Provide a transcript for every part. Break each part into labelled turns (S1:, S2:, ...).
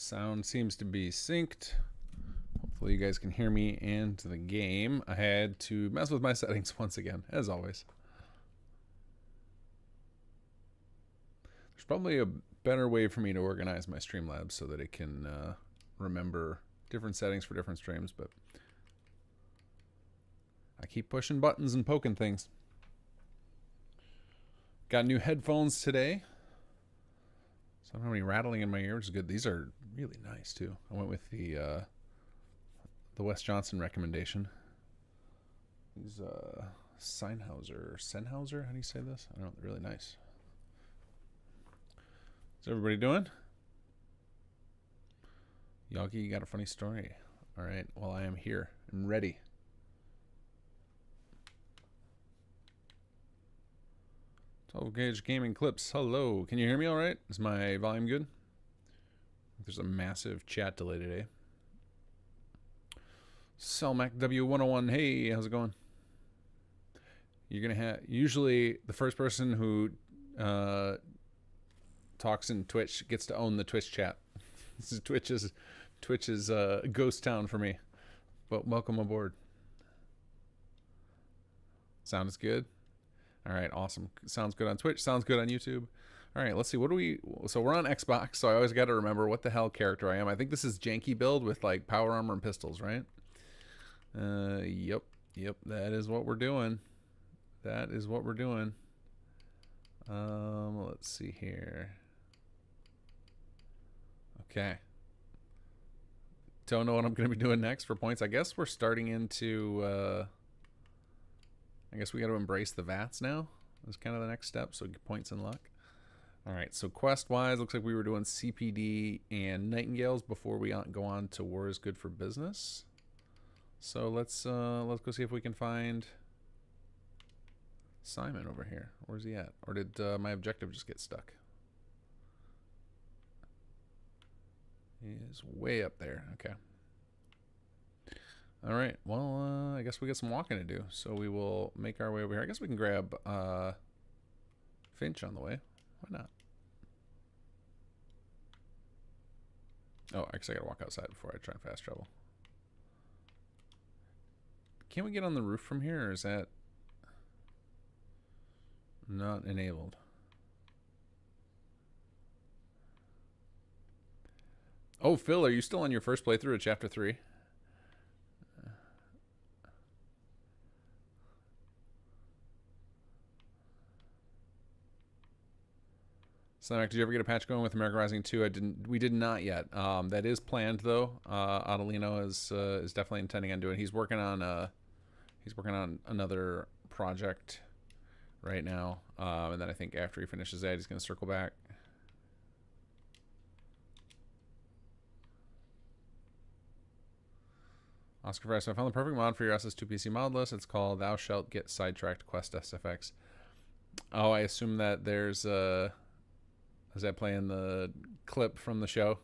S1: Sound seems to be synced. Hopefully you guys can hear me and the game. I had to mess with my settings once again, as always. There's probably a better way for me to organize my Streamlabs so that it can remember different settings for different streams, but I keep pushing buttons and poking things. Got new headphones today. So I don't have any rattling in my ear, which is good. These are really nice too. I went with the Wes Johnson recommendation. These Sennheiser, how do you say this? I don't know, they're really nice. How's everybody doing? Yogi, you got a funny story. All right, well, I am here and ready. Gauge Gaming Clips, hello. Can you hear me all right? Is my volume good? There's a massive chat delay today. Selmac W101, hey, how's it going? You're gonna have, usually the first person who talks in Twitch gets to own the Twitch chat. This is Twitch's ghost town for me. But welcome aboard. Sound is good. All right, awesome. Sounds good on Twitch. Sounds good on YouTube. All right, let's see. What do we... So we're on Xbox, so I always got to remember what the hell character I am. I think this is janky build with, like, power armor and pistols, right? Yep. That is what we're doing. That is what we're doing. Let's see here. Okay. Don't know what I'm going to be doing next for points. I guess we're starting into... I guess we got to embrace the VATS now. That's kind of the next step, so get points and luck. All right, so quest-wise, looks like we were doing CPD and Nightingales before we go on to War is Good for Business. So let's go see if we can find Simon over here. Where's he at? Or did my objective just get stuck? He is way up there. Okay. All right, well, I guess we got some walking to do, so we will make our way over here. I guess we can grab Finch on the way. Why not? Oh, actually, I gotta walk outside before I try and fast travel. Can't we get on the roof from here, or is that not enabled? Oh, Phil, are you still on your first playthrough of Chapter 3? So, did you ever get a patch going with America Rising 2? We did not yet. That is planned though. Adelino is definitely intending on doing it. He's working on another project right now. And then I think after he finishes that, he's gonna circle back. Oscar Fry, so I found the perfect mod for your SS2 PC mod list. It's called Thou Shalt Get Sidetracked Quest SFX. Oh, I assume that there's is that playing the clip from the show?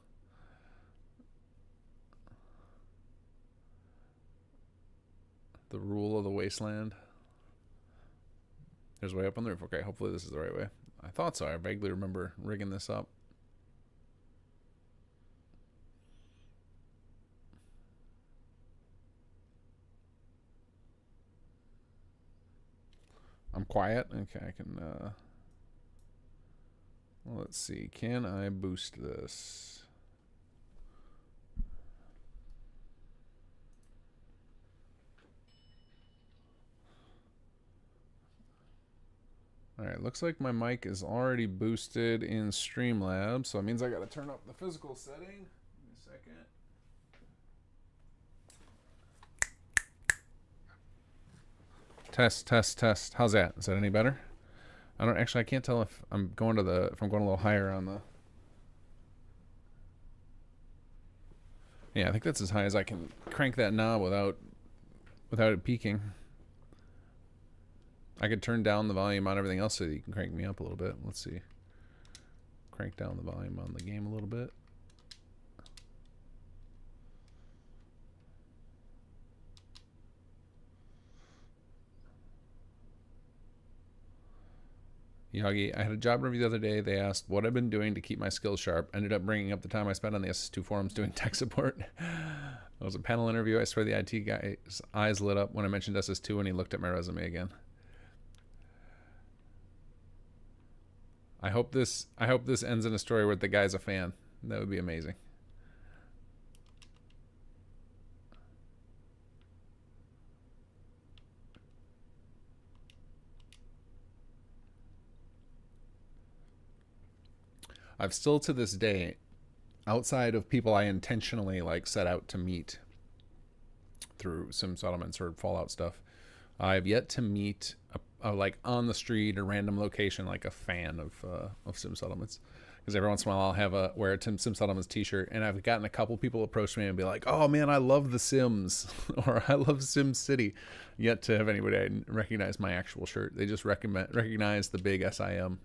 S1: The Rule of the Wasteland. There's a way up on the roof. Okay, hopefully this is the right way. I thought so. I vaguely remember rigging this up. I'm quiet. Okay, I can... let's see. Can I boost this? All right, looks like my mic is already boosted in Streamlabs, so it means I got to turn up the physical setting. Give me a second. Test. How's that? Is that any better? I can't tell if I'm going a little higher on the... Yeah, I think that's as high as I can crank that knob without it peaking. I could turn down the volume on everything else so that you can crank me up a little bit. Let's see. Crank down the volume on the game a little bit. Yagi, I had a job interview the other day. They asked what I've been doing to keep my skills sharp. Ended up bringing up the time I spent on the SS2 forums doing tech support. It was a panel interview. I swear the IT guy's eyes lit up when I mentioned SS2 and he looked at my resume again. I hope this ends in a story where the guy's a fan. That would be amazing. I've still to this day, outside of people I intentionally like set out to meet through sim settlements or Fallout stuff, I've yet to meet a like on the street or random location like a fan of sim settlements. Because every once in a while I'll have wear a sim settlements t-shirt, and I've gotten a couple people approach me and be like, "Oh man, I love The Sims," or "I love Sim City." Yet to have anybody recognize my actual shirt. They just recognize the big SIM.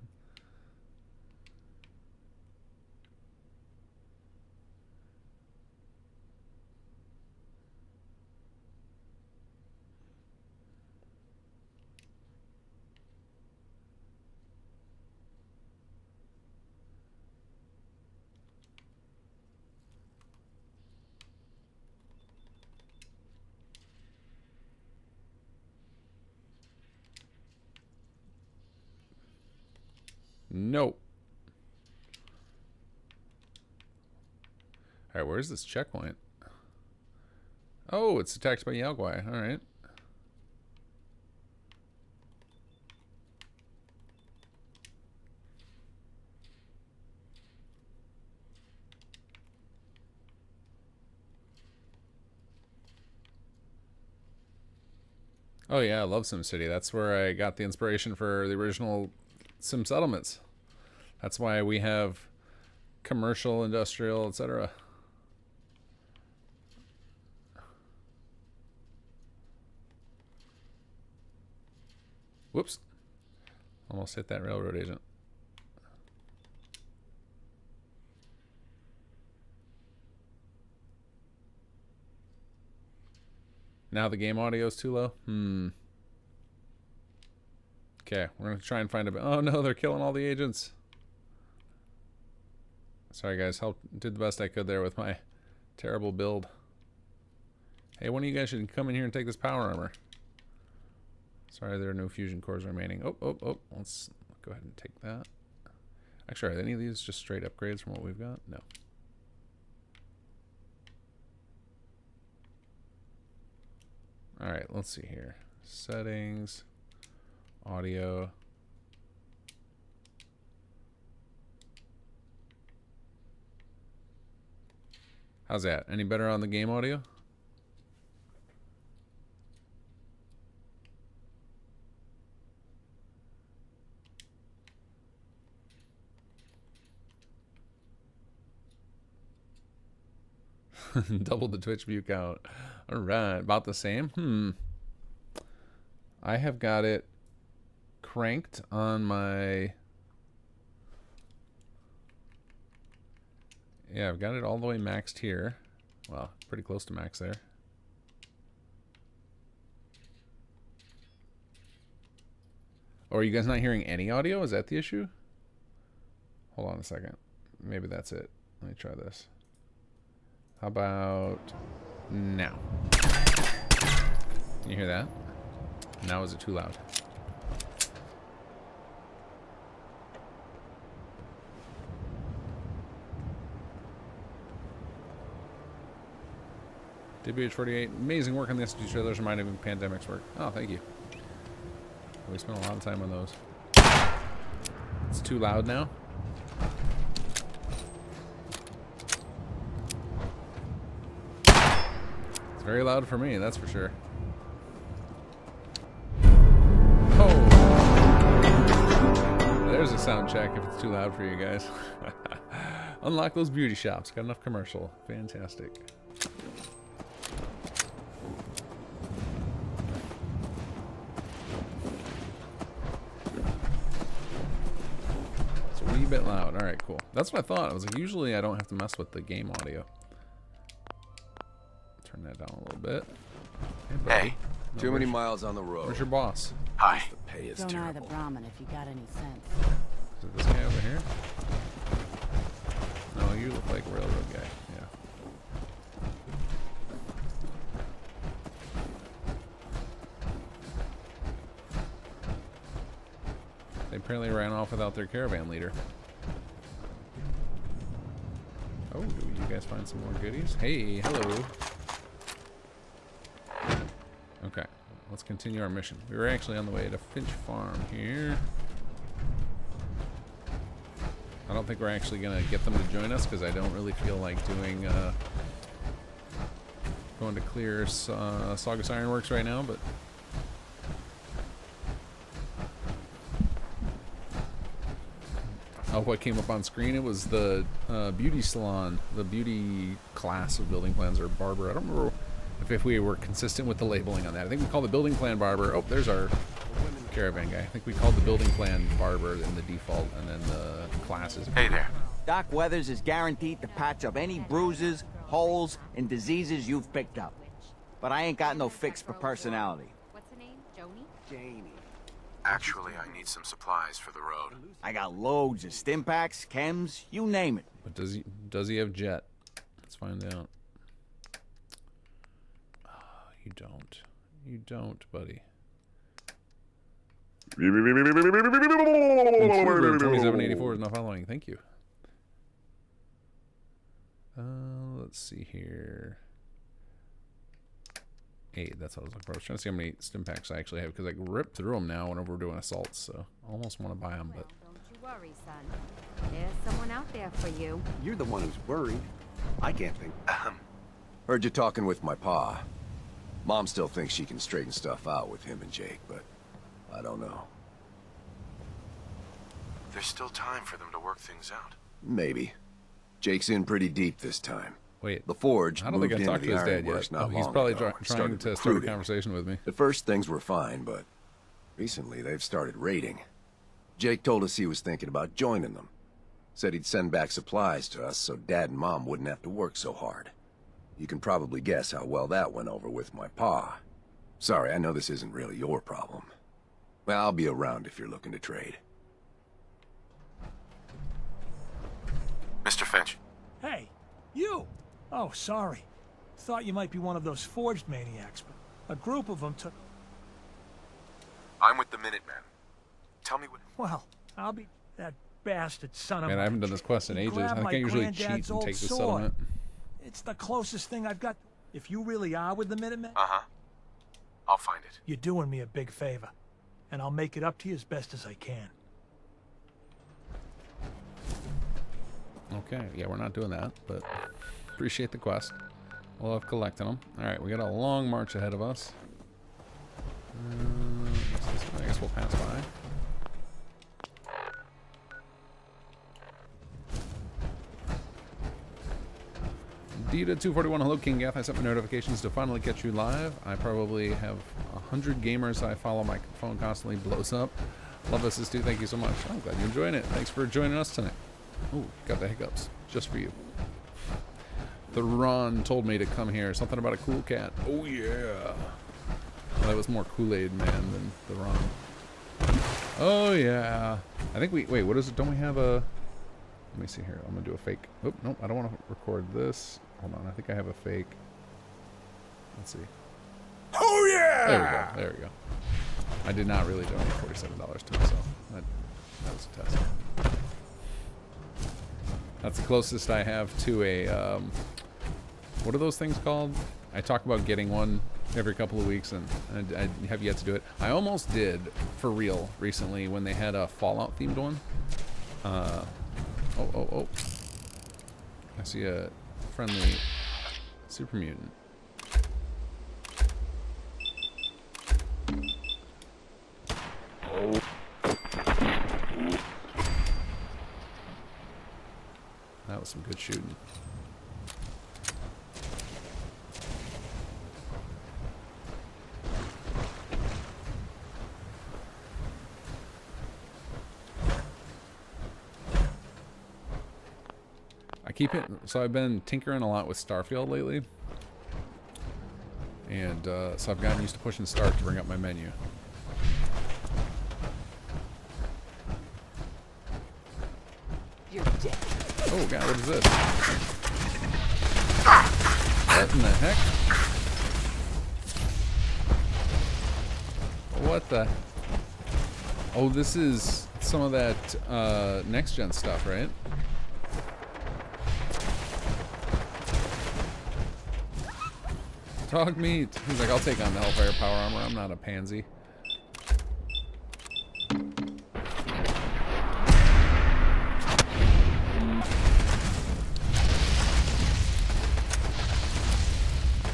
S1: Nope. Alright, where's this checkpoint? Oh, it's attacked by Yaogwai. Alright. Oh yeah, I love SimCity. That's where I got the inspiration for the original Sim Settlements. That's why we have commercial, industrial, etc. Whoops. Almost hit that railroad agent. Now the game audio is too low? Okay, we're going to try and find a... Oh no, they're killing all the agents. Sorry guys, did the best I could there with my terrible build. Hey, one of you guys should come in here and take this power armor. Sorry, there are no fusion cores remaining. Oh. Let's go ahead and take that. Actually, are any of these just straight upgrades from what we've got? No. Alright, let's see here. Settings. Audio. How's that? Any better on the game audio? Double the Twitch view count. Alright, about the same. I have got it cranked on my... Yeah, I've got it all the way maxed here. Well, pretty close to max there. Oh, are you guys not hearing any audio? Is that the issue? Hold on a second. Maybe that's it. Let me try this. How about now? Can you hear that? Now is it too loud? DBH48, amazing work on the SG trailers, reminding me of Pandemic's work. Oh, thank you. We spent a lot of time on those. It's too loud now. It's very loud for me, that's for sure. Oh! There's a sound check if it's too loud for you guys. Unlock those beauty shops. Got enough commercial. Fantastic. Bit loud. All right, cool. That's what I thought. I was like, usually I don't have to mess with the game audio. Turn that down a little bit.
S2: Hey.
S1: No,
S3: Too many miles on the road.
S1: Where's your boss?
S2: Hi.
S3: The pay is
S4: Don't eye the
S3: terrible.
S4: Brahmin if you got any sense.
S1: Is it this guy over here? No, you look like a railroad guy. Yeah. They apparently ran off without their caravan leader. Oh, do you guys find some more goodies? Hey, hello. Okay, let's continue our mission. We were actually on the way to Finch Farm here. I don't think we're actually going to get them to join us because I don't really feel like doing going to clear Saugus Ironworks right now, but what came up on screen, it was the beauty salon, the beauty class of building plans, or barber. I don't remember if we were consistent with the labeling on that. I think we called the building plan barber. Oh, there's our caravan guy. I think we called the building plan barber in the default, and then the classes.
S2: Hey there.
S5: Doc Weathers is guaranteed to patch up any bruises, holes, and diseases you've picked up. But I ain't got no fix for personality.
S6: What's her name? Joni?
S5: Janie.
S2: Actually, I need some supplies for the road.
S5: I got loads of stim packs, chems, you name it.
S1: But does he have jet? Let's find out. Oh, you don't. You don't, buddy. 2784 is not following. Thank you. Let's see here. 8. That's what I was looking for. I was trying to see how many stim packs I actually have because I can rip through them now whenever we're doing assaults. So I almost want to buy them, but
S6: Well, don't you worry, son. There's someone out there for you.
S7: You're the one who's worried. I can't think.
S3: Heard you talking with my pa. Mom still thinks she can straighten stuff out with him and Jake, but I don't know.
S2: There's still time for them to work things out.
S3: Maybe. Jake's in pretty deep this time.
S1: wait.
S3: The Forge
S1: I don't
S3: moved
S1: think I
S3: into
S1: talked to
S3: the
S1: his dad
S3: ironworks
S1: yet.
S3: not
S1: Oh, he's
S3: long
S1: probably
S3: ago and
S1: trying
S3: started
S1: to start a
S3: recruiting.
S1: conversation with me.
S3: At first, things were fine, but recently they've started raiding. Jake told us he was thinking about joining them. Said he'd send back supplies to us so Dad and Mom wouldn't have to work so hard. You can probably guess how well that went over with my pa. Sorry, I know this isn't really your problem. Well, I'll be around if you're looking to trade.
S2: Mr. Finch.
S8: Hey, you! Oh, sorry. Thought you might be one of those forged maniacs, but a group of them took...
S2: I'm with the Minutemen. Tell me what...
S8: Well, I'll be that bastard son of
S1: Man,
S8: a...
S1: I haven't done this quest in
S8: He
S1: ages.
S8: grabbed
S1: I think
S8: my
S1: I usually cheat
S8: granddad's
S1: and
S8: old
S1: take the
S8: sword.
S1: settlement.
S8: It's the closest thing I've got. If you really are with the Minutemen,
S2: Uh-huh. I'll find it.
S8: you're doing me a big favor. And I'll make it up to you as best as I can.
S1: Okay, yeah, we're not doing that, but appreciate the quest. We'll have collected them. All right, we got a long march ahead of us. I guess we'll pass by. Dita241, hello Kinggath. I set my notifications to finally catch you live. I probably have 100 gamers I follow. My phone constantly blows up. Love us, too. Thank you so much. I'm glad you're enjoying it. Thanks for joining us tonight. Ooh, got the hiccups. Just for you. The Ron told me to come here. Something about a cool cat. Oh, yeah. Well, that was more Kool-Aid Man than the Ron. Oh, yeah. I think we... Wait, what is it? Don't we have a... Let me see here. I'm going to do a fake... Oh, no, I don't want to record this. Hold on. I think I have a fake... Let's see.
S3: Oh, yeah!
S1: There we go. There we go. I did not really donate $47 to myself. That was a test. That's the closest I have to a... what are those things called? I talk about getting one every couple of weeks, and I have yet to do it. I almost did, for real, recently when they had a Fallout-themed one. Oh. I see a friendly super mutant. Oh. That was some good shooting. I keep it, so I've been tinkering a lot with Starfield lately. And so I've gotten used to pushing start to bring up my menu.
S5: You're dead.
S1: Oh god, what is this? What in the heck? What the? Oh, this is some of that next gen stuff, right? Dog meat. He's like, I'll take on the Hellfire Power Armor. I'm not a pansy.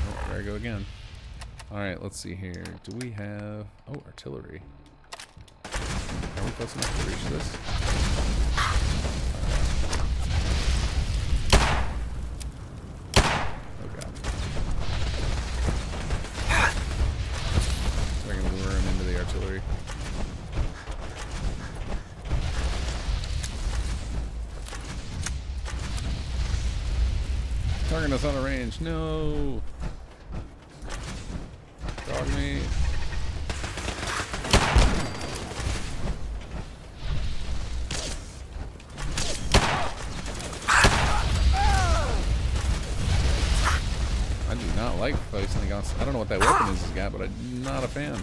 S1: Oh, there I go again. Alright, let's see here. Do we have... Oh, artillery. Are we close enough to reach this? Oh god. So I can lure him into the artillery. Target us out of range. No! Dog meat. I do not like facing against. I don't know what that weapon is he's got, but I'm not a fan.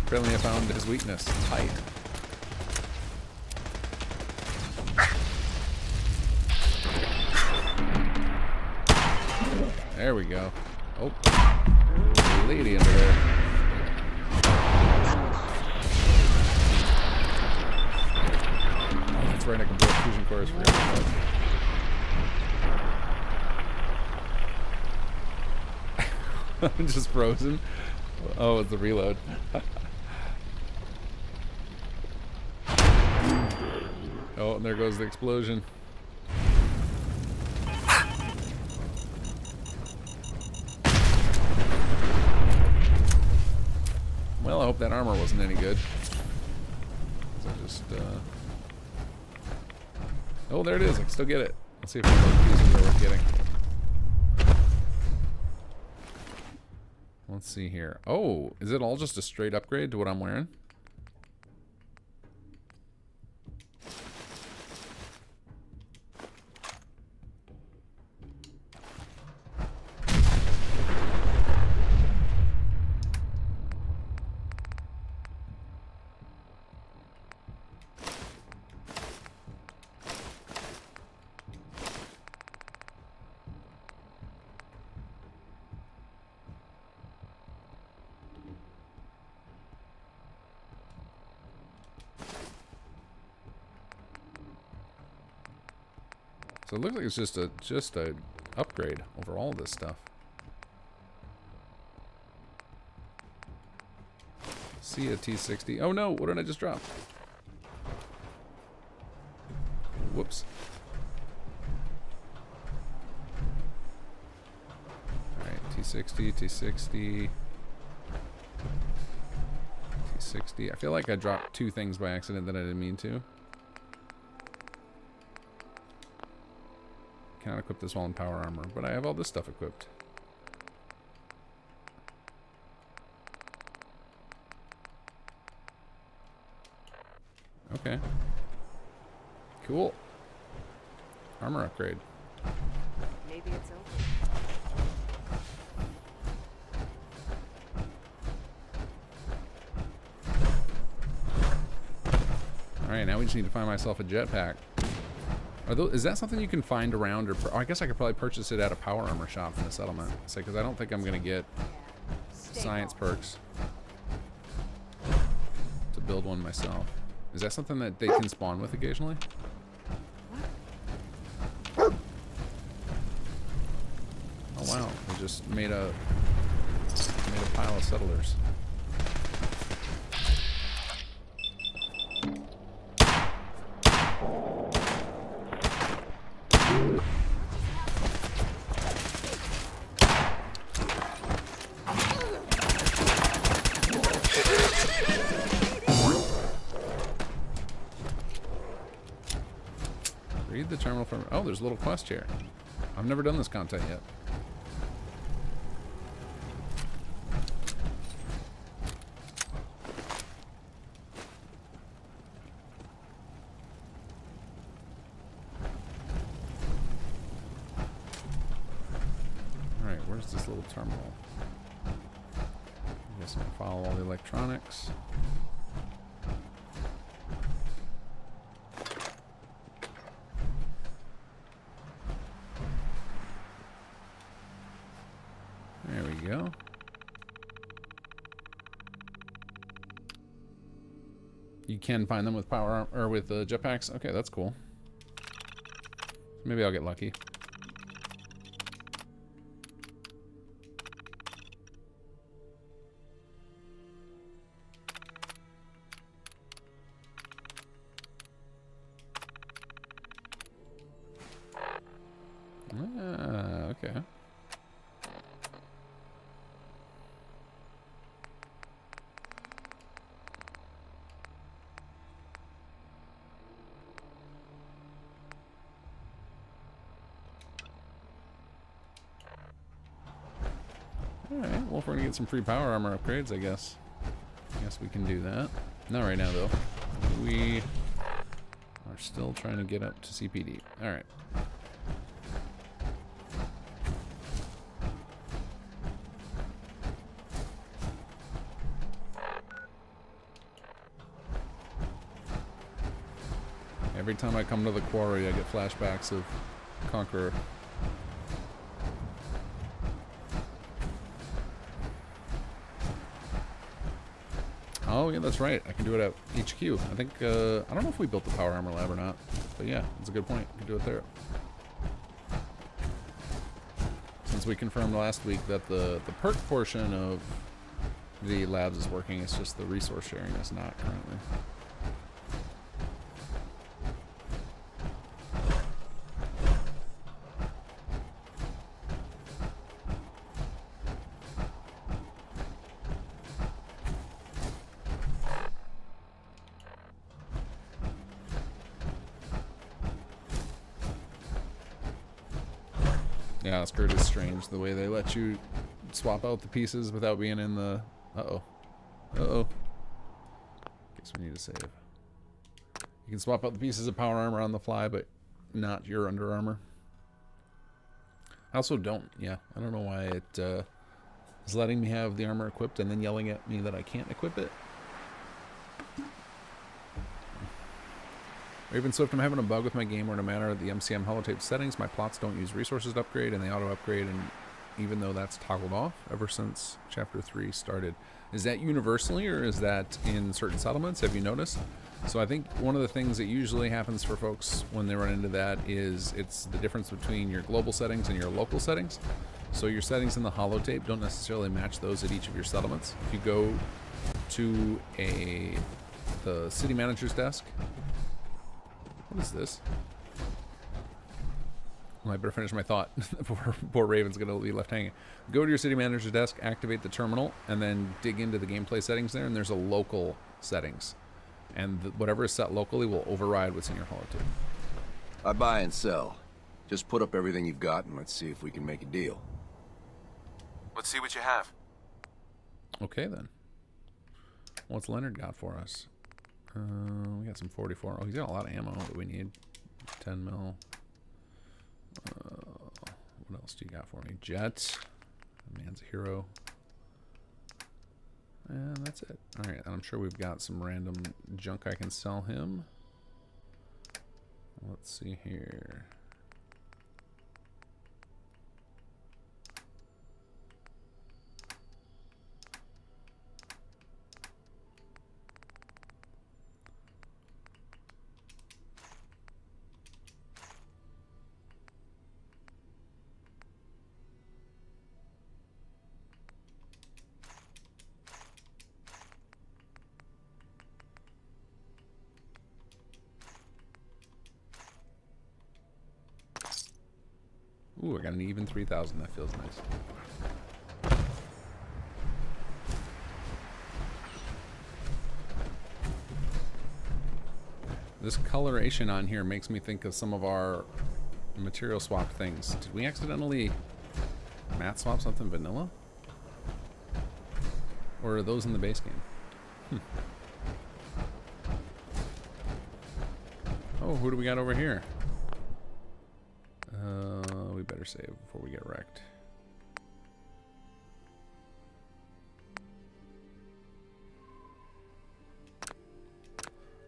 S1: Apparently I found his weakness. Height. There we go. Oh. Lady under there. Oh, that's right, I can blow fusion cores for everyone. I'm just frozen. Oh, it's the reload. Oh, and there goes the explosion. Well, I hope that armor wasn't any good. So just, oh, there it is. I can still get it. Let's see if those pieces are worth getting. Let's see here. Oh, is it all just a straight upgrade to what I'm wearing? So it looks like it's just a upgrade over all this stuff. See a T60. Oh no, what did I just drop? Whoops. Alright, T60, T60. T60. I feel like I dropped two things by accident that I didn't mean to. Cannot equip this while in power armor, but I have all this stuff equipped. Okay. Cool. Armor upgrade.
S6: Maybe it's over.
S1: Alright, now we just need to find myself a jetpack. Is that something you can find around, or I guess I could probably purchase it at a power armor shop in the settlement. Say, because I don't think I'm going to get science perks to build one myself. Is that something that they can spawn with occasionally? Oh wow, they just made a pile of settlers. terminal for... Oh, there's a little quest here. I've never done this content yet. Alright, where's this little terminal? I guess I'll follow all the electronics. There we go. You can find them with power or with jetpacks. Okay, that's cool. Maybe I'll get lucky. Ah, okay. Alright, well if we're gonna get some free power armor upgrades, I guess we can do that. Not right now though. We are still trying to get up to CPD. Alright. Every time I come to the quarry, I get flashbacks of Conqueror. Oh yeah, that's right. I can do it at HQ. I think, I don't know if we built the power armor lab or not, but yeah, that's a good point. We can do it there. Since we confirmed last week that the perk portion of the labs is working, it's just the resource sharing is not currently. Yeah, Skirt is strange, the way they let you swap out the pieces without being in the... Uh-oh. Uh-oh. Guess we need to save. You can swap out the pieces of power armor on the fly, but not your Under Armour. I also don't, yeah. I don't know why it is letting me have the armor equipped and then yelling at me that I can't equip it. Raven Swift, I'm having a bug with my game where no matter the MCM holotape settings, my plots don't use resources to upgrade and they auto upgrade, and even though that's toggled off ever since Chapter 3 started. Is that universally or is that in certain settlements? Have you noticed? So I think one of the things that usually happens for folks when they run into that is it's the difference between your global settings and your local settings. So your settings in the holotape don't necessarily match those at each of your settlements. If you go to the city manager's desk, what is this? Well, I better finish my thought. Poor Raven's gonna be left hanging. Go to your city manager's desk, activate the terminal, and then dig into the gameplay settings there, and there's a local settings. And whatever is set locally will override what's in your holotape.
S3: I buy and sell. Just put up everything you've got and let's see if we can make a deal.
S2: Let's see what you have.
S1: Okay then. What's Leonard got for us? We got some 44. Oh, he's got a lot of ammo that we need. 10 mil. What else do you got for me? Jet. Man's a hero. And that's it. Alright, I'm sure we've got some random junk I can sell him. Let's see here. Ooh, I got an even 3,000. That feels nice. This coloration on here makes me think of some of our material swap things. Did we accidentally matte swap something vanilla? Or are those in the base game? Oh, who do we got over here? We better save before we get wrecked.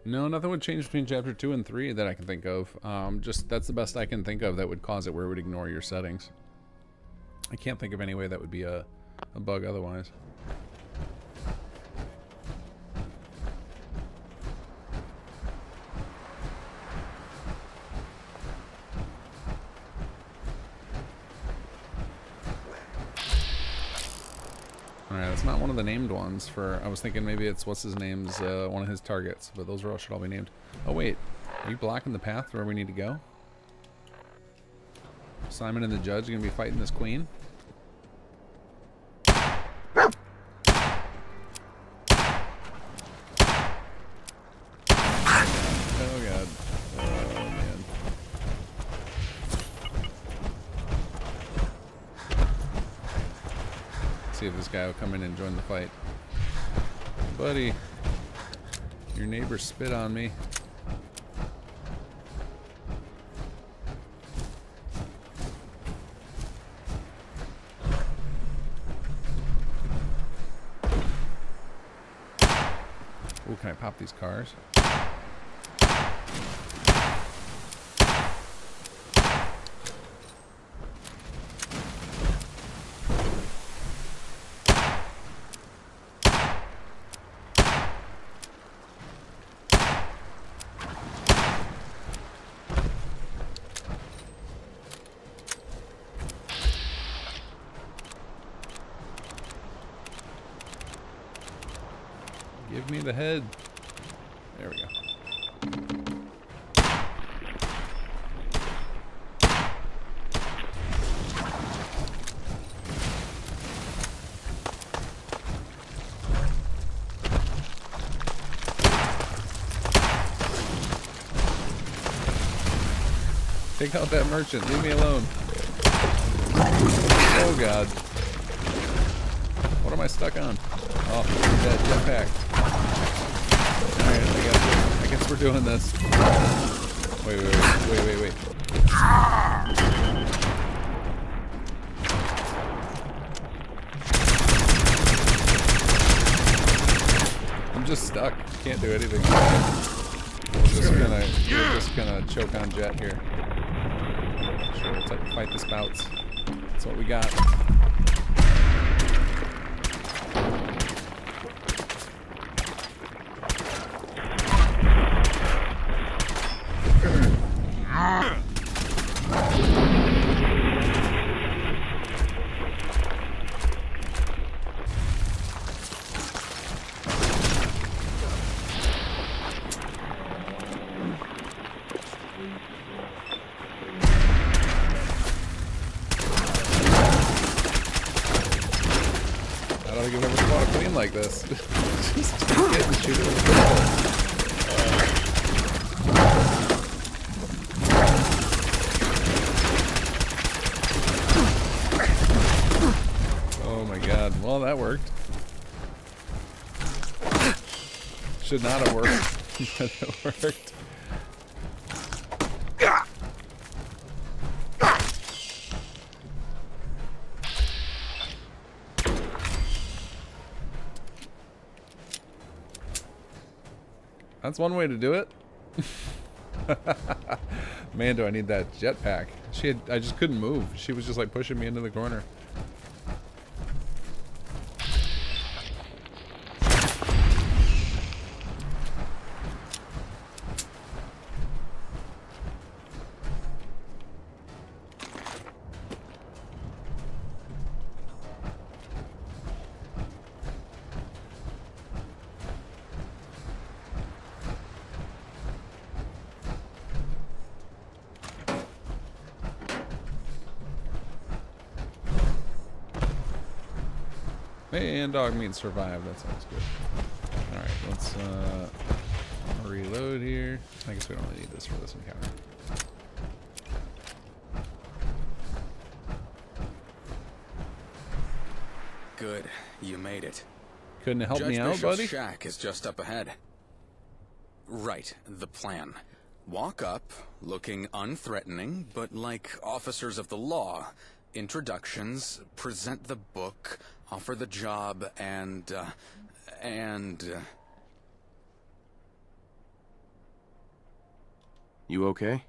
S1: No, nothing would change between chapter 2 and 3 that I can think of. Just that's the best I can think of that would cause it where it would ignore your settings. I can't think of any way that would be a bug otherwise. Alright, it's not one of the named ones for... I was thinking maybe it's what's his name's one of his targets, but those should all be named. Oh wait, are you blocking the path where we need to go? Simon and the judge are going to be fighting this queen? Oh god. Oh man. See if this guy will come in and join the fight. Buddy, your neighbor spit on me. Ooh, can I pop these cars? Give me the head. There we go. Take out that merchant. Leave me alone. Oh god. What am I stuck on? Oh, that jetpack. Alright, I guess we're doing this. Wait. I'm just stuck. Can't do anything. We're just gonna choke on Jet here. Sure, let's fight the spouts. That's what we got. I don't think I've ever fought a queen like this. Just get and shoot it with a pistol. Oh my god. Well, that worked. Should not have worked, but it worked. That's one way to do it. Man, do I need that jetpack. I just couldn't move. She was just like pushing me into the corner. And dog meat survived. That sounds good. Alright, let's reload here. I guess we don't really need this for this encounter.
S4: Good, you made it.
S1: Couldn't help
S4: Judge
S1: me out,
S4: Bishop's
S1: buddy?
S4: shack is just up ahead. Right, the plan. Walk up, looking unthreatening, but like officers of the law. Introductions, present the book, offer the job, and...
S3: You okay?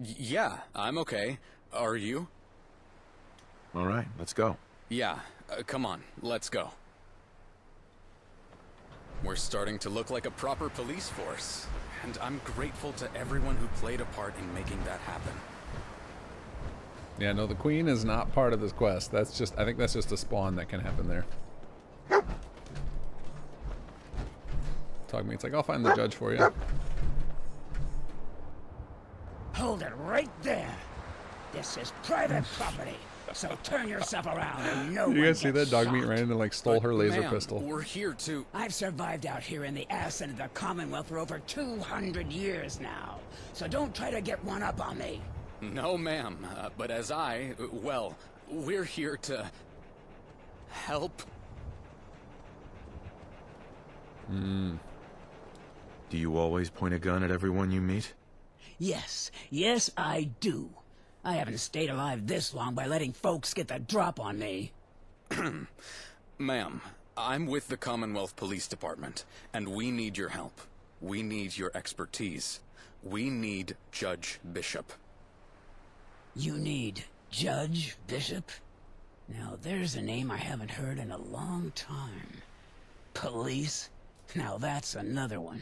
S4: Yeah, I'm okay. Are you?
S3: All right, let's go.
S4: Yeah, come on, let's go. We're starting to look like a proper police force, and I'm grateful to everyone who played a part in making that happen.
S1: Yeah, no, the queen is not part of this quest. That's just, I think that's just a spawn that can happen there. Talk to me. It's like, I'll find the judge for you.
S9: Hold it right there. This is private property, so turn yourself around and no
S1: You
S9: one
S1: guys see
S9: gets
S1: that? Dog meat
S9: shot.
S1: ran in and like stole her laser
S4: Ma'am,
S1: pistol.
S4: we're here to...
S9: I've survived out here in the ass end of the Commonwealth for over 200 years now, so don't try to get one up on me.
S4: No, ma'am, but as well, we're here to... help.
S10: Do you always point a gun at everyone you meet?
S9: Yes, yes I do. I haven't stayed alive this long by letting folks get the drop on me.
S4: Ma'am, I'm with the Commonwealth Police Department, and we need your help. We need your expertise. We need Judge Bishop.
S9: You need Judge Bishop? Now there's a name I haven't heard in a long time. Police? Now that's another one.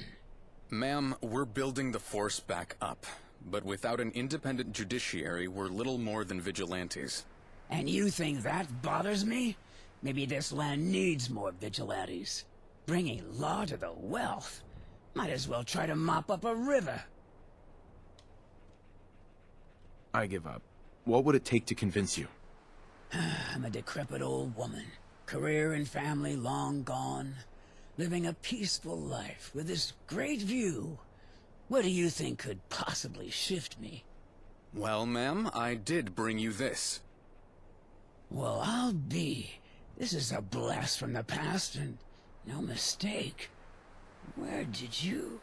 S4: Ma'am, we're building the force back up, but without an independent judiciary, we're little more than vigilantes.
S9: And you think that bothers me? Maybe this land needs more vigilantes. Bringing law to the wealth. Might as well try to mop up a river.
S10: I give up. What would it take to convince you?
S9: I'm a decrepit old woman. Career and family long gone. Living a peaceful life with this great view. What do you think could possibly shift me?
S4: Well, ma'am, I did bring you this.
S9: Well, I'll be. This is a blast from the past, and no mistake. Where did you...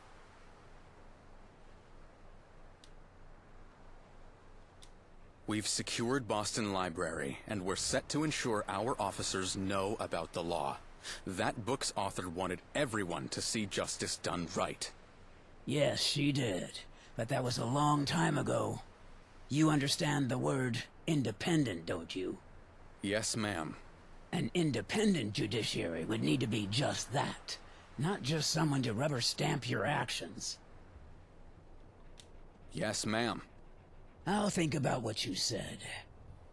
S4: We've secured Boston Library, and we're set to ensure our officers know about the law. That book's author wanted everyone to see justice done right.
S9: Yes, she did. But that was a long time ago. You understand the word independent, don't you?
S4: Yes, ma'am.
S9: An independent judiciary would need to be just that. Not just someone to rubber stamp your actions.
S4: Yes, ma'am.
S9: I'll think about what you said.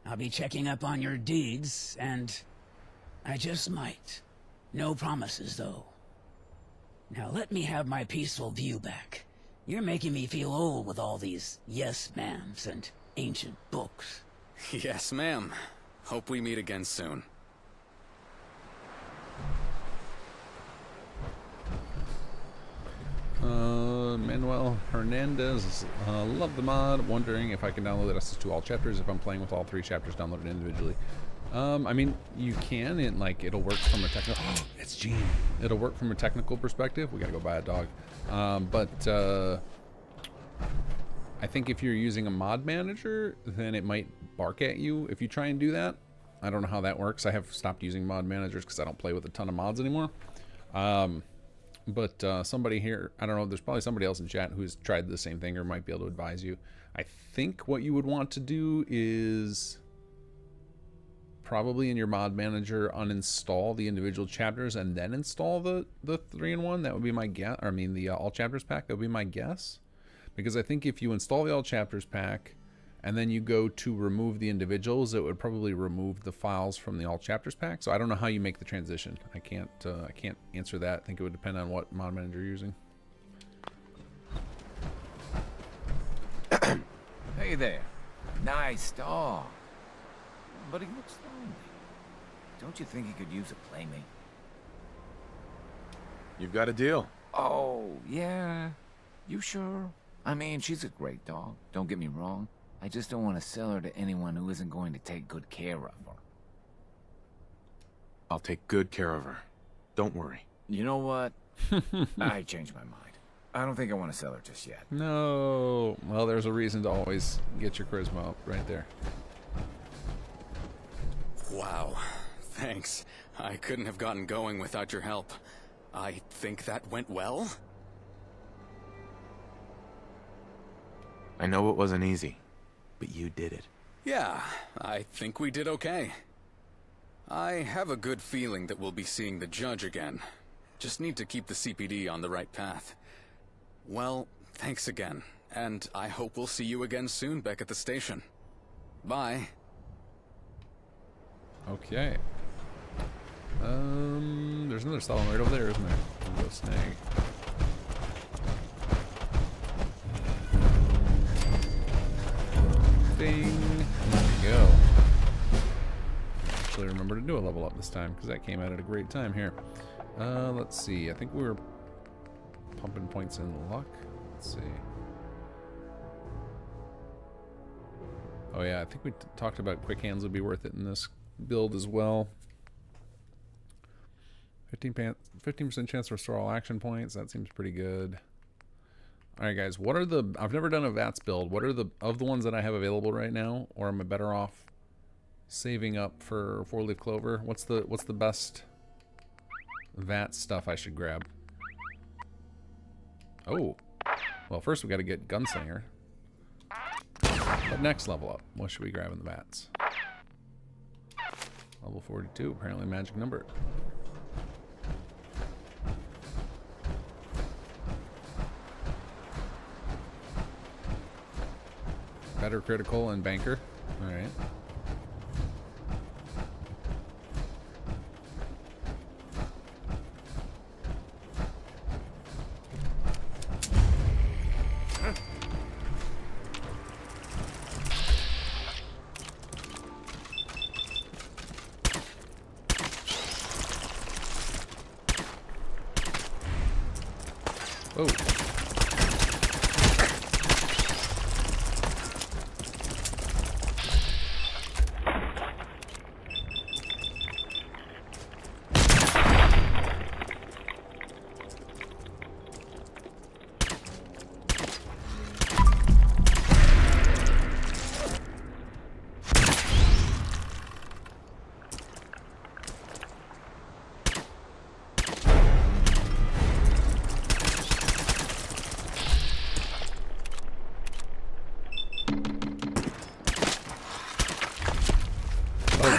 S9: I'll be checking up on your deeds, and I just might. No promises, though. Now let me have my peaceful view back. You're making me feel old with all these yes-ma'ams and ancient books.
S4: Yes, ma'am. Hope we meet again soon.
S1: Manuel Hernandez, love the mod. Wondering if I can download access to all chapters if I'm playing with all 3 chapters downloaded individually. I mean, you can, and like it'll work from a technical. It's Gene. It'll work from a technical perspective. We gotta go buy a dog. I think if you're using a mod manager, then it might bark at you if you try and do that. I don't know how that works. I have stopped using mod managers because I don't play with a ton of mods anymore. Somebody here, I don't know, there's probably somebody else in chat who's tried the same thing or might be able to advise you. I think what you would want to do is probably in your mod manager uninstall the individual chapters and then install the 3-in-1. That would be my guess. Or I mean the all chapters pack. That would be my guess. Because I think if you install the all chapters pack and then you go to remove the individuals, it would probably remove the files from the all chapters pack. So I don't know how you make the transition. I can't answer that. I think it would depend on what mod manager you're using.
S11: Hey there. Nice dog. But he looks lonely. Don't you think he could use a playmate?
S10: You've got a deal.
S11: Oh, yeah? You sure? I mean, she's a great dog. Don't get me wrong. I just don't want to sell her to anyone who isn't going to take good care of her.
S10: I'll take good care of her. Don't worry.
S11: You know what? I changed my mind. I don't think I want to sell her just yet.
S1: No. Well, there's a reason to always get your charisma up right there.
S4: Wow. Thanks. I couldn't have gotten going without your help. I think that went well?
S10: I know it wasn't easy, but you did it.
S4: Yeah, I think we did okay. I have a good feeling that we'll be seeing the judge again. Just need to keep the CPD on the right path. Well, thanks again, and I hope we'll see you again soon back at the station. Bye.
S1: Okay. There's another salon right over there, isn't there? We'll go snag. Ding. There we go. Actually remember to do a level up this time, because that came out at a great time here. Let's see. I think we were pumping points in luck. Let's see. Oh yeah, I think we talked about quick hands would be worth it in this build as well. 15% chance to restore all action points. That seems pretty good. All right, guys. What are the? I've never done a VATS build. What are the ones that I have available right now, or am I better off saving up for 4-leaf clover? What's the best VATS stuff I should grab? Oh, well, first we got to get Gunslinger. But next level up, what should we grab in the VATS? Level 42, apparently magic number. Better critical and banker. All right. Oh.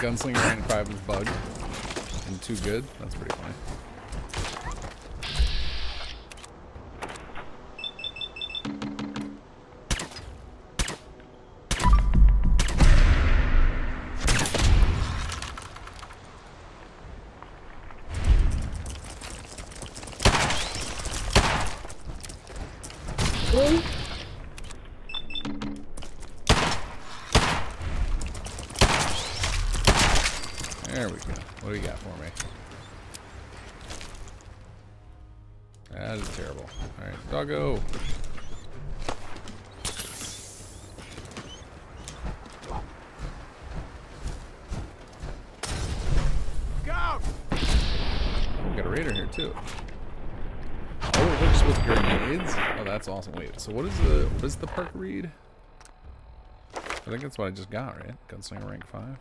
S1: Gunslinger rank 5 is bugged and too good. That's pretty funny. There we go. What do you got for me? That is terrible. Alright, doggo.
S11: Go!
S1: We got a raider here too. Oh, it works with grenades? Oh, that's awesome. Wait, so what is the perk read? I think that's what I just got, right? Gunslinger rank 5.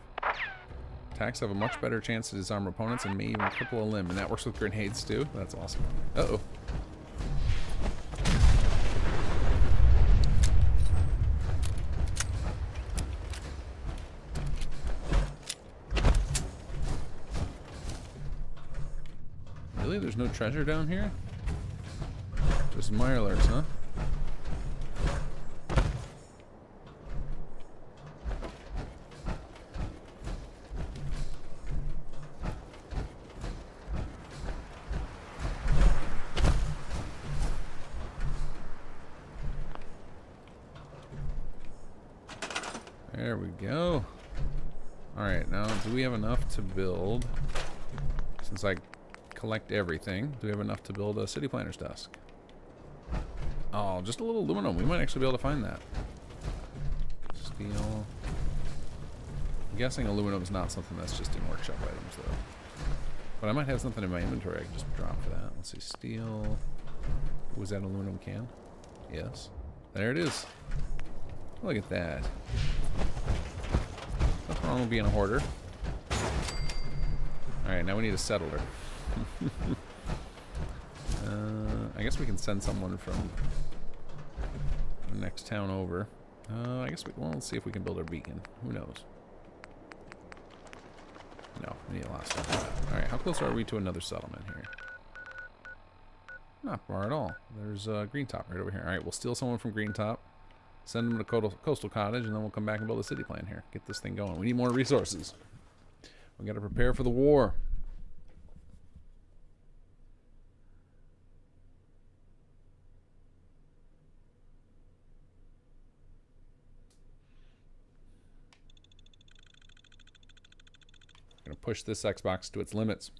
S1: Attacks have a much better chance to disarm opponents and may even cripple a limb, and that works with grenades too. That's awesome. Uh-oh. Really? There's no treasure down here? Just mirelurks, huh? There we go. Alright, now do we have enough to build? Since I collect everything. Do we have enough to build a city planner's desk? Oh, just a little aluminum. We might actually be able to find that. Steel. I'm guessing aluminum is not something that's just in workshop items, though. But I might have something in my inventory I can just drop for that. Let's see, steel. Was that an aluminum can? Yes. There it is. Look at that. Nothing wrong with being a hoarder. Alright, now we need a settler. I guess we can send someone from the next town over. I guess well, let's see if we can build our beacon. Who knows? No, we need a lot of stuff for that. Alright, how close are we to another settlement here? Not far at all. There's Green Top right over here. Alright, we'll steal someone from Green Top, send them to Coastal Cottage, and then we'll come back and build a city plan here. Get this thing going. We need more resources. We gotta prepare for the war. Gonna push this Xbox to its limits.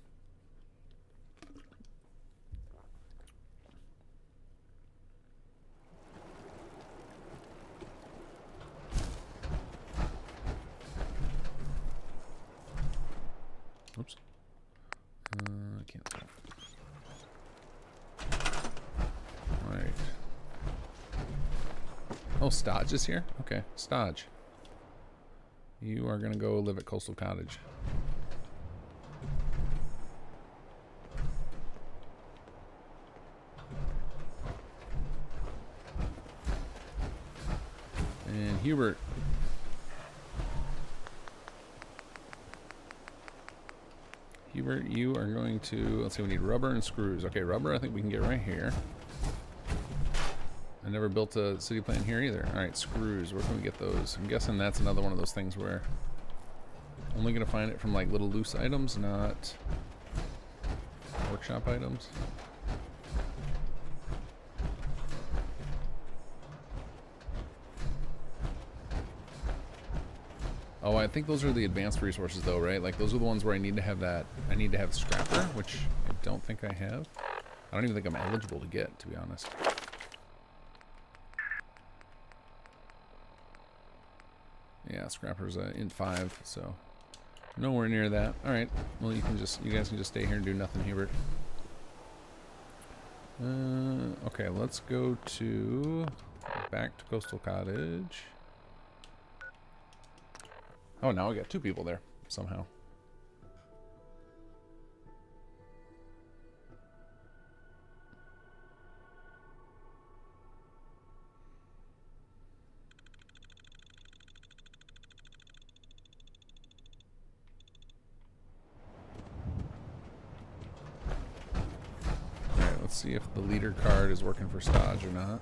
S1: Oops. I can't. Right. Oh, Stodge is here? Okay, Stodge. You are gonna go live at Coastal Cottage. And Hubert. Hubert, you are going to, let's see, we need rubber and screws. Okay, rubber I think we can get right here. I never built a city plan here either. Alright, screws, where can we get those? I'm guessing that's another one of those things where only gonna find it from like little loose items, not workshop items. Oh, I think those are the advanced resources though, right? Like those are the ones where I need to have that, I need to have scrapper, which I don't think I have. I don't even think I'm eligible to get, to be honest. Yeah, scrapper's int 5, so nowhere near that. Alright, well you guys can just stay here and do nothing, Hubert. Okay, let's go back to Coastal Cottage. Oh, now we got 2 people there, somehow. Alright, let's see if the leader card is working for Stodge or not.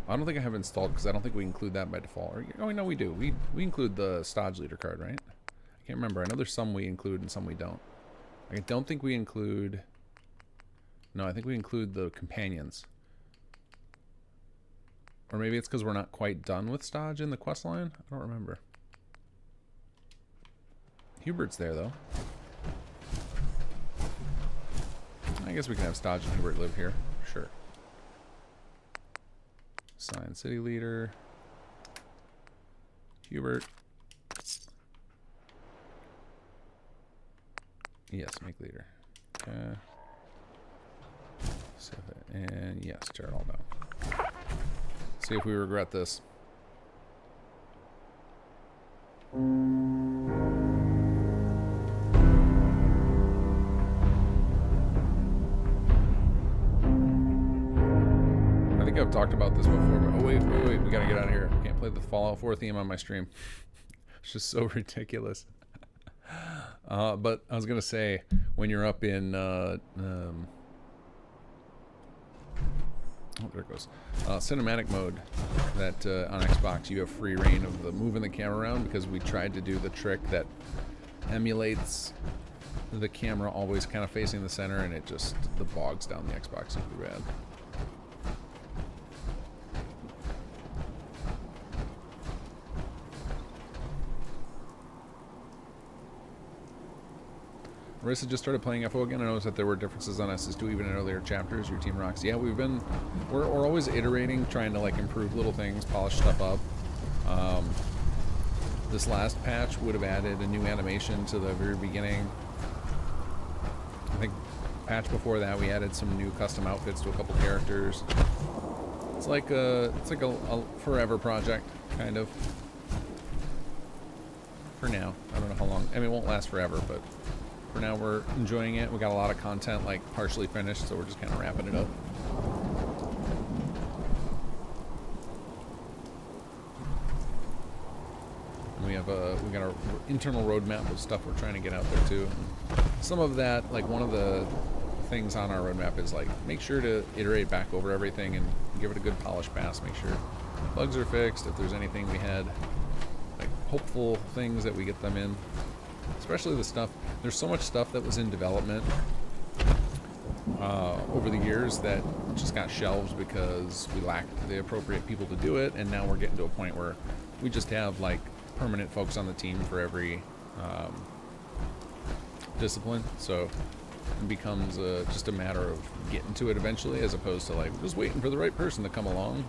S1: I don't think I have installed because I don't think we include that by default. Or, oh, no, we do. We include the Stodge leader card, right? I can't remember. I know there's some we include and some we don't. I don't think we include... No, I think we include the companions. Or maybe it's because we're not quite done with Stodge in the quest line. I don't remember. Hubert's there, though. I guess we can have Stodge and Hubert live here. Sure. Assign city leader. Hubert. Yes, make leader. Okay. And yes, tear it all down. See if we regret this. I've talked about this before, but oh wait, we gotta get out of here. I can't play the Fallout 4 theme on my stream. It's just so ridiculous. But I was gonna say, when you're up in oh, there it goes. Cinematic mode, that on Xbox you have free reign of the moving the camera around, because we tried to do the trick that emulates the camera always kind of facing the center, and it just bogs down the Xbox super bad. Marissa just started playing FO again. I noticed that there were differences on SS2 even in earlier chapters. Your team rocks. Yeah, we're always iterating, trying to like improve little things, polish stuff up. This last patch would have added a new animation to the very beginning. I think patch before that we added some new custom outfits to a couple characters. It's like a forever project, kind of. For now. I don't know how long. I mean, it won't last forever, but for now we're enjoying it. We got a lot of content like partially finished, so we're just kind of wrapping it up. And we got our internal roadmap of stuff we're trying to get out there too. And some of that, like one of the things on our roadmap is like make sure to iterate back over everything and give it a good polish pass. Make sure bugs are fixed. If there's anything we had like hopeful things that we get them in, especially the stuff. There's so much stuff that was in development over the years that just got shelved because we lacked the appropriate people to do it, and now we're getting to a point where we just have like permanent folks on the team for every discipline, so it becomes just a matter of getting to it eventually, as opposed to like just waiting for the right person to come along.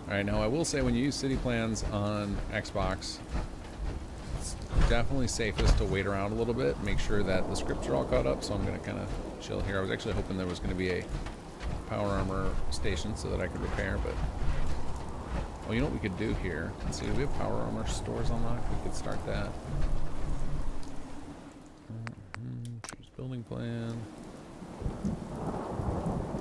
S1: Alright, now I will say when you use city plans on Xbox, it's definitely safest to wait around a little bit, make sure that the scripts are all caught up, so I'm going to kind of chill here. I was actually hoping there was going to be a power armor station so that I could repair, but... Oh, you know what we could do here? Let's see, do we have power armor stores unlocked? We could start that. Choose building plan.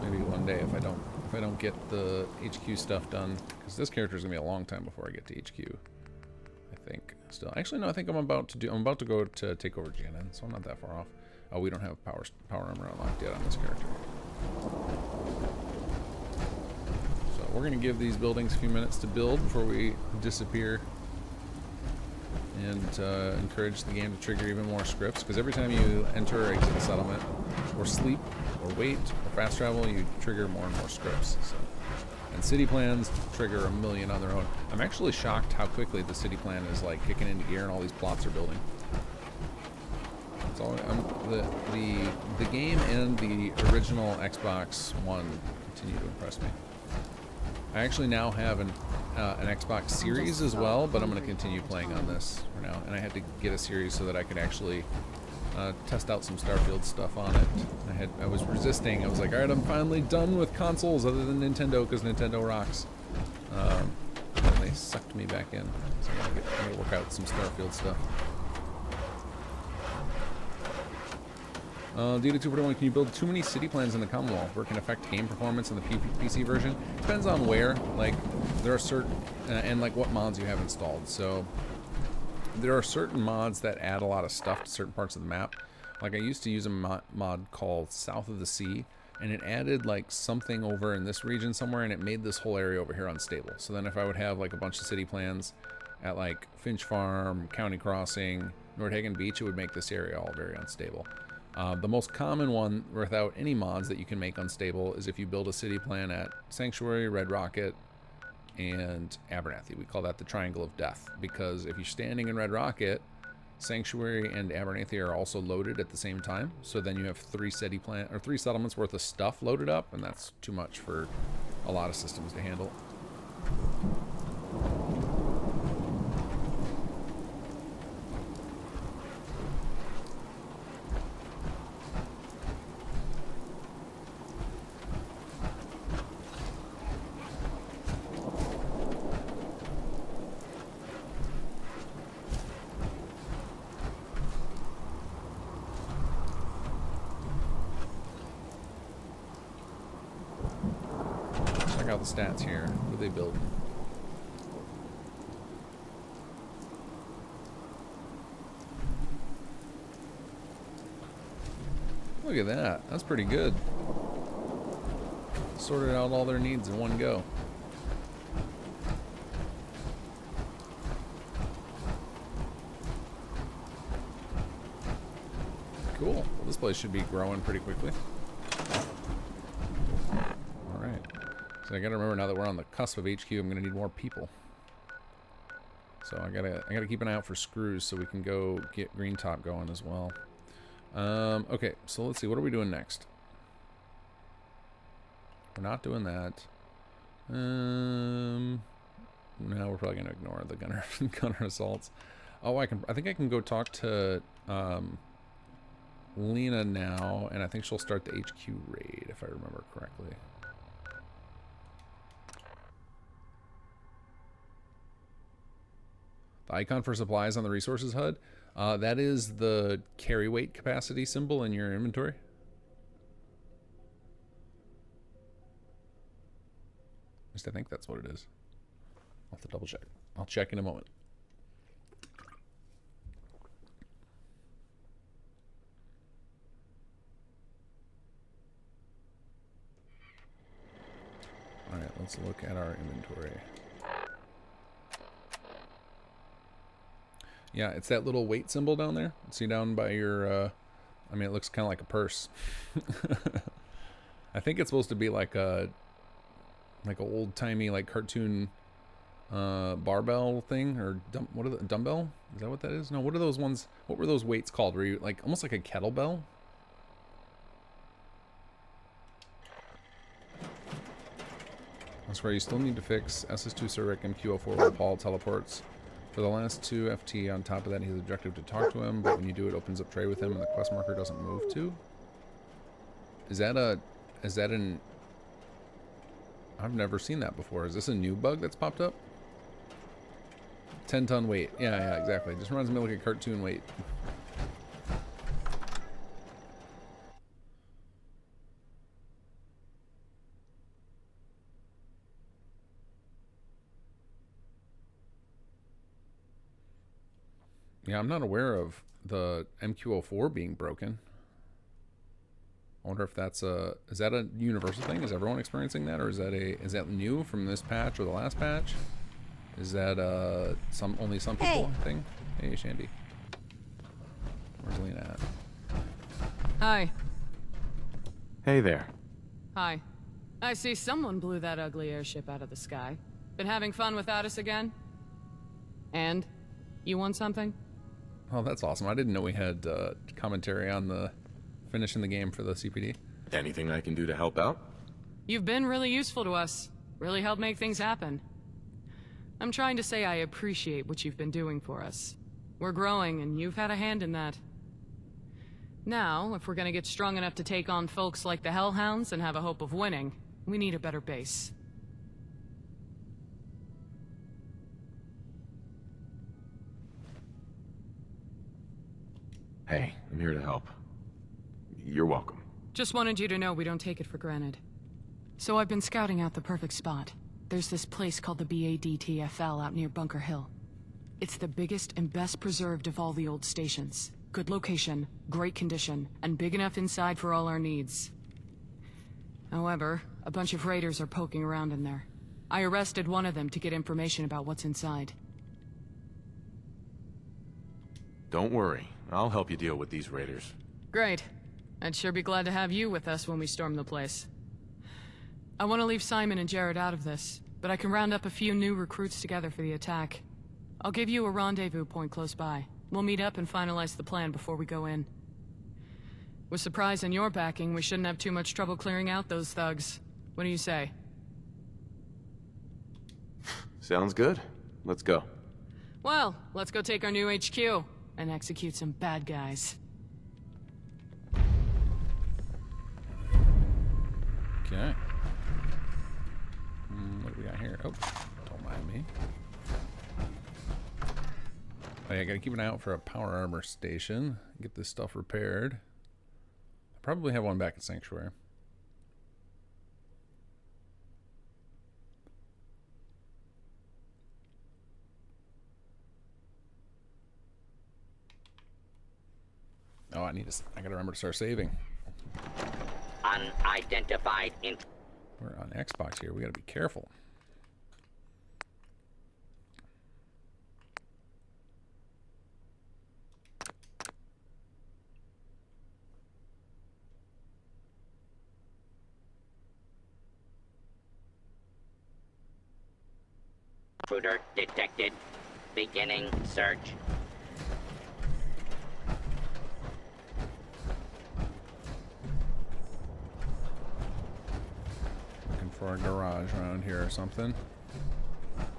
S1: Maybe one day if I don't get the HQ stuff done, because this character is gonna be a long time before I get to HQ. I think. Still, actually, no. I think I'm about to go to take over Janan, so I'm not that far off. Oh, we don't have power armor unlocked yet on this character. So we're gonna give these buildings a few minutes to build before we disappear, and encourage the game to trigger even more scripts. Because every time you enter or exit a settlement, or sleep, or wait, or fast travel, you trigger more and more scripts. So. And city plans trigger a million on their own. I'm actually shocked how quickly the city plan is like kicking into gear and all these plots are building. It's all, the game and the original Xbox One continue to impress me. I actually now have an Xbox Series as well, but I'm going to continue playing on this for now. And I had to get a Series so that I could actually test out some Starfield stuff on it. I was resisting. I was like, all right, I'm finally done with consoles other than Nintendo, because Nintendo rocks. And they sucked me back in. So I'm gonna work out some Starfield stuff. Data 241, can you build too many city plans in the Commonwealth where it can affect game performance in the PC version? Depends on where. Like, there are certain, and like what mods you have installed. So, there are certain mods that add a lot of stuff to certain parts of the map. Like I used to use a mod called South of the Sea, and it added like something over in this region somewhere, and it made this whole area over here unstable. So then if I would have like a bunch of city plans at like Finch Farm, County Crossing, Nordhagen Beach, it would make this area all very unstable. The most common one without any mods that you can make unstable is if you build a city plan at Sanctuary, Red Rocket, and Abernathy. We call that the Triangle of Death, because if you're standing in Red Rocket, Sanctuary and Abernathy are also loaded at the same time. So then you have three settlements worth of stuff loaded up, and that's too much for a lot of systems to handle. Stats here. What do they build? Look at that. That's pretty good. Sorted out all their needs in one go. Cool. Well, this place should be growing pretty quickly. So I gotta remember, now that we're on the cusp of HQ, I'm gonna need more people. So I gotta keep an eye out for screws so we can go get green top going as well. Okay, so let's see, what are we doing next? We're not doing that. No, we're probably gonna ignore the gunner gunner assaults. Oh, I think I can go talk to Lena now, and I think she'll start the HQ raid if I remember correctly. The icon for supplies on the resources HUD, that is the carry weight capacity symbol in your inventory. At least I think that's what it is. I'll have to double check. I'll check in a moment. Alright, let's look at our inventory. Yeah, it's that little weight symbol down there. See down by your, I mean, it looks kind of like a purse. I think it's supposed to be like a old-timey, like, cartoon barbell thing, or what are the dumbbell? Is that what that is? No, what are those ones? What were those weights called? Were you like almost like a kettlebell? That's where you still need to fix SS2 Surik and QO4 while Paul teleports. For the last 2 FT on top of that, he's objective to talk to him, but when you do, it opens up tray with him and the quest marker doesn't move to. Is that an... I've never seen that before. Is this a new bug that's popped up? 10-ton weight. Yeah, exactly. Just reminds me of like a cartoon weight. Yeah, I'm not aware of the MQ-04 being broken. I wonder if that's is that a universal thing? Is everyone experiencing that, or is that new from this patch or the last patch? Is that only some people thing? Hey, Shandy. Where's Lena at?
S12: Hi.
S10: Hey there.
S12: Hi. I see someone blew that ugly airship out of the sky. Been having fun without us again? And? You want something?
S1: Oh, that's awesome. I didn't know we had commentary on the finishing the game for the CPD.
S10: Anything I can do to help out?
S12: You've been really useful to us. Really helped make things happen. I'm trying to say I appreciate what you've been doing for us. We're growing, and you've had a hand in that. Now, if we're gonna get strong enough to take on folks like the Hellhounds and have a hope of winning, we need a better base.
S10: Hey, I'm here to help. You're welcome.
S12: Just wanted you to know we don't take it for granted. So I've been scouting out the perfect spot. There's this place called the BADTFL out near Bunker Hill. It's the biggest and best preserved of all the old stations. Good location, great condition, and big enough inside for all our needs. However, a bunch of raiders are poking around in there. I arrested one of them to get information about what's inside.
S10: Don't worry. I'll help you deal with these raiders.
S12: Great. I'd sure be glad to have you with us when we storm the place. I want to leave Simon and Jared out of this, but I can round up a few new recruits together for the attack. I'll give you a rendezvous point close by. We'll meet up and finalize the plan before we go in. With Surprise and your backing, we shouldn't have too much trouble clearing out those thugs. What do you say?
S10: Sounds good. Let's go.
S12: Well, let's go take our new HQ and execute some bad guys.
S1: Okay. What do we got here? Oh, don't mind me. Oh, yeah, I gotta keep an eye out for a power armor station. Get this stuff repaired. I probably have one back at Sanctuary. Oh, I gotta remember to start saving.
S13: Unidentified
S1: We're on Xbox here. We gotta be careful.
S13: intruder detected. Beginning search.
S1: Looking for a garage around here or something.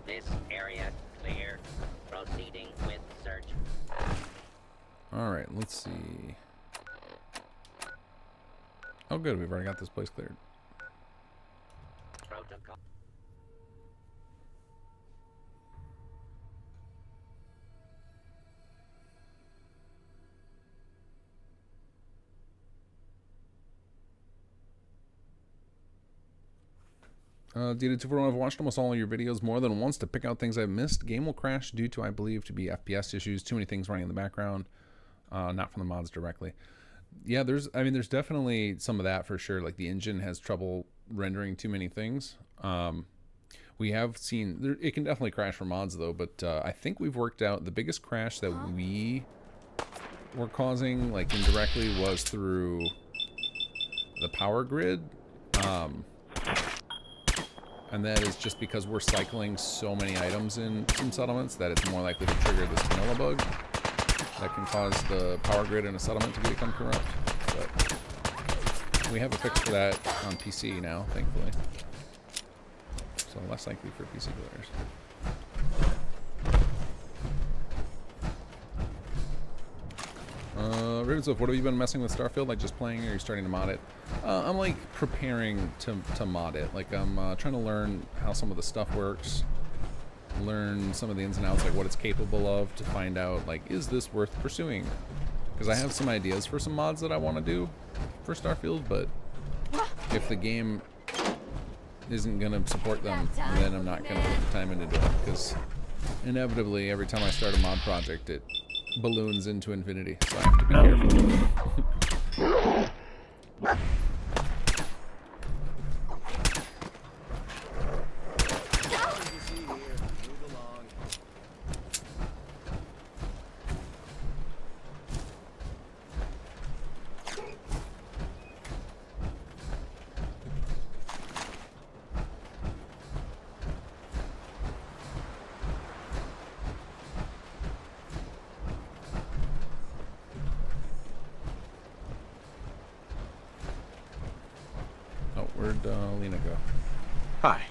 S13: This area clear. Proceeding with search.
S1: Alright, let's see. Oh good, we've already got this place cleared.
S13: Protocol.
S1: Data241, I've watched almost all of your videos more than once to pick out things I've missed. Game will crash due to, I believe, to be FPS issues. Too many things running in the background, not from the mods directly. Yeah, there's definitely some of that for sure. Like the engine has trouble rendering too many things. We have seen, it can definitely crash for mods though, but I think we've worked out the biggest crash that we were causing, like indirectly, was through the power grid. And that is just because we're cycling so many items in some settlements that it's more likely to trigger this vanilla bug that can cause the power grid in a settlement to become corrupt. But we have a fix for that on PC now, thankfully. So less likely for PC players. Ravenswolf, what have you been messing with Starfield? Like just playing, or are you starting to mod it? I'm like preparing to mod it. Like I'm trying to learn how some of the stuff works, learn some of the ins and outs, like what it's capable of, to find out like, is this worth pursuing? Because I have some ideas for some mods that I want to do for Starfield, but if the game isn't gonna support them, then I'm not gonna put the time into it. Because inevitably, every time I start a mod project, it balloons into infinity, so I have to be careful. Where'd Lena go?
S7: Hi.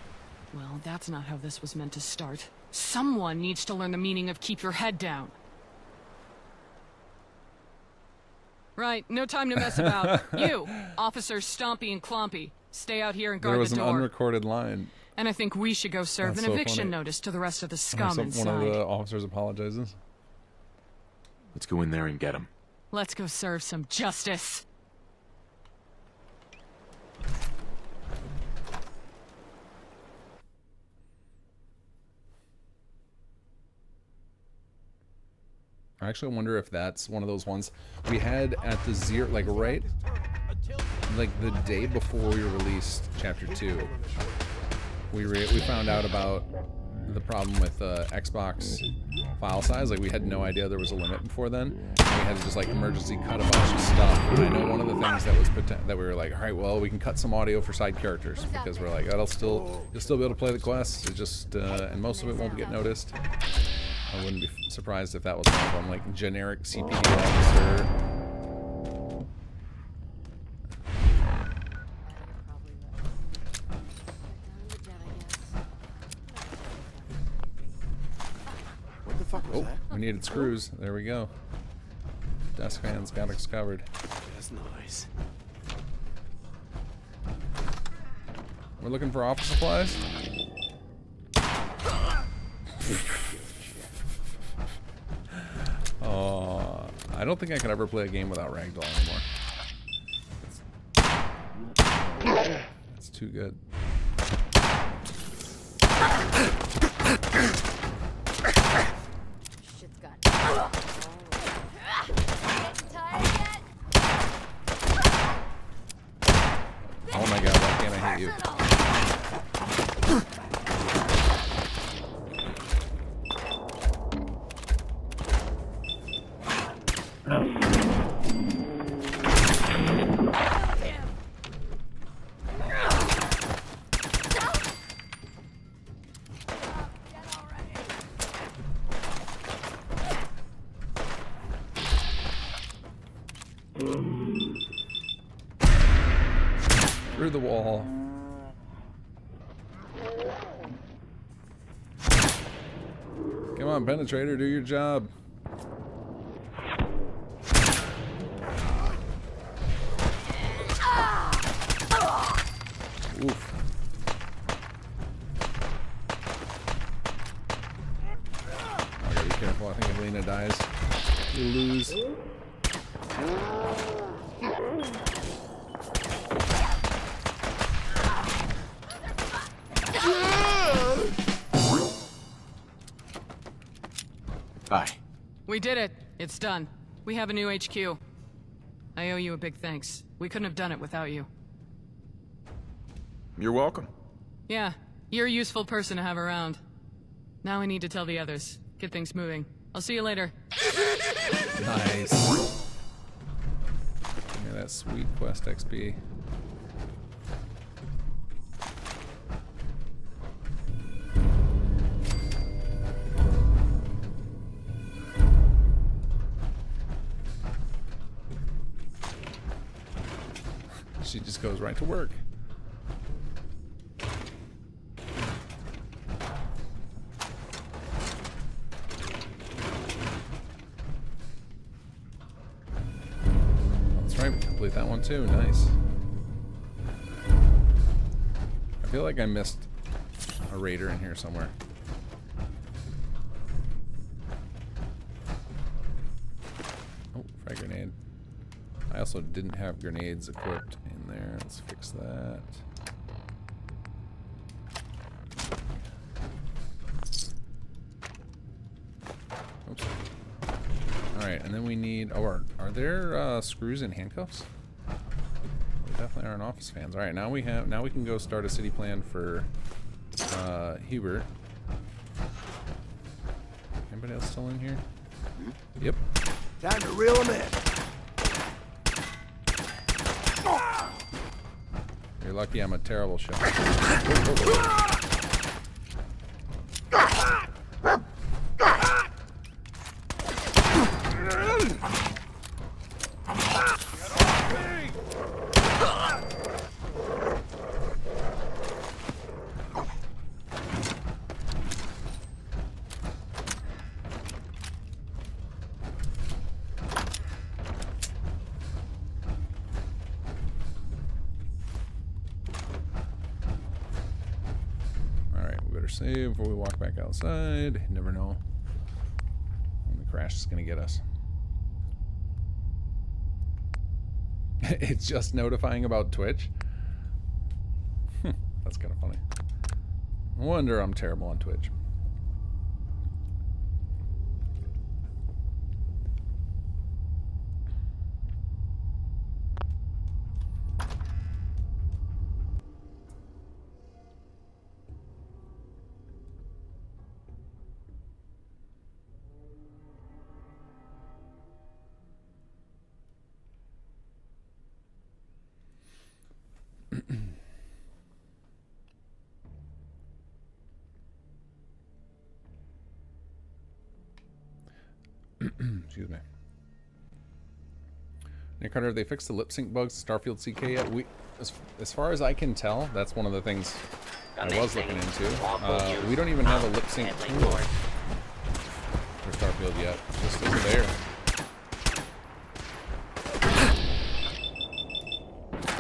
S12: Well, that's not how this was meant to start. Someone needs to learn the meaning of keep your head down. Right, no time to mess about. You, Officers Stompy and Clompy, stay out here and guard the door.
S1: There was an unrecorded line.
S12: And I think we should go serve an eviction notice to the rest of the scum inside.
S1: One of the officers apologizes.
S10: Let's go in there and get him.
S12: Let's go serve some justice.
S1: I actually wonder if that's one of those ones we had at the zero, like right, like the day before we released Chapter 2. We found out about the problem with Xbox file size. Like we had no idea there was a limit before then. And we had to just like emergency cut a bunch of stuff. And I know one of the things that was that we were like, all right, well, we can cut some audio for side characters because we're like, you'll still be able to play the quests. It just and most of it won't get noticed. I wouldn't be surprised if that was one of them, like generic CPD officer.
S7: What the fuck was that?
S1: We needed screws. There we go. Desk fans got us covered.
S7: That's nice.
S1: We're looking for office supplies. Oh, I don't think I could ever play a game without Ragdoll anymore. It's too good.
S6: Shit's got.
S1: Oh my god, why can't I hit you? Through the wall. Come on, penetrator, do your job. Oof. Okay, be careful. I think if Lena dies, you lose.
S10: Hi.
S12: We did it. It's done. We have a new HQ. I owe you a big thanks. We couldn't have done it without you.
S2: You're welcome.
S12: Yeah, you're a useful person to have around. Now I need to tell the others. Get things moving. I'll see you later.
S1: Nice. Give me that sweet quest XP. She just goes right to work. That's right, we complete that one too. Nice. I feel like I missed a raider in here somewhere. Oh, frag grenade. I also didn't have grenades equipped in there. Let's fix that. Oops. Alright, and then we need... Oh, are there screws and handcuffs? They definitely aren't office fans. Alright, now we can go start a city plan for Hubert. Anybody else still in here? Yep.
S3: Time to reel him in.
S1: You're lucky I'm a terrible shot. Save before we walk back outside. You never know when the crash is going to get us. It's just notifying about Twitch. That's kind of funny. No wonder I'm terrible on Twitch. Excuse me. Nick Carter, have they fixed the lip sync bugs to Starfield CK yet? As far as I can tell, that's one of the things I was looking into. We don't even have a lip sync tool for Starfield yet. It just isn't there.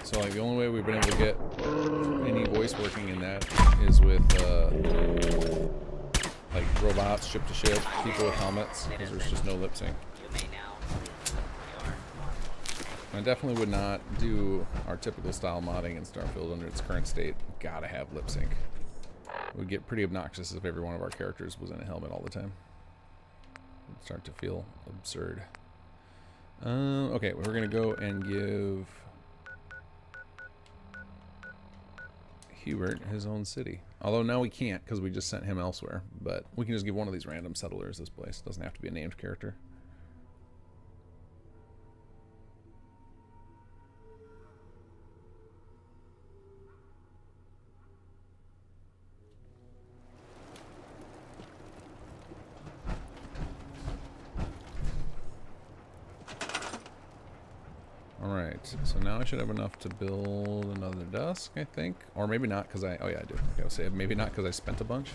S1: So like the only way we've been able to get any voice working in that is with like robots, ship to ship, people with helmets, because there's just no lip sync. I definitely would not do our typical style modding in Starfield under its current state. Gotta have lip sync. It would get pretty obnoxious if every one of our characters was in a helmet all the time. It would start to feel absurd. Okay, we're gonna go and give Hubert his own city. Although now we can't because we just sent him elsewhere. But we can just give one of these random settlers this place. Doesn't have to be a named character. Alright, so now I should have enough to build another desk, I think. Or maybe not, because I... Oh yeah, I do. Okay, I'll say maybe not, because I spent a bunch.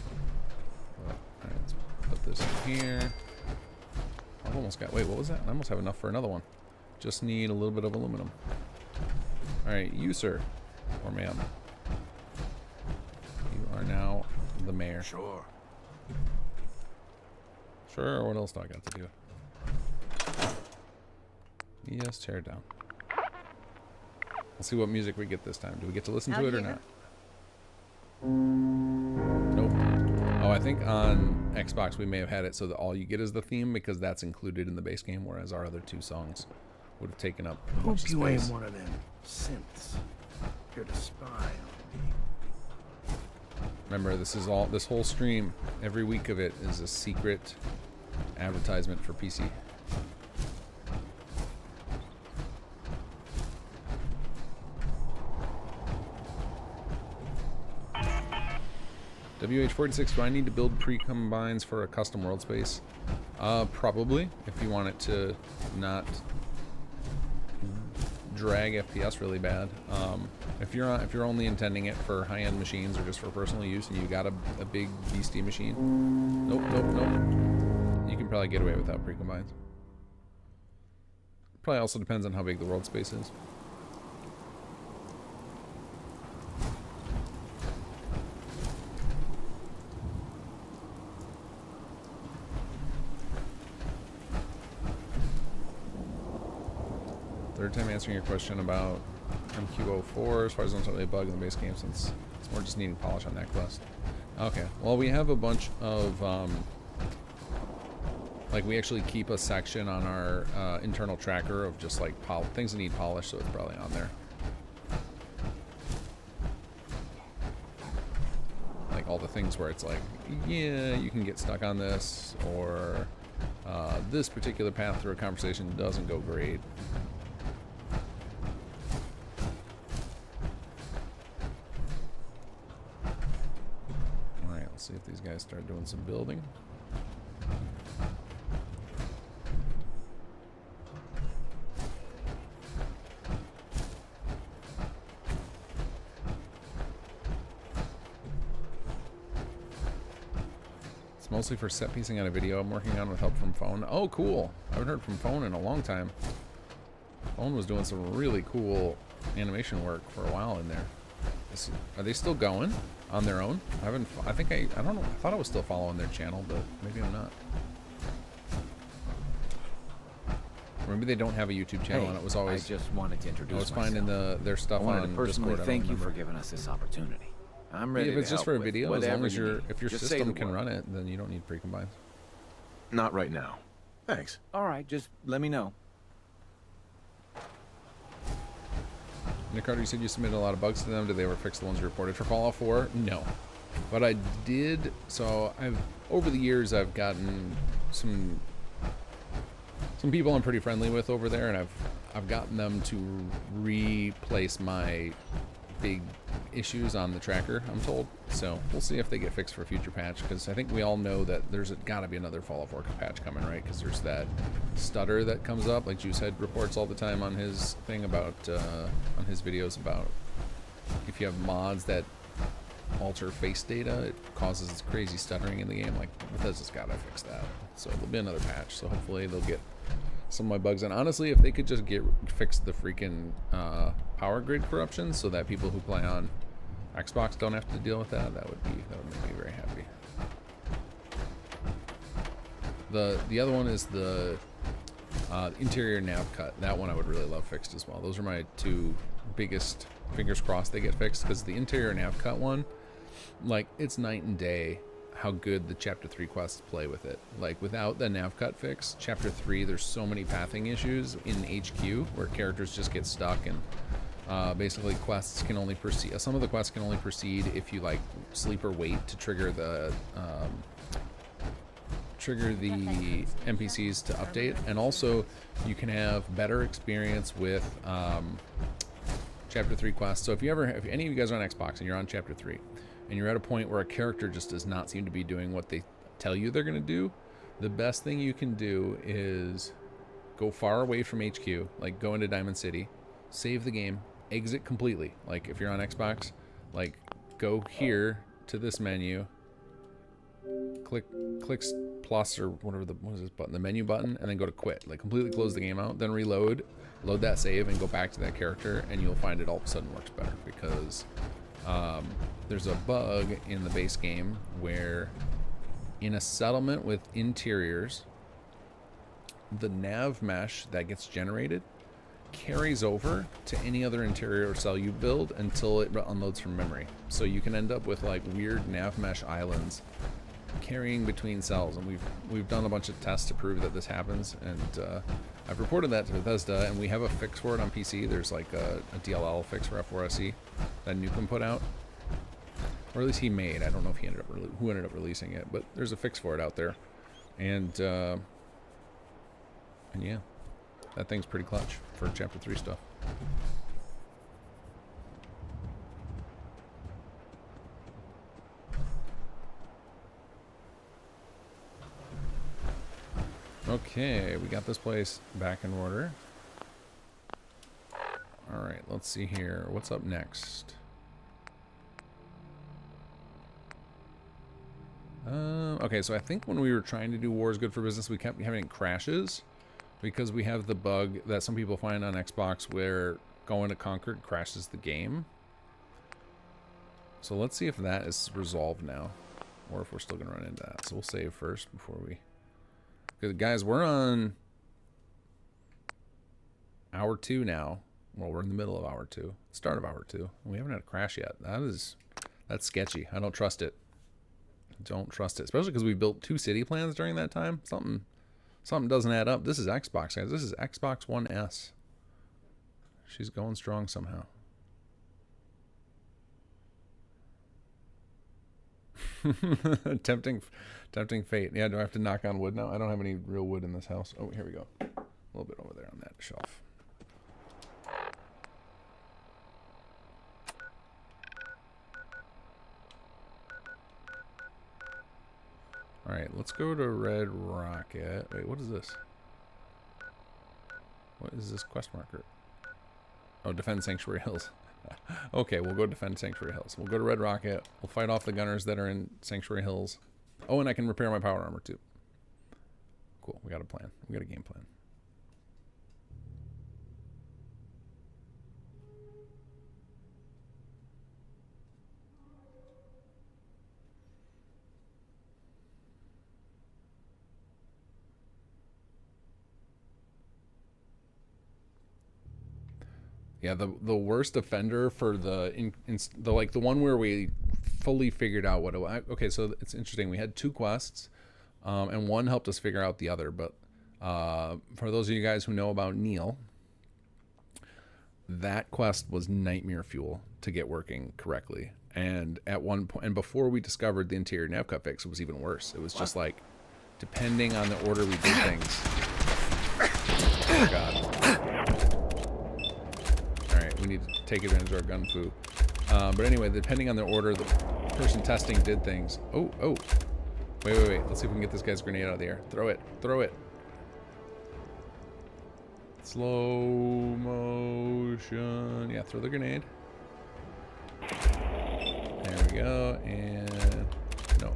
S1: Alright, let's put this in here. I've almost got... Wait, what was that? I almost have enough for another one. Just need a little bit of aluminum. Alright, you, sir. Or ma'am. You are now the mayor.
S7: Sure.
S1: Sure, what else do I got to do? Yes, tear it down. Let's see what music we get this time. Do we get to listen to it or not? Nope. Oh, I think on Xbox we may have had it so that all you get is the theme because that's included in the base game, whereas our other two songs would have taken up a bunch of
S7: Hope you ain't
S1: space.
S7: one of them synths. Here to spy on me.
S1: Remember, this whole stream, every week of it is a secret advertisement for PC. WH46, do I need to build pre-combines for a custom world space? Probably, if you want it to not drag FPS really bad. If you're only intending it for high-end machines or just for personal use, and you got a big beastie machine, nope. You can probably get away without pre-combines. Probably also depends on how big the world space is. Third time answering your question about MQ04 as far as not really a bug in the base game, since it's more just needing polish on that quest. Okay, well we have a bunch of like we actually keep a section on our internal tracker of just like things that need polish, so it's probably on there. Like all the things where it's like, yeah, you can get stuck on this, or this particular path through a conversation doesn't go great. See if these guys start doing some building. It's mostly for set piecing on a video I'm working on with help from Phone. Oh, cool. I haven't heard from Phone in a long time. Phone was doing some really cool animation work for a while in there. Are they still going on their own? I don't know. I thought I was still following their channel, but maybe I'm not. Or maybe they don't have a YouTube channel, and it was always.
S11: I just wanted to introduce myself.
S1: I was finding their stuff on Discord.
S11: Personally, thank you for giving us this opportunity. I'm ready.
S1: If it's just for a video, as long as if your
S11: just
S1: system can run it, then you don't need pre-combines.
S3: Not right now. Thanks.
S11: All right, just let me know.
S1: Nick Carter, you said you submitted a lot of bugs to them. Did they ever fix the ones you reported for Fallout 4? No. But I did, so over the years I've gotten some people I'm pretty friendly with over there, and I've gotten them to replace my big issues on the tracker, I'm told. So we'll see if they get fixed for a future patch, because I think we all know that there's got to be another Fallout 4 patch coming, right? Because there's that stutter that comes up, like Juicehead reports all the time on his thing about, on his videos about if you have mods that alter face data, it causes this crazy stuttering in the game. Like, Bethesda's got to fix that. So there'll be another patch, so hopefully they'll get some of my bugs. And honestly, if they could just fix the freaking power grid corruption so that people who play on Xbox don't have to deal with that, that would make me very happy. The other one is the interior nav cut. That one I would really love fixed as well. Those are my two biggest, fingers crossed they get fixed, because the interior nav cut one, like, it's night and day how good the Chapter 3 quests play with it. Like, without the nav cut fix, Chapter 3, there's so many pathing issues in HQ where characters just get stuck, and basically quests can only proceed, some of the quests can only proceed if you like sleep or wait to trigger the NPCs to update. And also you can have better experience with Chapter 3 quests. So if any of you guys are on Xbox and you're on Chapter 3 and you're at a point where a character just does not seem to be doing what they tell you they're going to do, the best thing you can do is go far away from HQ, like go into Diamond City, save the game, exit completely. Like if you're on Xbox, like go here to this menu, click plus or whatever what is this button, the menu button, and then go to quit. Like completely close the game out, then reload, load that save, and go back to that character, and you'll find it all of a sudden works better because there's a bug in the base game where in a settlement with interiors, the nav mesh that gets generated carries over to any other interior cell you build until it unloads from memory. So you can end up with like weird nav mesh islands carrying between cells, and we've done a bunch of tests to prove that this happens, and I've reported that to Bethesda, and we have a fix for it on PC. There's like a DLL fix for F4SE that Nukem put out, or at least he made. I don't know if he ended up releasing it, but there's a fix for it out there, and yeah, that thing's pretty clutch for Chapter 3 stuff. Okay, we got this place back in order. Alright, let's see here. What's up next? Okay, so I think when we were trying to do War is Good for Business, we kept having crashes because we have the bug that some people find on Xbox where going to Concord crashes the game. So let's see if that is resolved now, or if we're still going to run into that. So we'll save first before we... Because, guys, we're on hour 2 now. Well, we're in the middle of hour 2. Start of hour 2. We haven't had a crash yet. That's sketchy. I don't trust it. Don't trust it. Especially because we built 2 city plans during that time. Something doesn't add up. This is Xbox, guys. This is Xbox One S. She's going strong somehow. Tempting fate. Yeah, do I have to knock on wood now? I don't have any real wood in this house. Oh, here we go. A little bit over there on that shelf. Alright, let's go to Red Rocket. Wait, what is this? What is this quest marker? Oh, defend Sanctuary Hills. Okay, we'll go defend Sanctuary Hills. We'll go to Red Rocket. We'll fight off the gunners that are in Sanctuary Hills. Oh, and I can repair my power armor too. Cool, we got a plan. We got a game plan. Yeah, the worst offender for the one where we fully figured out what it was. Okay, so it's interesting. We had 2 quests, and one helped us figure out the other. But for those of you guys who know about Neil, that quest was nightmare fuel to get working correctly. And at one point, and before we discovered the interior nav cut fix, it was even worse. It was just like, depending on the order we did things. Oh God. We need to take advantage of our gun foo. But anyway, depending on the order the person testing did things. Oh. Wait. Let's see if we can get this guy's grenade out of the air. Throw it. Slow motion. Yeah, throw the grenade. There we go. And no.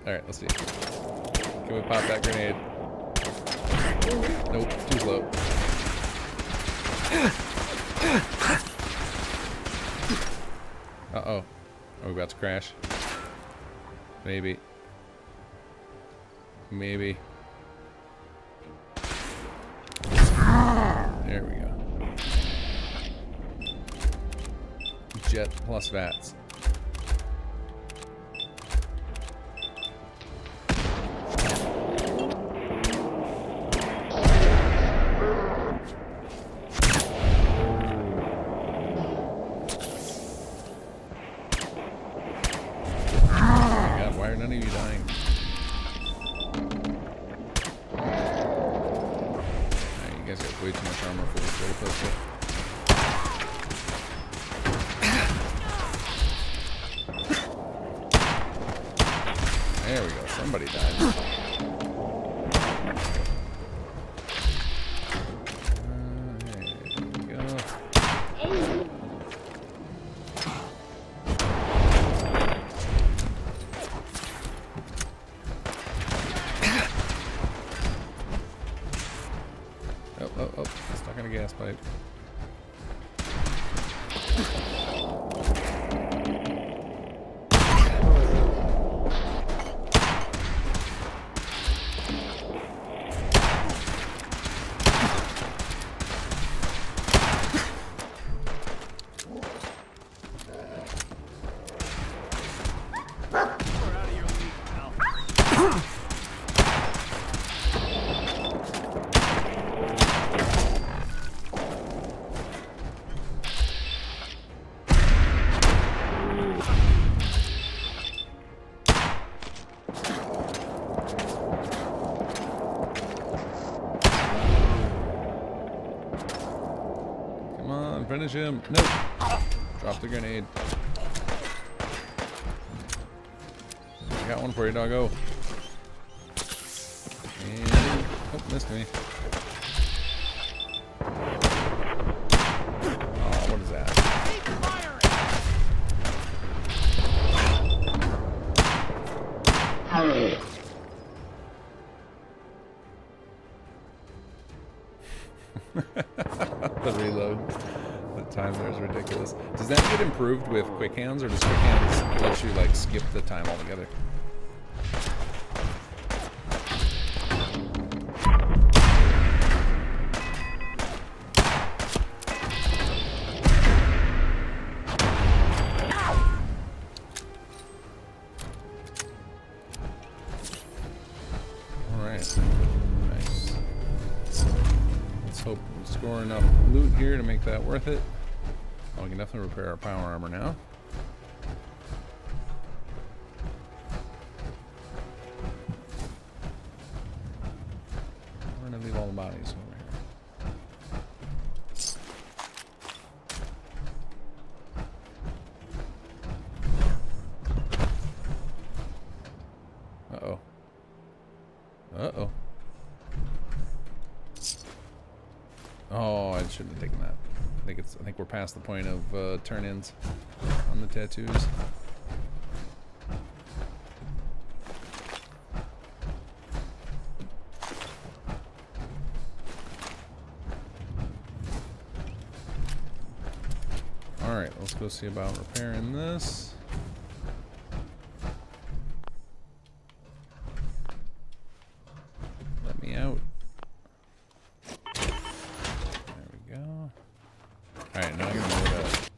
S1: Alright, let's see. Can we pop that grenade? Nope, too slow. Uh-oh. Are we about to crash? Maybe. There we go. Jet plus VATS. None of you dying. You guys got way too much armor for this little pistol. There we go. Somebody died. Here gas pipe. Finish him. Nope. Drop the grenade. I got one for you, doggo. And oh, missed me. Oh, what is that? The reload. The time there is ridiculous. Does that get improved with quick hands, or does quick hands let you like skip the time altogether? All right, nice. Let's hope we score enough loot here to make that worth it. Oh, we can definitely repair our power armor now. We're gonna leave all the bodies over here. Uh-oh. Uh-oh. Oh, I shouldn't have taken that. I think we're past the point of turn-ins on the tattoos. All right, let's go see about repairing this. Let me out. Alright, now I'm going to know to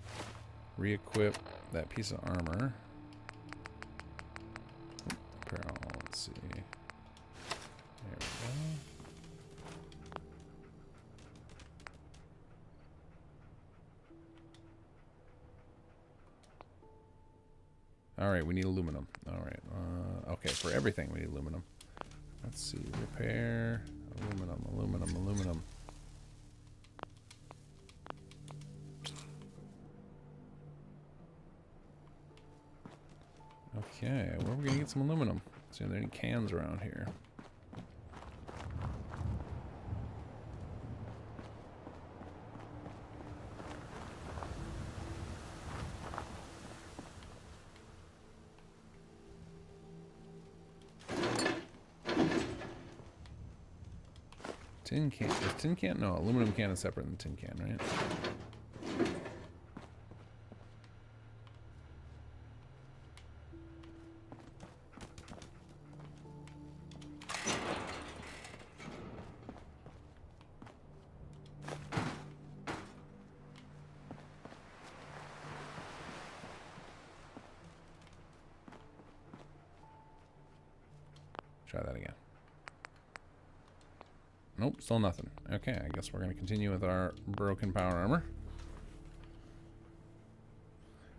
S1: re-equip that piece of armor. Apparel, let's see. There we go. Alright, we need aluminum. Alright, okay, for everything we need aluminum. Let's see, repair, aluminum. Okay, where are we gonna get some aluminum? See if there are any cans around here. Tin can. Is tin can? No, aluminum can is separate than tin can, right? Try that again. Nope, still nothing. Okay, I guess we're going to continue with our broken power armor.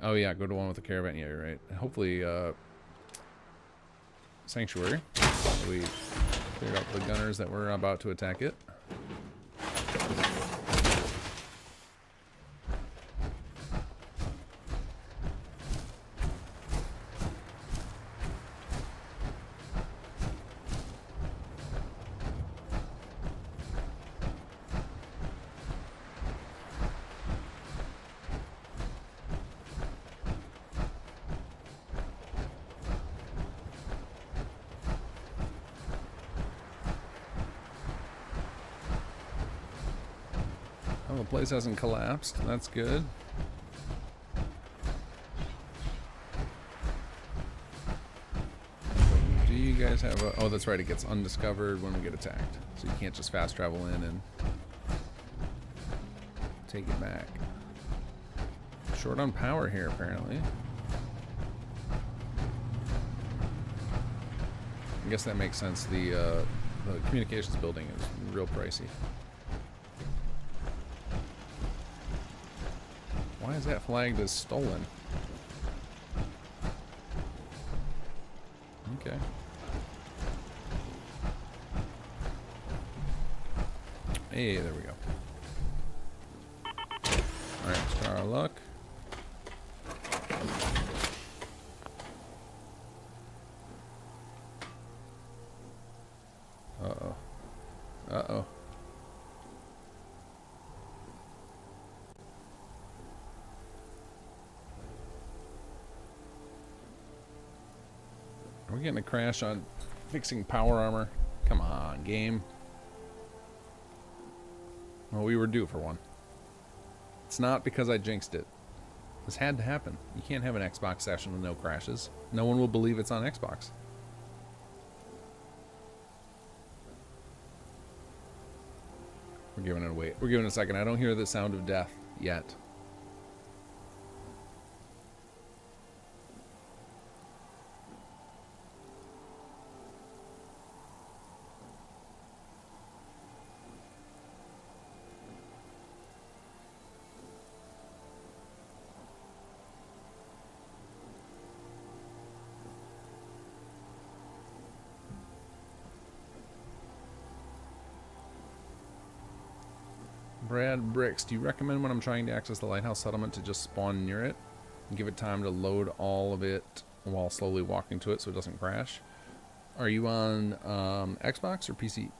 S1: Oh yeah, go to one with the caravan. Yeah, you're right. Hopefully, Sanctuary. We cleared out the gunners that were about to attack it. place hasn't collapsed. That's good. Do you guys have a... Oh, that's right. It gets undiscovered when we get attacked. So you can't just fast travel in and take it back. Short on power here, apparently. I guess that makes sense. The communications building is real pricey. Why is that flagged as stolen? Okay. Hey, there we go. Alright, let's try our luck. Uh-oh. Uh-oh. Are we getting a crash on fixing power armor? Come on, game. Well, we were due for one. It's not because I jinxed it. This had to happen. You can't have an Xbox session with no crashes. No one will believe it's on Xbox. We're giving it a wait. We're giving it a second. I don't hear the sound of death yet. Brad Bricks, do you recommend when I'm trying to access the lighthouse settlement to just spawn near it and give it time to load all of it while slowly walking to it so it doesn't crash? Are you on Xbox or PC?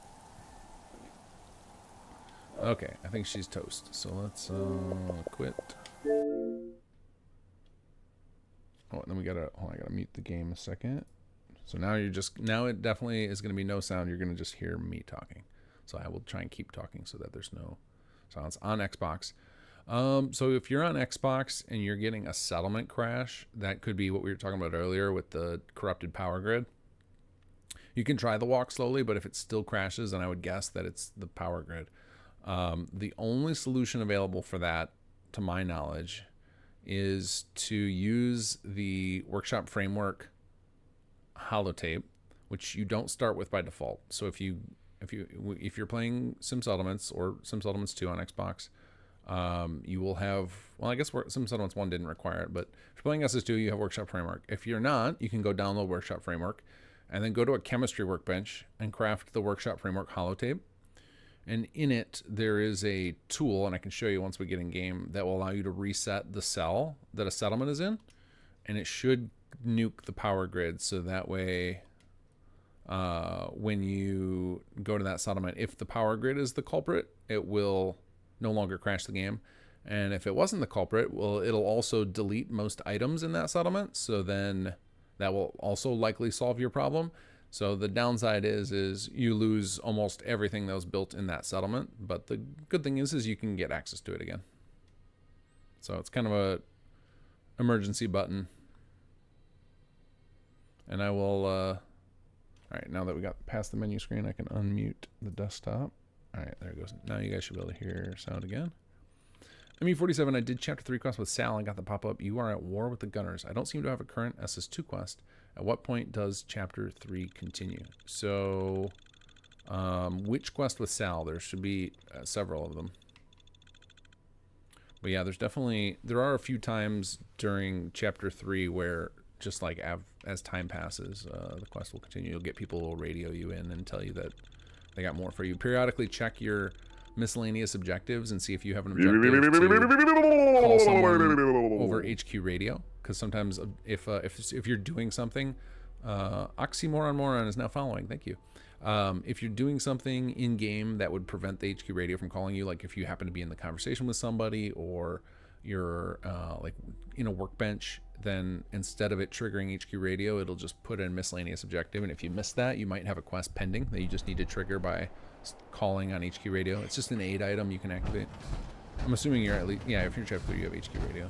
S1: Okay, I think she's toast. So let's quit. Oh, and then we gotta. Oh, I gotta mute the game a second. So now you're just. Now it definitely is gonna be no sound. You're gonna just hear me talking. So I will try and keep talking so that there's no sounds on Xbox. So if you're on Xbox and you're getting a settlement crash, that could be what we were talking about earlier with the corrupted power grid. You can try the walk slowly, but if it still crashes, then I would guess that it's the power grid. The only solution available for that, to my knowledge, is to use the Workshop Framework holotape, which you don't start with by default. So if you're playing Sim Settlements or Sim Settlements 2 on Xbox, you will have, well, I guess Sim Settlements 1 didn't require it, but if you're playing SS2, you have Workshop Framework. If you're not, you can go download Workshop Framework and then go to a chemistry workbench and craft the Workshop Framework holotape. And in it, there is a tool, and I can show you once we get in game, that will allow you to reset the cell that a settlement is in. And it should nuke the power grid, so that way when you go to that settlement, if the power grid is the culprit, it will no longer crash the game. And if it wasn't the culprit, well, it'll also delete most items in that settlement, so then that will also likely solve your problem. So the downside is you lose almost everything that was built in that settlement, but the good thing is you can get access to it again. So it's kind of a emergency button. And I will, all right, now that we got past the menu screen, I can unmute the desktop. All right, there it goes. Now you guys should be able to hear sound again. ME47, I did Chapter 3 quest with Sal and got the pop-up, you are at war with the Gunners. I don't seem to have a current SS2 quest. At what point does Chapter 3 continue? So, which quest with Sal? There should be several of them. But yeah, there are a few times during Chapter 3 where, just like as time passes, the quest will continue. You'll get people who will radio you in and tell you that they got more for you. Periodically check your miscellaneous objectives and see if you have an objective to call someone over HQ radio, because sometimes if you're doing something, oxymoron moron is now following, thank you. If you're doing something in game that would prevent the HQ radio from calling you, like if you happen to be in the conversation with somebody or you're like in a workbench, then instead of it triggering HQ radio, it'll just put in miscellaneous objective, and if you miss that, you might have a quest pending that you just need to trigger by calling on HQ radio. It's just an aid item you can activate. I'm assuming you're at least, yeah, if you're chapter 3, you have HQ radio.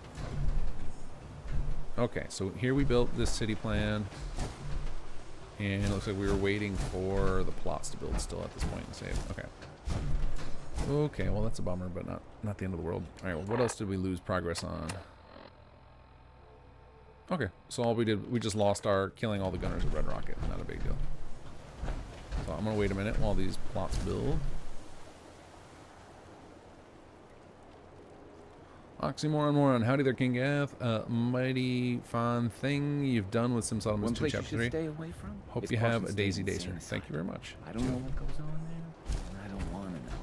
S1: Okay, so here we built this city plan. And it looks like we were waiting for the plots to build still at this point and save. Okay. Okay, well that's a bummer, but not the end of the world. Alright, well, what else did we lose progress on? Okay, so all we did, we just lost our killing all the gunners at Red Rocket. Not a big deal. So I'm gonna wait a minute while these plots build. Oxymoron. Howdy there, kinggath. Mighty fun thing you've done with Sim Settlements 2 Chapter 3.
S11: Stay away from?
S1: Hope you have a Daisy Dacer. Thank you very much.
S11: I don't know what goes on there, and I don't want to know.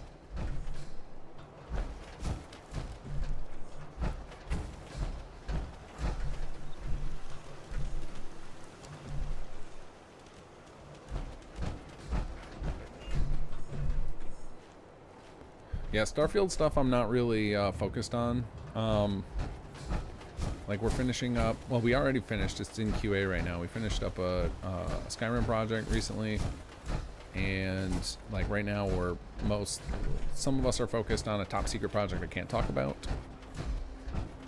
S1: Yeah, Starfield stuff I'm not really focused on. Like we're finishing up, well we already finished, it's in QA right now. We finished up a Skyrim project recently, and like right now some of us are focused on a top secret project I can't talk about,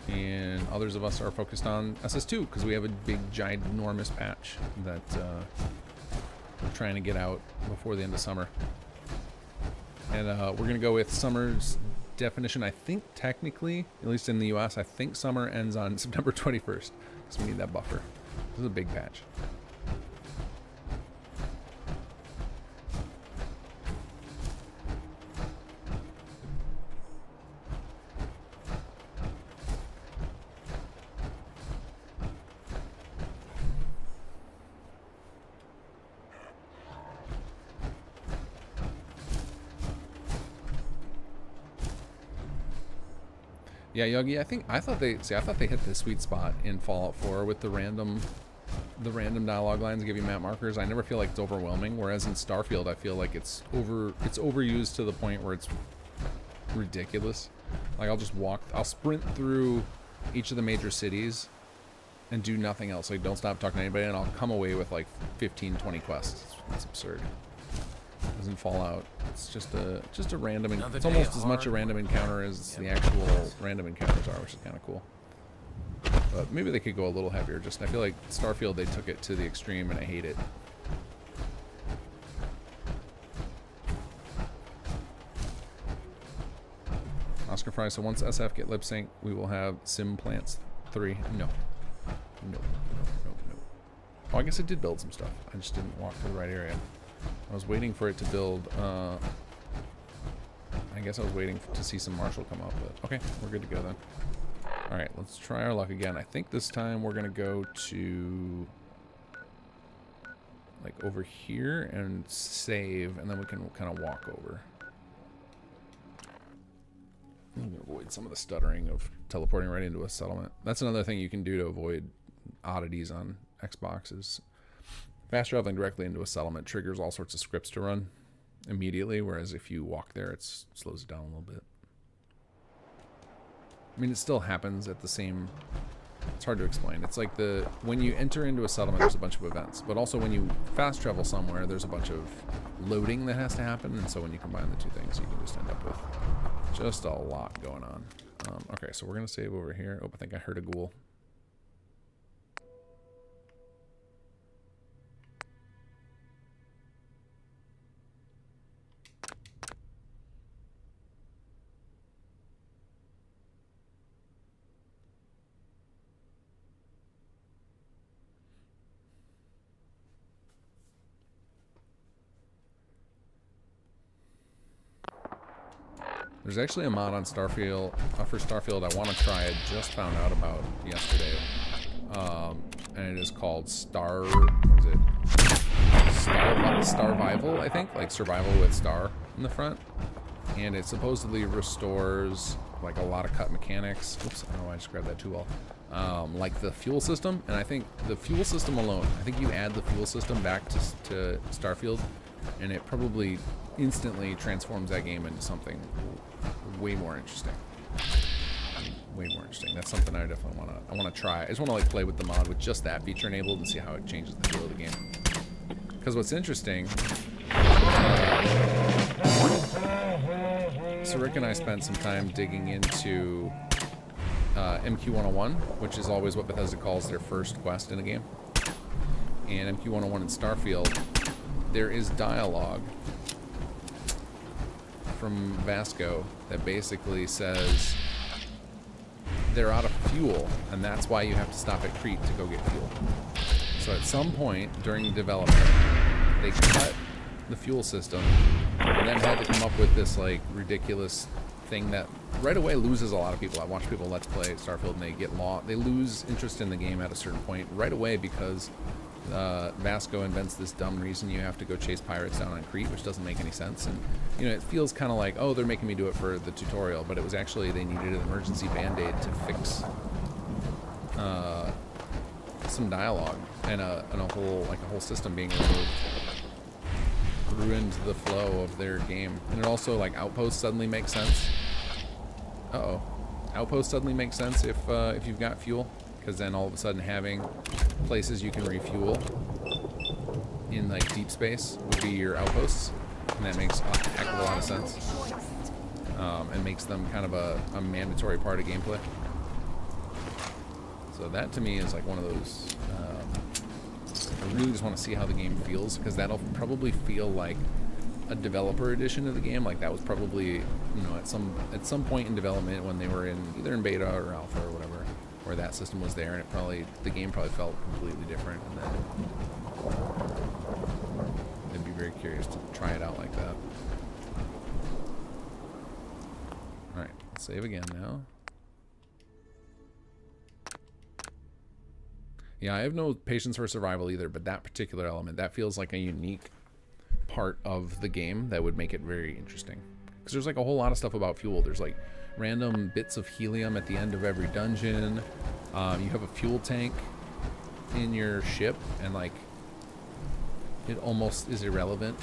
S1: and others of us are focused on SS2 because we have a big ginormous patch that we're trying to get out before the end of summer. And we're going to go with summer's definition. I think technically, at least in the US, I think summer ends on September 21st. Because we need that buffer. This is a big patch. Yeah, Yogi, I thought they hit the sweet spot in Fallout 4 with the random dialogue lines give you map markers. I never feel like it's overwhelming, whereas in Starfield I feel like it's overused to the point where it's ridiculous. Like I'll sprint through each of the major cities and do nothing else. Like don't stop talking to anybody, and I'll come away with like 15-20 quests. It's absurd. As in Fallout, it's just a random. It's almost as much a random encounter as the actual random encounters are, which is kind of cool. But maybe they could go a little heavier. Just I feel like Starfield they took it to the extreme, and I hate it. Oscar Fry. So once SF get lip sync, we will have Sim Plants 3. No. Oh, I guess it did build some stuff. I just didn't walk to the right area. I was waiting for it to build, I guess I was waiting to see some Marshall come up, but okay, we're good to go then. Alright, let's try our luck again. I think this time we're going to go to, like, over here and save, and then we can kind of walk over. I'm going to avoid some of the stuttering of teleporting right into a settlement. That's another thing you can do to avoid oddities on Xboxes. Fast traveling directly into a settlement triggers all sorts of scripts to run immediately, whereas if you walk there, it slows it down a little bit. I mean, it still happens at the same... It's hard to explain. It's like when you enter into a settlement, there's a bunch of events, but also when you fast travel somewhere, there's a bunch of loading that has to happen, and so when you combine the two things, you can just end up with just a lot going on. Okay, so we're going to save over here. Oh, I think I heard a ghoul. There's actually a mod on Starfield, for Starfield I want to try. I just found out about yesterday. And it is called Starvival, I think? Like survival with star in the front. And it supposedly restores like a lot of cut mechanics. Oops, I don't know why I just grabbed that too well. Like the fuel system, and I think the fuel system alone, I think you add the fuel system back to Starfield, and it probably instantly transforms that game into something way more interesting. Way more interesting. That's something I definitely want to try. I just want to like play with the mod with just that feature enabled and see how it changes the feel of the game. Because what's interesting, So Rick and I spent some time digging into MQ-101, which is always what Bethesda calls their first quest in a game. And MQ-101 in Starfield, there is dialogue from Vasco that basically says they're out of fuel, and that's why you have to stop at Crete to go get fuel. So at some point during the development, they cut the fuel system and then had to come up with this like ridiculous thing that right away loses a lot of people. I watch people let's play Starfield and they get lost. They lose interest in the game at a certain point right away because Vasco invents this dumb reason you have to go chase pirates down on Crete, which doesn't make any sense. And you know, it feels kind of like, oh, they're making me do it for the tutorial, but it was actually they needed an emergency band-aid to fix some dialogue and a whole system being removed. Ruined the flow of their game. And it also, like, outposts suddenly make sense. Uh-oh. Outposts suddenly make sense if you've got fuel, because then all of a sudden having places you can refuel in, like, deep space would be your outposts, and that makes a heck of a lot of sense. And makes them kind of a mandatory part of gameplay. So that, to me, is, like, one of those... I really just want to see how the game feels, because that'll probably feel like a developer edition of the game. Like that was probably, you know, at some point in development when they were in either in beta or alpha or whatever, where that system was there, and the game probably felt completely different. And then I'd be very curious to try it out like that. All right, let's save again now. Yeah, I have no patience for survival either, but that particular element, that feels like a unique part of the game that would make it very interesting. Because there's like a whole lot of stuff about fuel. There's like random bits of helium at the end of every dungeon. You have a fuel tank in your ship, and like it almost is irrelevant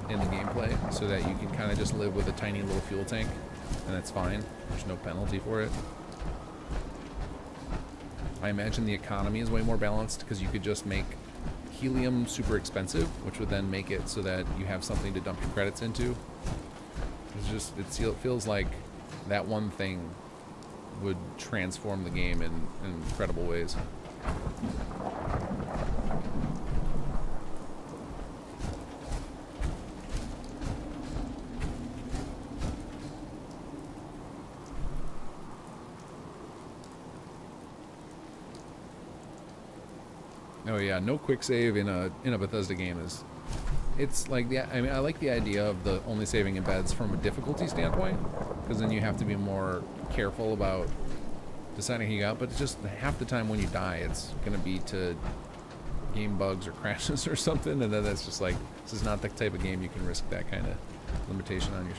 S1: in the gameplay, so that you can kind of just live with a tiny little fuel tank, and that's fine. There's no penalty for it. I imagine the economy is way more balanced because you could just make helium super expensive, which would then make it so that you have something to dump your credits into. It feels like that one thing would transform the game in incredible ways. Oh yeah, no quick save in a Bethesda game is, it's like I like the idea of the only saving in beds from a difficulty standpoint, because then you have to be more careful about deciding who you got. But it's just half the time when you die, it's gonna be to game bugs or crashes or something, and then that's just like, this is not the type of game you can risk that kind of limitation on it.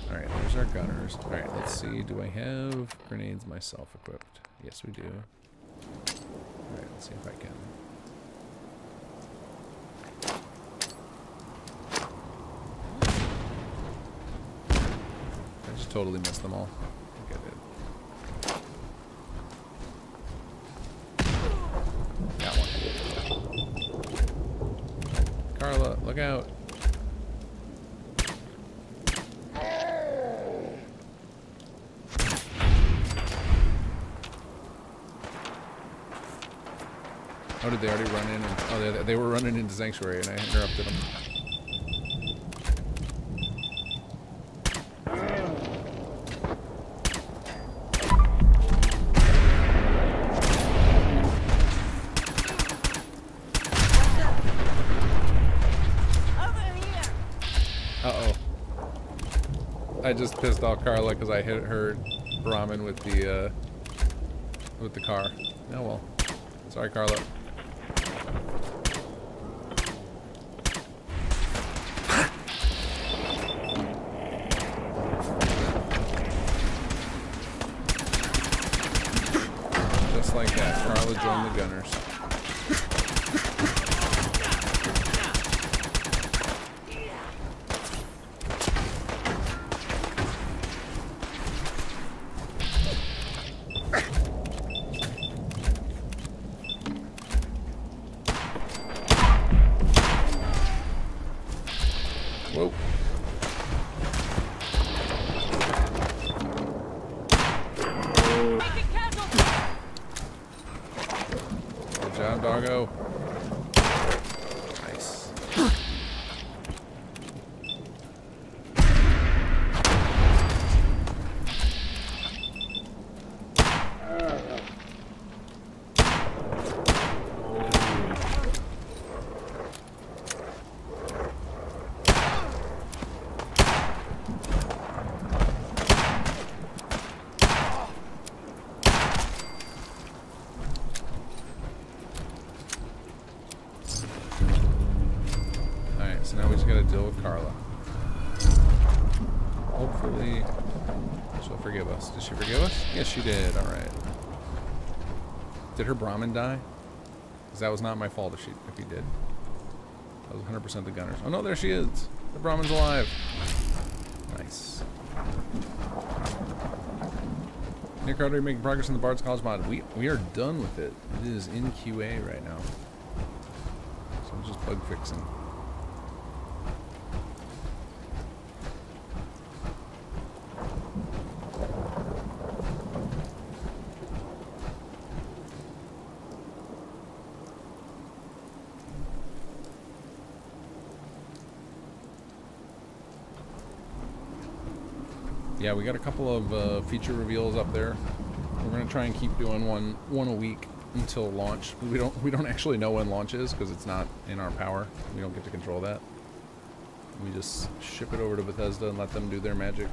S1: Alright, there's our gunners. Alright, let's see. Do I have grenades myself equipped? Yes, we do. Alright, let's see if I can. I just totally missed them all. I think I did. Got one. Carla, look out. Oh, did they already run in? Oh, they were running into Sanctuary, and I interrupted them. Uh-oh. I just pissed off Carla because I hit her Brahmin with the car. Oh well. Sorry, Carla. Just like that, Carla joined the gunners. job, doggo. Nice. So now we just gotta deal with Carla. Hopefully she'll forgive us. Did she forgive us? Yes, she did. Alright. Did her Brahmin die? Because that was not my fault if he did. That was 100% the gunners. Oh no, there she is. The Brahmin's alive. Nice. Nick Carter, making progress in the Bard's College mod. We are done with it. It is in QA right now. So I'm just bug fixing. Yeah, we got a couple of feature reveals up there. We're gonna try and keep doing one a week until launch. We don't actually know when launch is because it's not in our power. We don't get to control that. We just ship it over to Bethesda and let them do their magic.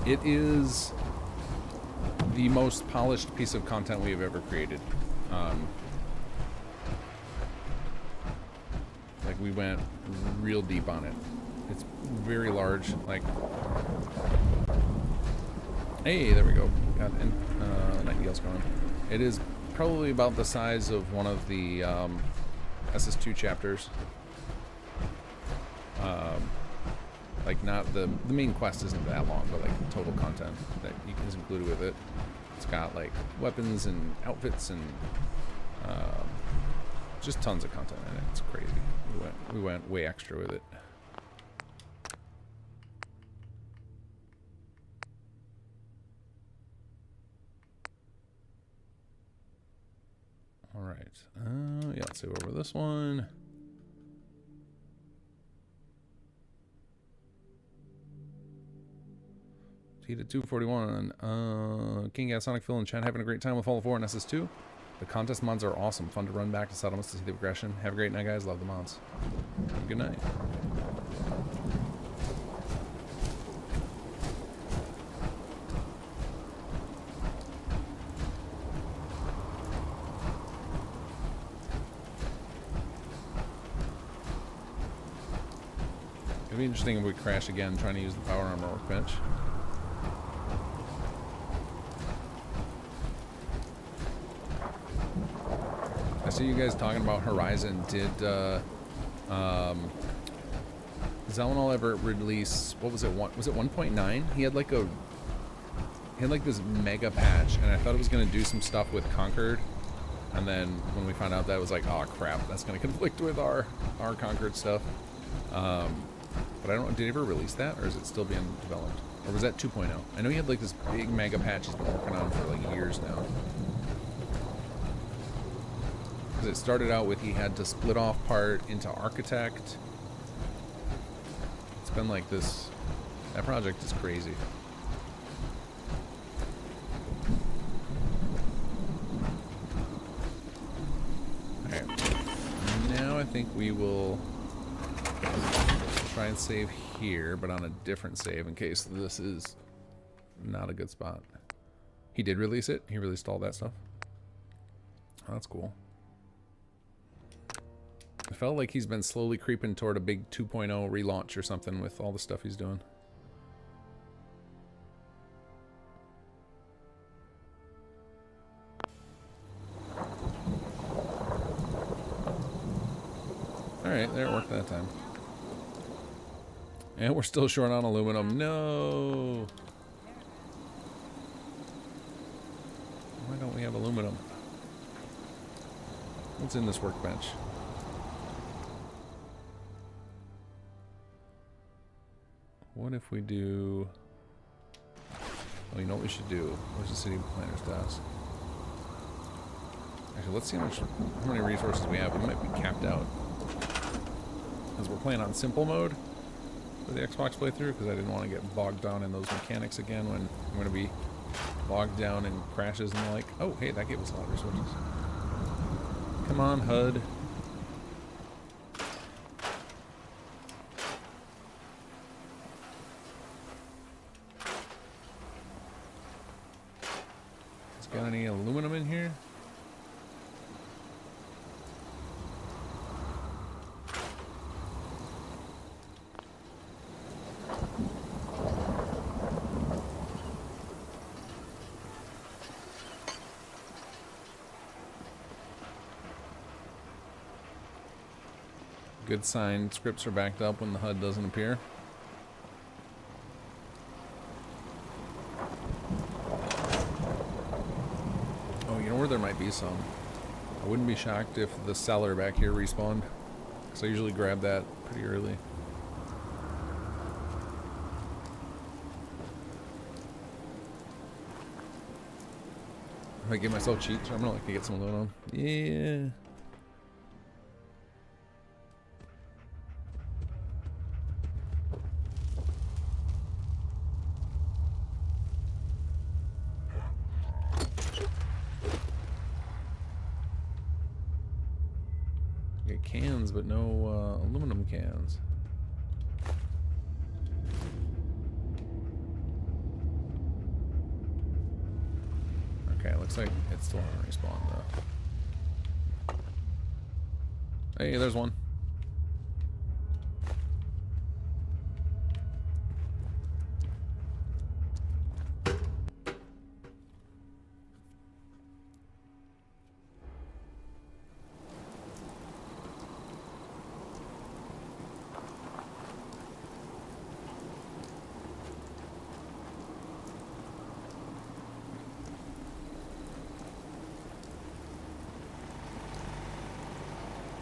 S1: It is the most polished piece of content we have ever created. Like, we went real deep on it. It's very large, like... Hey, there we go. Got Nightingale's going. It is probably about the size of one of the SS2 chapters. Like, not the main quest isn't that long, but like total content that is included with it. It's got like weapons and outfits and just tons of content in it. It's crazy. We went way extra with it. All right. Yeah, let's see over this one. T to 241. Kinggath, Sonic, Phil, and Chad having a great time with Fallout 4 and SS2. The contest mods are awesome. Fun to run back to settlements to see the progression. Have a great night, guys. Love the mods. Have a good night. It'd be interesting if we crash again trying to use the power armor workbench. I see you guys talking about Horizon. Did Zelenol ever release, what was it, was it 1.9? He had like this mega patch, and I thought it was going to do some stuff with Concord, and then when we found out that, it was like, oh crap, that's going to conflict with our Concord stuff. But I don't know, did he ever release that, or is it still being developed? Or was that 2.0? I know he had like this big mega patch he's been working on for like years now. Because it started out with he had to split off part into Architect. It's been like this. That project is crazy. Alright. Now I think we will try and save here, but on a different save in case this is not a good spot. He did release it? He released all that stuff? Oh, that's cool. I felt like he's been slowly creeping toward a big 2.0 relaunch or something with all the stuff he's doing. Alright, there it worked that time. And we're still short on aluminum. No! Why don't we have aluminum? What's in this workbench? What if we do... Oh, you know what we should do? Where's the city planner's desk? Actually, let's see how many resources we have. We might be capped out. Because we're playing on simple mode for the Xbox playthrough, because I didn't want to get bogged down in those mechanics again when I'm going to be bogged down in crashes and the like. Oh, hey, that gave us a lot of resources. Come on, HUD. Got any aluminum in here? Good sign. Scripts are backed up when the HUD doesn't appear. There might be some. I wouldn't be shocked if the cellar back here respawned, because I usually grab that pretty early. If I give myself cheats, I'm gonna like to get some aluminum. Yeah. Cans, but no aluminum cans. Okay, looks like it's still on respawn though. Hey, there's one.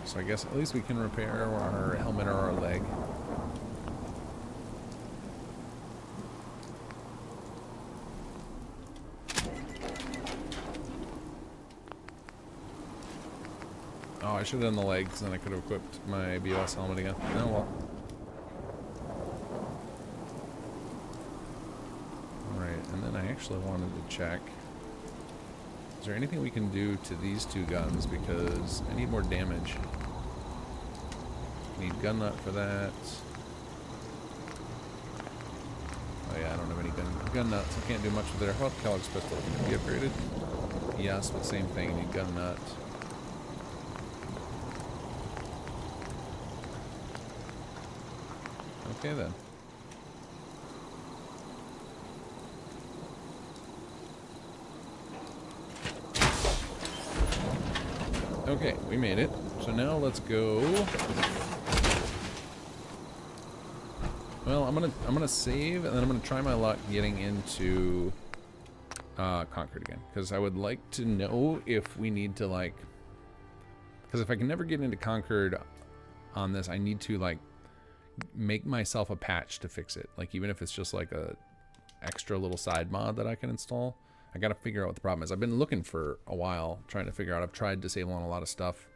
S1: So I guess at least we can repair our helmet or our leg. Oh, I should have done the legs, then I could have equipped my BOS helmet again. Oh well. Alright, and then I actually wanted to check. Is there anything we can do to these two guns, because I need more damage. Need gun nut for that. Oh yeah, I don't have any gun nuts. I can't do much with it. How about Kellogg's pistol? Can it be upgraded? Yes, but same thing. You need gun nut. Okay then. Okay, we made it. So now let's go. Well, I'm gonna save, and then I'm gonna try my luck getting into Concord again, because I would like to know if we need to like. Because if I can never get into Concord on this, I need to like make myself a patch to fix it. Like even if it's just like a extra little side mod that I can install. I gotta figure out what the problem is. I've been looking for a while, trying to figure out. I've tried disabling a lot of stuff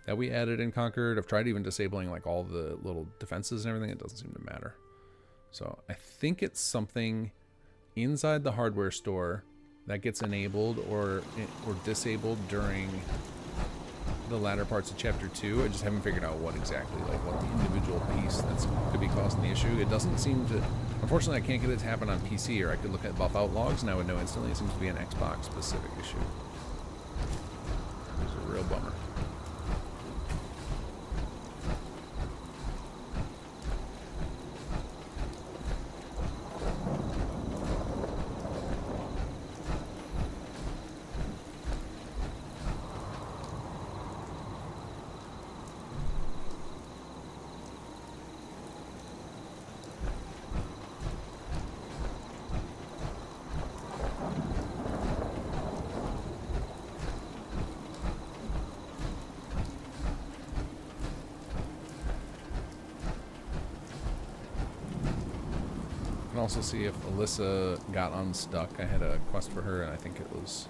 S1: that we added in Concord. I've tried even disabling like all the little defenses and everything. It doesn't seem to matter. So I think it's something inside the hardware store that gets enabled or disabled during the latter parts of Chapter 2. I just haven't figured out what exactly, like what the individual piece that's could be causing the issue. It doesn't seem to. Unfortunately, I can't get it to happen on PC, or I could look at buff out logs and I would know instantly. It seems to be an Xbox specific issue. It's a real bummer. Also see if Alyssa got unstuck. I had a quest for her, and I think it was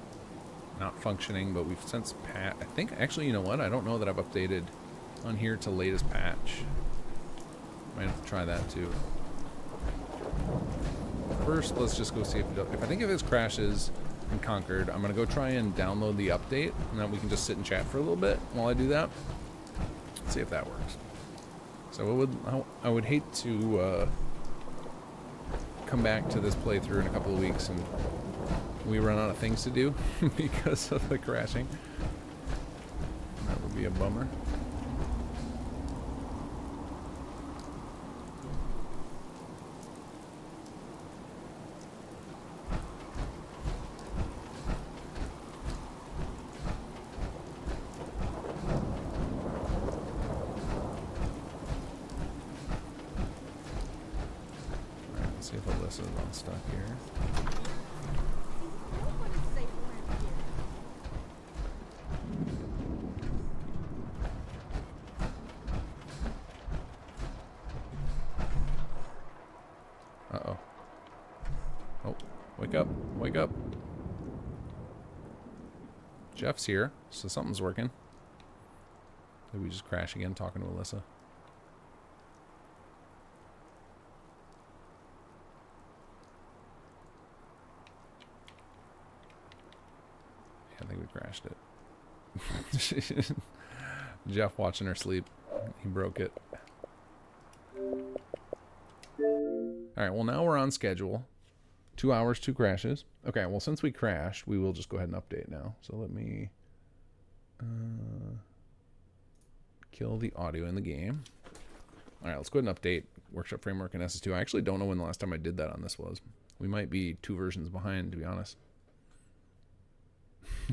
S1: not functioning, but we've since I think, actually, you know what? I don't know that I've updated on here to latest patch. Might have to try that too. First, let's just go see if I think if this crashes in Concord, I'm gonna go try and download the update, and then we can just sit and chat for a little bit while I do that. See if that works. So I would hate to come back to this playthrough in a couple of weeks and we run out of things to do because of the crashing. That would be a bummer. See if Alyssa's unstuck here. Uh-oh. Oh, wake up. Wake up. Jeff's here, so something's working. Did we just crash again talking to Alyssa? I think we crashed it. Jeff watching her sleep. He broke it. Alright, well now we're on schedule. 2 hours, 2 crashes. Okay, well since we crashed, we will just go ahead and update now. So let me kill the audio in the game. Alright, let's go ahead and update Workshop Framework and SS2. I actually don't know when the last time I did that on this was. We might be 2 versions behind, to be honest.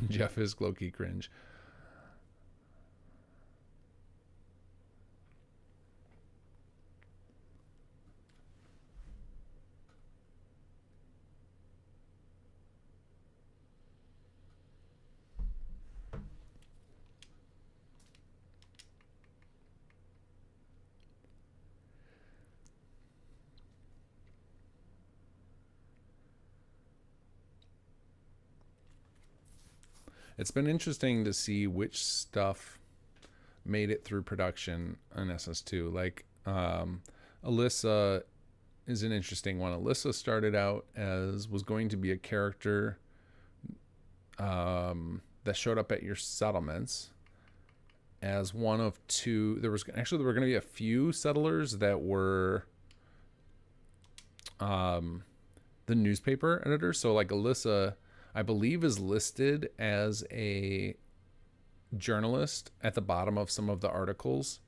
S1: Jeff is low-key cringe. It's been interesting to see which stuff made it through production on SS2. Like, Alyssa is an interesting one. Alyssa started out as was going to be a character that showed up at your settlements as one of 2. There were going to be a few settlers that were the newspaper editor. So like Alyssa, I believe, is listed as a journalist at the bottom of some of the articles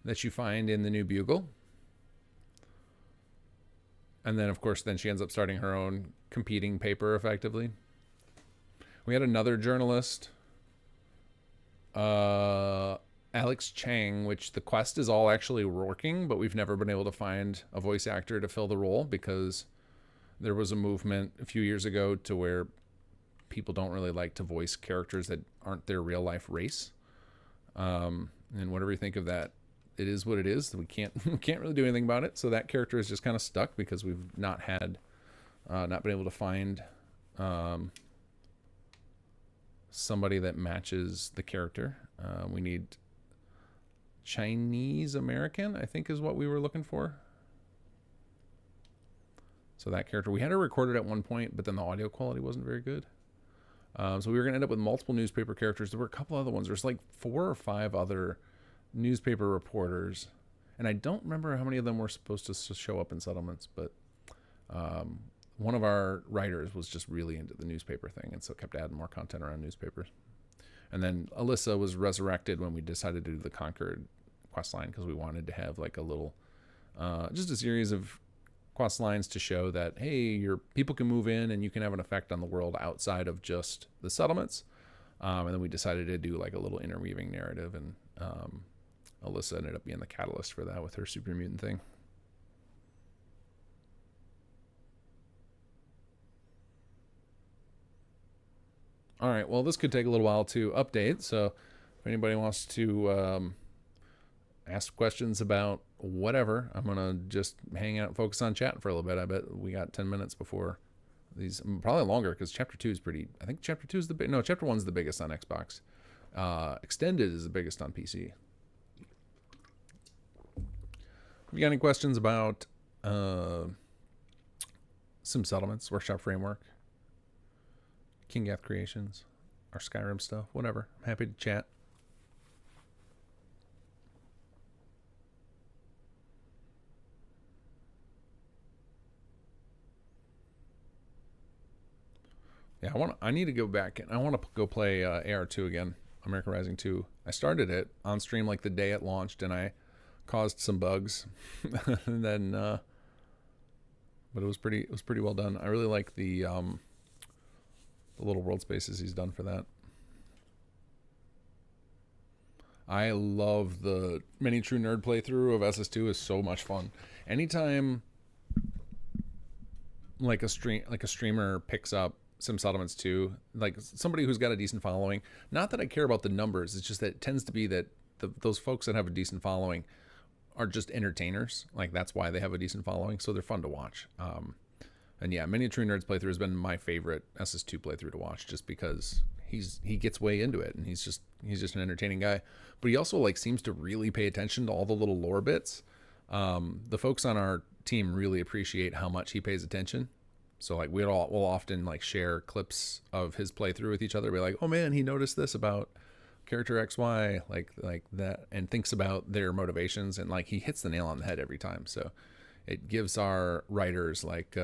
S1: that you find in the New Bugle. And then, of course, then she ends up starting her own competing paper, effectively. We had another journalist, Alex Chang, which the quest is all actually working, but we've never been able to find a voice actor to fill the role because there was a movement a few years ago to where people don't really like to voice characters that aren't their real life race. And whatever you think of that, it is what it is. We can't really do anything about it. So that character is just kind of stuck because we've not been able to find somebody that matches the character. We need Chinese American, I think is what we were looking for. So that character, we had her recorded at one point, but then the audio quality wasn't very good. So we were going to end up with multiple newspaper characters. There were a couple other ones. There's like 4 or 5 other newspaper reporters. And I don't remember how many of them were supposed to show up in settlements, but one of our writers was just really into the newspaper thing, and so kept adding more content around newspapers. And then Alyssa was resurrected when we decided to do the Concord questline because we wanted to have like a little, just a series of quest lines to show that, hey, your people can move in and you can have an effect on the world outside of just the settlements. And then we decided to do like a little interweaving narrative, and Alyssa ended up being the catalyst for that with her super mutant thing. All right, well, this could take a little while to update, so if anybody wants to ask questions about whatever, I'm going to just hang out and focus on chat for a little bit. I bet we got 10 minutes before These probably longer because Chapter 2 is pretty. I think Chapter 2 is the big. No, Chapter 1 is the biggest on Xbox. Extended is the biggest on PC. If you got any questions about Sim Settlements, Workshop Framework, Kinggath Creations, our Skyrim stuff, whatever, I'm happy to chat. Yeah, I need to go back and I want to go play AR2 again, American Rising 2. I started it on stream like the day it launched, and I caused some bugs, and then, but it was pretty well done. I really like the little world spaces he's done for that. I love the Many True Nerd playthrough of SS2 is so much fun. Anytime like a streamer picks up Sim Settlements 2, like somebody who's got a decent following. Not that I care about the numbers, it's just that it tends to be that those folks that have a decent following are just entertainers. Like that's why they have a decent following, so they're fun to watch. And yeah, Many True Nerds playthrough has been my favorite SS2 playthrough to watch, just because he gets way into it and he's just an entertaining guy. But he also like seems to really pay attention to all the little lore bits. The folks on our team really appreciate how much he pays attention. So like we'll often like share clips of his playthrough with each other. We're like, oh man, he noticed this about character XY, like that, and thinks about their motivations, and like he hits the nail on the head every time. So it gives our writers like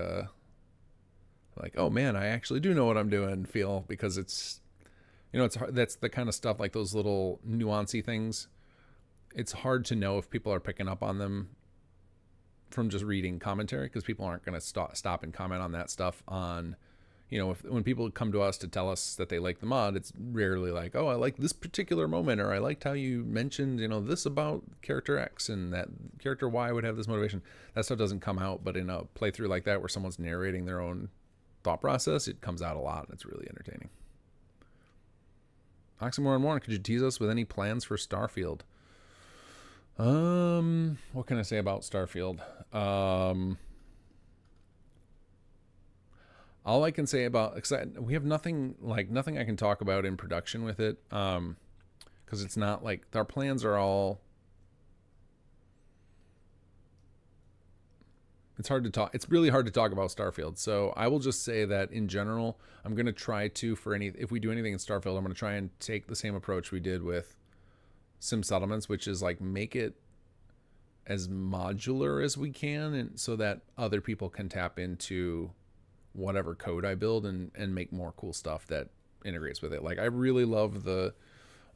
S1: oh man, I actually do know what I'm doing feel, because it's, you know, it's hard. That's the kind of stuff, like those little nuancy things. It's hard to know if people are picking up on them from just reading commentary, because people aren't going to stop and comment on that stuff on, you know, when people come to us to tell us that they like the mod, it's rarely like, oh, I like this particular moment, or I liked how you mentioned, you know, this about character X and that character Y would have this motivation. That stuff doesn't come out, but in a playthrough like that where someone's narrating their own thought process, it comes out a lot, and it's really entertaining. Oxymoron Warren, could you tease us with any plans for Starfield? What can I say about Starfield? All I can say about, we have nothing I can talk about in production with it, because it's not like our plans are all. It's hard to talk. It's really hard to talk about Starfield. So I will just say that in general, I'm going to try to, if we do anything in Starfield, I'm going to try and take the same approach we did with Sim Settlements, which is like make it as modular as we can, and so that other people can tap into whatever code I build and make more cool stuff that integrates with it. Like I really love the,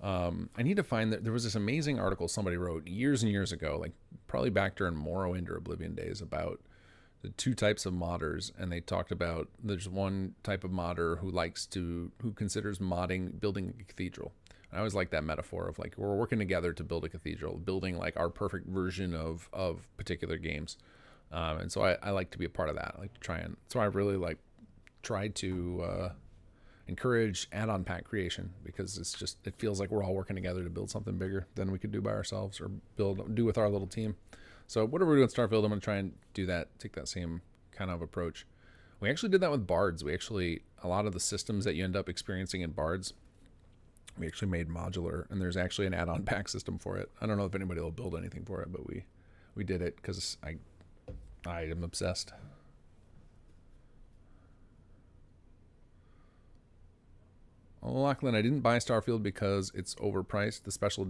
S1: I need to find that there was this amazing article somebody wrote years and years ago, like probably back during Morrowind or Oblivion days, about the two types of modders. And they talked about, there's one type of modder who considers modding building a cathedral. I always like that metaphor of like, we're working together to build a cathedral, building like our perfect version of particular games. And so I like to be a part of that. I like to try and, so I really like tried to encourage add-on pack creation, because it feels like we're all working together to build something bigger than we could do by ourselves or do with our little team. So whatever we do in Starfield, I'm going to try and do that, take that same kind of approach. We actually did that with Bards. A lot of the systems that you end up experiencing in Bards, we actually made modular, and there's actually an add-on pack system for it. I don't know if anybody will build anything for it, but we did it because I am obsessed. Oh, Lachlan, I didn't buy Starfield because it's overpriced. The special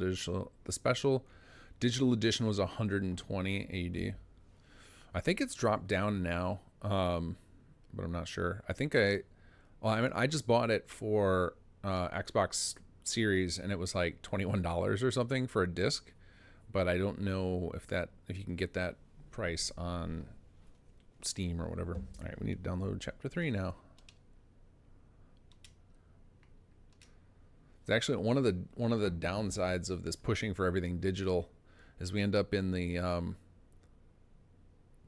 S1: digital edition was 120 AUD. I think it's dropped down now, but I'm not sure. I just bought it for Xbox Series, and it was like $21 or something for a disc, but I don't know if you can get that price on Steam or whatever. All right, we need to download Chapter 3 now. It's actually one of the downsides of this pushing for everything digital is we end up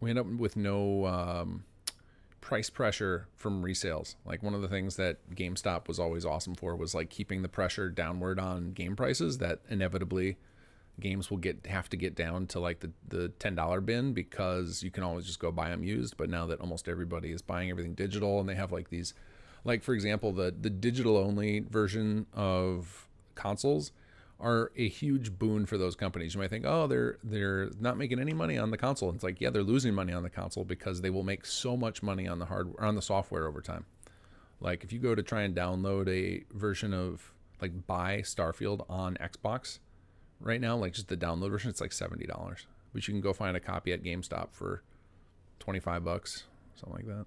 S1: with no price pressure from resales. Like one of the things that GameStop was always awesome for was like keeping the pressure downward on game prices that inevitably games will have to get down to like the $10 bin, because you can always just go buy them used. But now that almost everybody is buying everything digital, and they have like these, like for example, the digital only version of consoles are a huge boon for those companies. You might think, oh, they're not making any money on the console. And it's like, yeah, they're losing money on the console, because they will make so much money on the hardware, on the software over time. Like if you go to try and download a version of, like, buy Starfield on Xbox right now, like just the download version, it's like $70. But you can go find a copy at GameStop for $25, something like that.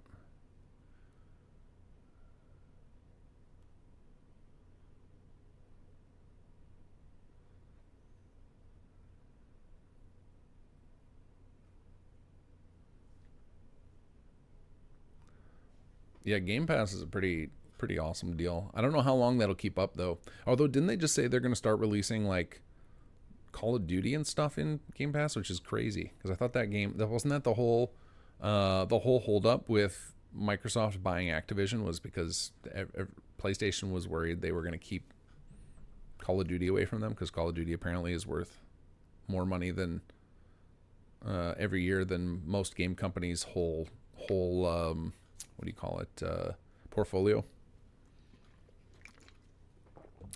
S1: Yeah, Game Pass is a pretty awesome deal. I don't know how long that'll keep up though. Although, didn't they just say they're going to start releasing like Call of Duty and stuff in Game Pass, which is crazy, because I thought that wasn't that the whole hold up with Microsoft buying Activision was because PlayStation was worried they were going to keep Call of Duty away from them, because Call of Duty apparently is worth more money than every year than most game companies' whole what do you call it, portfolio.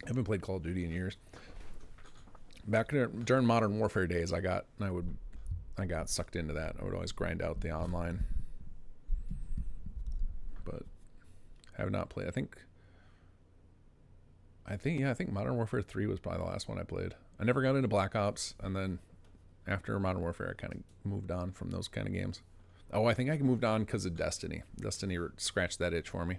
S1: I haven't played Call of Duty in years. Back during Modern Warfare days, I got sucked into that. I would always grind out the online, but have not played. I think Modern Warfare 3 was probably the last one I played. I never got into Black Ops, and then after Modern Warfare, I kind of moved on from those kind of games. Oh, I think I moved on because of Destiny. Destiny scratched that itch for me.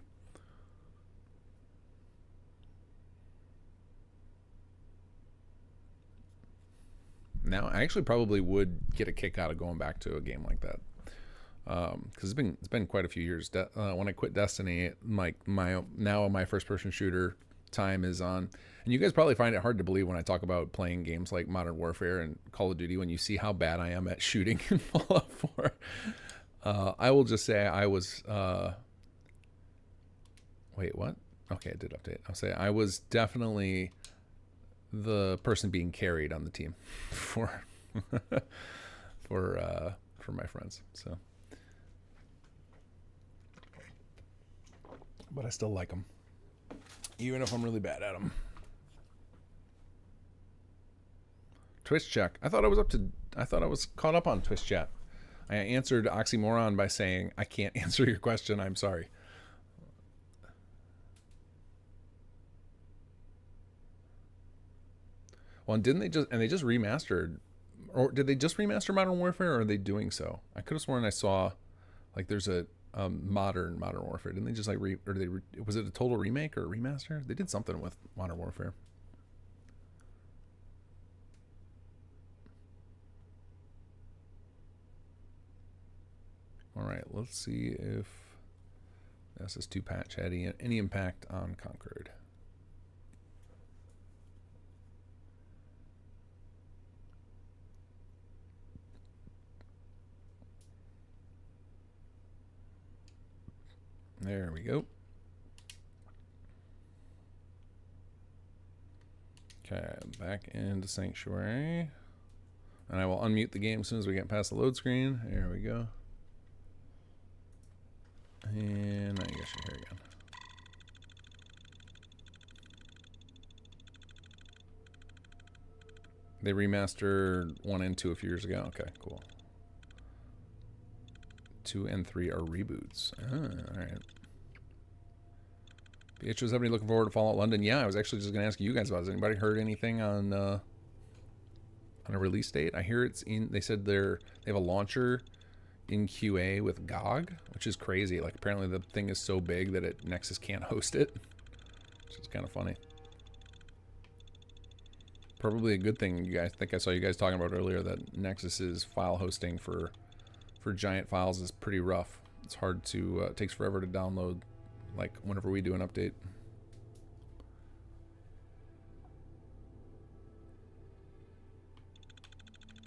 S1: Now, I actually probably would get a kick out of going back to a game like that, because it's been quite a few years. When I quit Destiny, my first person shooter time is on. And you guys probably find it hard to believe when I talk about playing games like Modern Warfare and Call of Duty, when you see how bad I am at shooting in Fallout 4. I will just say I was... wait, what? Okay, I did update. I'll say I was definitely the person being carried on the team for my friends. So, but I still like them, even if I'm really bad at them. Twitch check. I thought I was caught up on Twitch chat. I answered Oxymoron by saying, I can't answer your question. I'm sorry. Well, and they just remastered, or did they just remaster Modern Warfare, or are they doing so? I could have sworn I saw, like, there's a Modern Warfare. Didn't they just like was it a total remake or a remaster? They did something with Modern Warfare. All right, let's see if the SS2 patch had any impact on Concord. There we go. Okay, back into Sanctuary. And I will unmute the game as soon as we get past the load screen. There we go. And I guess you're here again. They remastered 1 and 2 a few years ago. Okay, cool. 2 and 3 are reboots. All right. BH was everybody looking forward to Fallout London? Yeah, I was actually just going to ask you guys about it. Has anybody heard anything on a release date? I hear it's in. They said they have a launcher in QA with GOG, which is crazy. Like, apparently the thing is so big that Nexus can't host it, which is kind of funny. Probably a good thing. I think I saw you guys talking about earlier that Nexus's file hosting for giant files is pretty rough. It's hard to it takes forever to download, like whenever we do an update.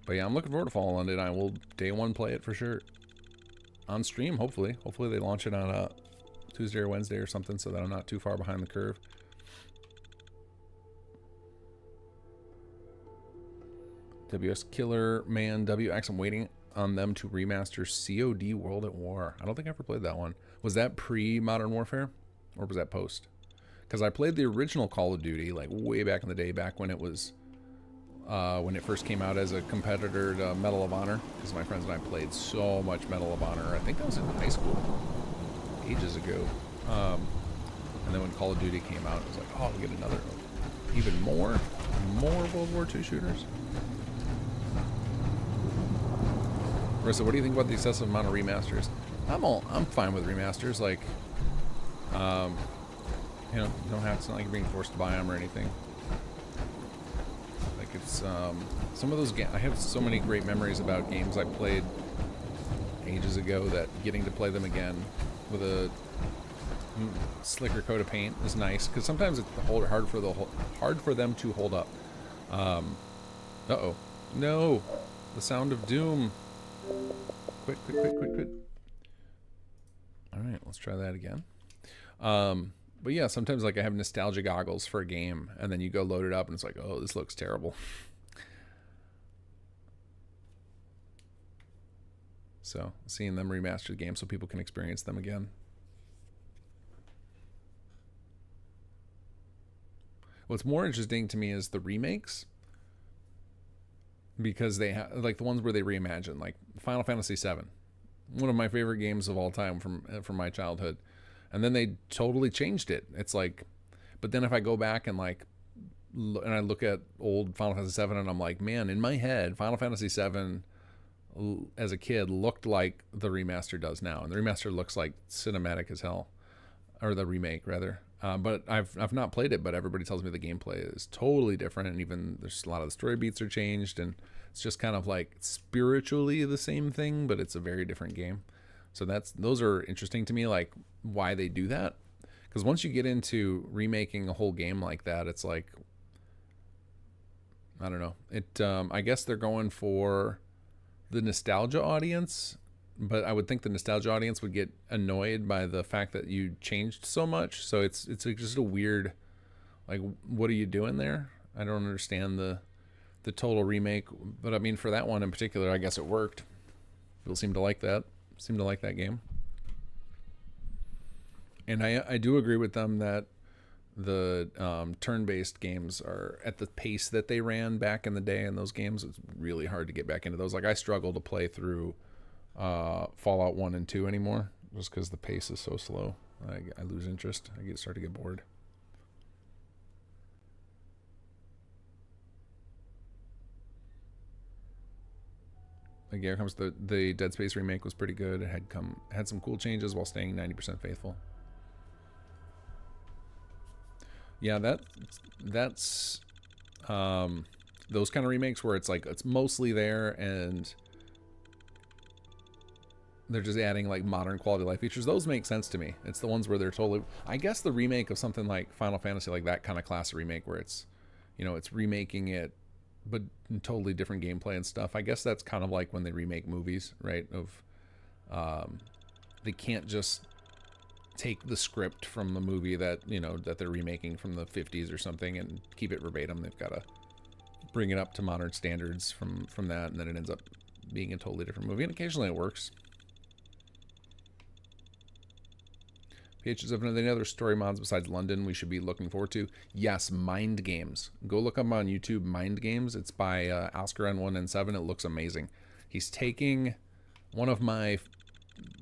S1: But yeah, I'm looking forward to Fallout London. I will day one play it for sure on stream. Hopefully they launch it on a Tuesday or Wednesday or something, so that I'm not too far behind the curve. WS Killer Man WX. I'm waiting on them to remaster COD World at War. I don't think I ever played that one. Was that pre-Modern Warfare? Or was that post? Because I played the original Call of Duty, like, way back in the day, back when it was... when it first came out as a competitor to Medal of Honor. Because my friends and I played so much Medal of Honor. I think that was in high school. Ages ago. And then when Call of Duty came out, it was like, oh, we get another... Even more World War II shooters. Marissa, what do you think about the excessive amount of remasters? I'm fine with remasters. Like, you know, you don't have to. It's not like you're being forced to buy them or anything. Like it's some of those games. I have so many great memories about games I played ages ago that getting to play them again with a slicker coat of paint is nice, because sometimes it's hard for them to hold up. Uh-oh. No! The sound of doom. Quit. Alright, let's try that again. But yeah, sometimes like I have nostalgia goggles for a game, and then you go load it up and it's like, oh, this looks terrible. So, seeing them remaster the game so people can experience them again. What's more interesting to me is the remakes, because they have like the ones where they reimagine, like Final Fantasy VII, one of my favorite games of all time from my childhood, and then they totally changed it. It's like, but then if I go back and like, and I look at old Final Fantasy VII, and I'm like, man, in my head, Final Fantasy VII as a kid looked like the remaster does now, and the remaster looks like cinematic as hell, or the remake rather. But I've not played it, but everybody tells me the gameplay is totally different, and even there's a lot of the story beats are changed, and it's just kind of like spiritually the same thing, but it's a very different game. So those are interesting to me, like why they do that. Because once you get into remaking a whole game like that, it's like, I don't know. I guess they're going for the nostalgia audience. But I would think the nostalgia audience would get annoyed by the fact that you changed so much. So it's just a weird, like, what are you doing there? I don't understand the total remake. But I mean, for that one in particular, I guess it worked. People seem to like that. Seem to like that game. And I do agree with them that the turn-based games are at the pace that they ran back in the day in those games. It's really hard to get back into those. Like, I struggle to play through Fallout 1 and 2 anymore, just because the pace is so slow. I lose interest. I start to get bored. Like, here comes the Dead Space remake was pretty good. It had some cool changes while staying 90% faithful. Yeah, that's those kind of remakes where it's like it's mostly there and they're just adding like modern quality of life features. Those make sense to me. It's the ones where they're totally, I guess the remake of something like Final Fantasy, like that kind of class of remake where it's, you know, it's remaking it, but totally different gameplay and stuff. I guess that's kind of like when they remake movies, right? They can't just take the script from the movie that, you know, that they're remaking from the 50s or something and keep it verbatim. They've got to bring it up to modern standards from that, and then it ends up being a totally different movie. And occasionally it works. PH, is there any other story mods besides London we should be looking forward to? Yes, Mind Games. Go look up on YouTube, Mind Games. It's by Oscar N1N7. It looks amazing. He's taking one of my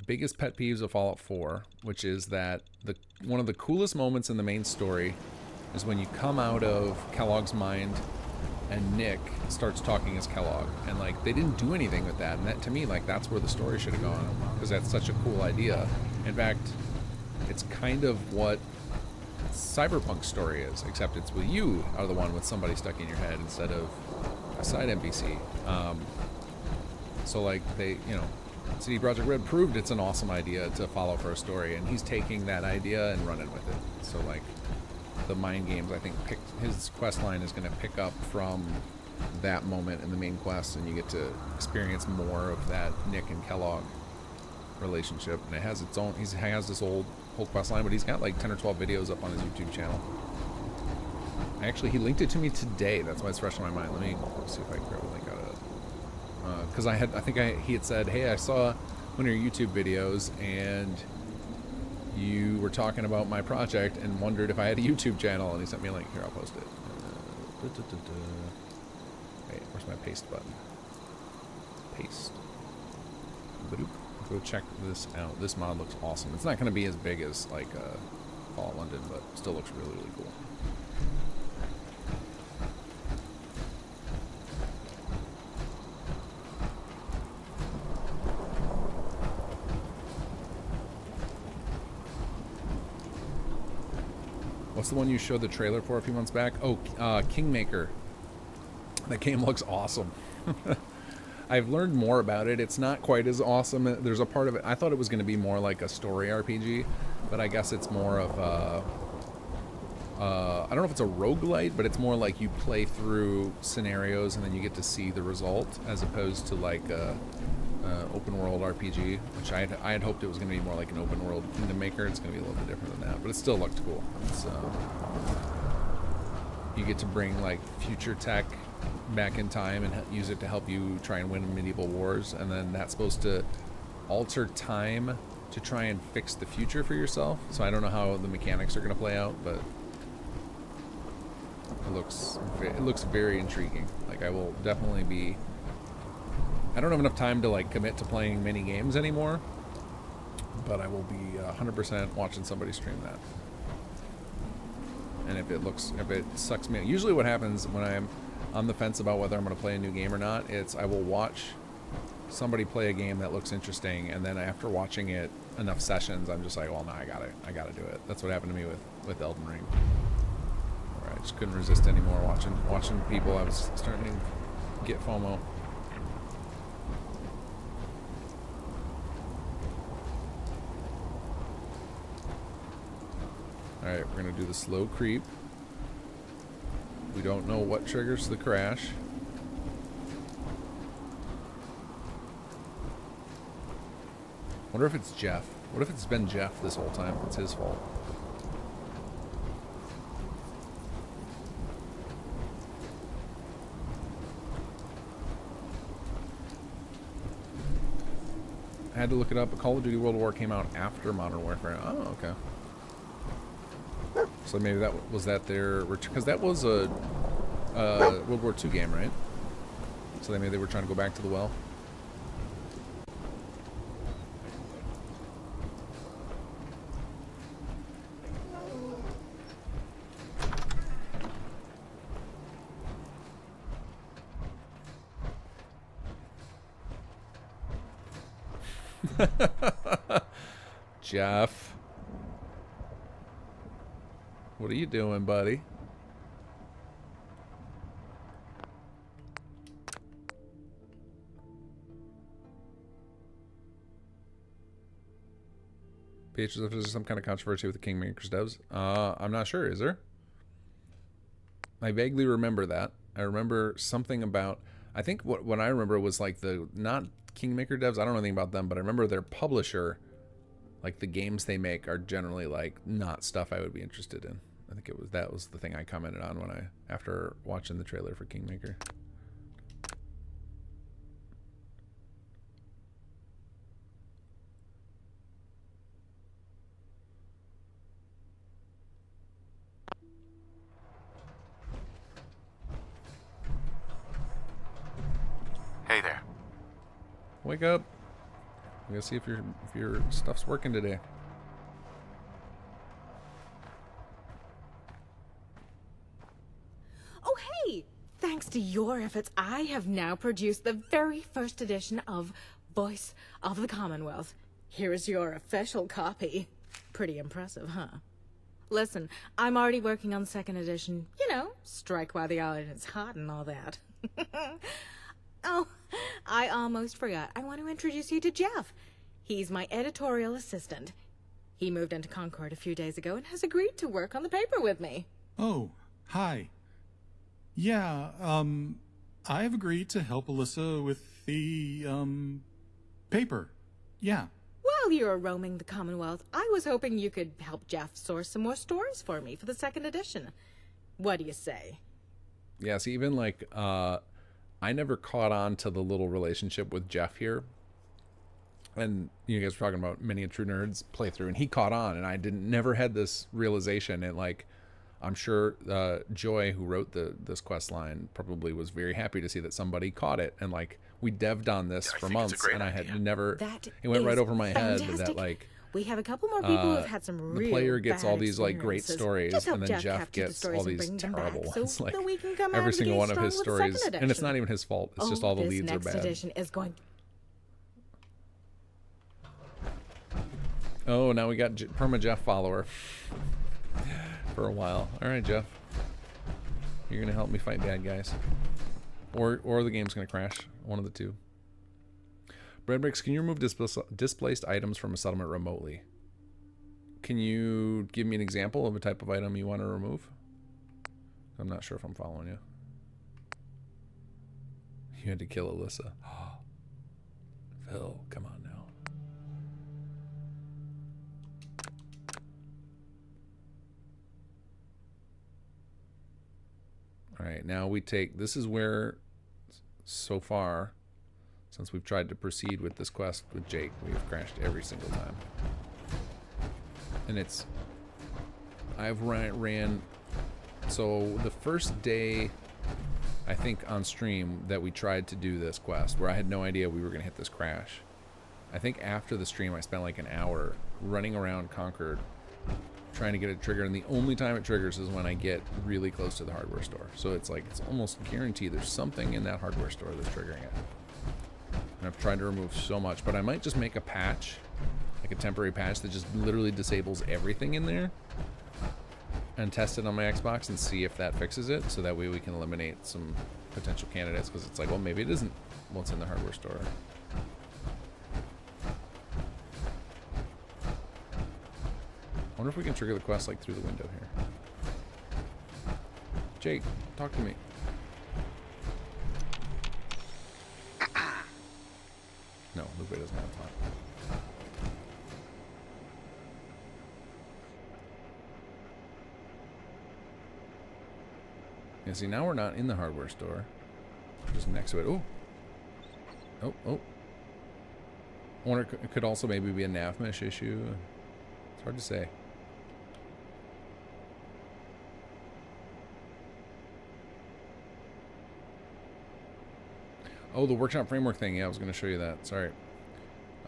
S1: biggest pet peeves of Fallout 4, which is that one of the coolest moments in the main story is when you come out of Kellogg's mind and Nick starts talking as Kellogg. And like, they didn't do anything with that. And that, to me, like, that's where the story should have gone, because that's such a cool idea. In fact, it's kind of what Cyberpunk's story is, except it's with you are the one with somebody stuck in your head instead of a side NPC. So like they, you know, CD Projekt Red proved it's an awesome idea to follow for a story, and he's taking that idea and running with it. So like the Mind Games, I think his quest line is going to pick up from that moment in the main quest, and you get to experience more of that Nick and Kellogg relationship. And it has its own, he has this whole quest line, but he's got like 10 or 12 videos up on his YouTube channel. Actually, he linked it to me today. That's why it's fresh in my mind. Let me see if I can grab a link out of it. Because he had said, hey, I saw one of your YouTube videos and you were talking about my project and wondered if I had a YouTube channel, and he sent me a link. Here, I'll post it. Wait, where's my paste button? Paste. Boop. Go check this out. This mod looks awesome. It's not going to be as big as like Fallout London, but still looks really, really cool. What's the one you showed the trailer for a few months back? Oh, Kingmaker. That game looks awesome. I've learned more about it. It's not quite as awesome. There's a part of it, I thought it was going to be more like a story RPG, but I guess it's more of a, I don't know if it's a roguelite, but it's more like you play through scenarios and then you get to see the result, as opposed to like a open world RPG, which I had hoped it was going to be more like an open world Kingdom Maker. It's going to be a little bit different than that, but it still looked cool. It's, you get to bring like future tech back in time and use it to help you try and win medieval wars, and then that's supposed to alter time to try and fix the future for yourself. So I don't know how the mechanics are going to play out, but it looks very intriguing. Like, I will definitely be, I don't have enough time to like commit to playing many games anymore, but I will be 100% watching somebody stream that. And if it sucks me, usually what happens when I'm on the fence about whether I'm going to play a new game or not, it's I will watch somebody play a game that looks interesting, and then after watching it enough sessions, I'm just like, well, no, I gotta do it. That's what happened to me with Elden Ring, where I just couldn't resist anymore watching people. I was starting to get FOMO. Alright, we're gonna do the slow creep. We don't know what triggers the crash. Wonder if it's Jeff. What if it's been Jeff this whole time? It's his fault. I had to look it up. Call of Duty World War came out after Modern Warfare. Oh, okay. So maybe their because that was a World War II game, right? So maybe they were trying to go back to the well. Jeff. What are you doing, buddy? If there's some kind of controversy with the Kingmaker's devs. I'm not sure, is there? I vaguely remember that. I remember something about, I think what I remember was like not Kingmaker devs, I don't know anything about them, but I remember their publisher, like the games they make are generally like not stuff I would be interested in. I think that was the thing I commented on after watching the trailer for Kingmaker.
S2: Hey there.
S1: Wake up. We gotta see if your stuff's working today.
S14: Oh, hey! Thanks to your efforts, I have now produced the very first edition of Voice of the Commonwealth. Here is your official copy. Pretty impressive, huh? Listen, I'm already working on the second edition. You know, strike while the iron is hot and all that. Oh, I almost forgot. I want to introduce you to Jeff. He's my editorial assistant. He moved into Concord a few days ago and has agreed to work on the paper with me.
S15: Oh, hi. Yeah, I've agreed to help Alyssa with the, paper. Yeah.
S14: While you were roaming the Commonwealth, I was hoping you could help Jeff source some more stories for me for the second edition. What do you say?
S1: Yeah, see, even like, I never caught on to the little relationship with Jeff here. And you guys were talking about Many a True Nerd's playthrough, and he caught on, and I never had this realization. And like, I'm sure Joy, who wrote this quest line, probably was very happy to see that somebody caught it. And like, we dev'd on this for months, and I had never. It went right over my head that like.
S14: We have a couple more people who have had some real
S1: the player gets
S14: bad
S1: all these like great stories,
S14: Just help
S1: and then
S14: Jeff
S1: Jeff gets all these terrible
S14: so
S1: ones. Like
S14: that we can come out
S1: every
S14: of the
S1: single
S14: gate
S1: one of
S14: strong
S1: his
S14: with the
S1: stories,
S14: second
S1: and it's
S14: edition.
S1: not even his fault. It's just all the leads are
S14: This next
S1: bad.
S14: edition is going.
S1: Oh, now we got perma Jeff follower for a while. All right, Jeff, you're gonna help me fight bad guys, or the game's gonna crash. One of the two. Breadbricks, can you remove displaced items from a settlement remotely? Can you give me an example of a type of item you want to remove? I'm not sure if I'm following you. You had to kill Alyssa. Phil, come on now. All right, now we take, this is where, so far, since we've tried to proceed with this quest with Jake, we've crashed every single time. And it's, I've ran, so the first day, I think on stream, that we tried to do this quest, where I had no idea we were going to hit this crash. I think after the stream, I spent like an hour running around Concord, trying to get it triggered, and the only time it triggers is when I get really close to the hardware store. So it's like, it's almost guaranteed there's something in that hardware store that's triggering it. And I've tried to remove so much, but I might just make a patch, like a temporary patch that just literally disables everything in there, and test it on my Xbox and see if that fixes it, so that way we can eliminate some potential candidates, because it's like, well, maybe it isn't what's in the hardware store. I wonder if we can trigger the quest like through the window here. Jake, talk to me. No, Lupe doesn't have time. Yeah, see, now we're not in the hardware store. We're just next to it. Oh. Oh, oh. I wonder, it could also maybe be a nav mesh issue. It's hard to say. Oh, the workshop framework thing. Yeah, I was going to show you that. Sorry.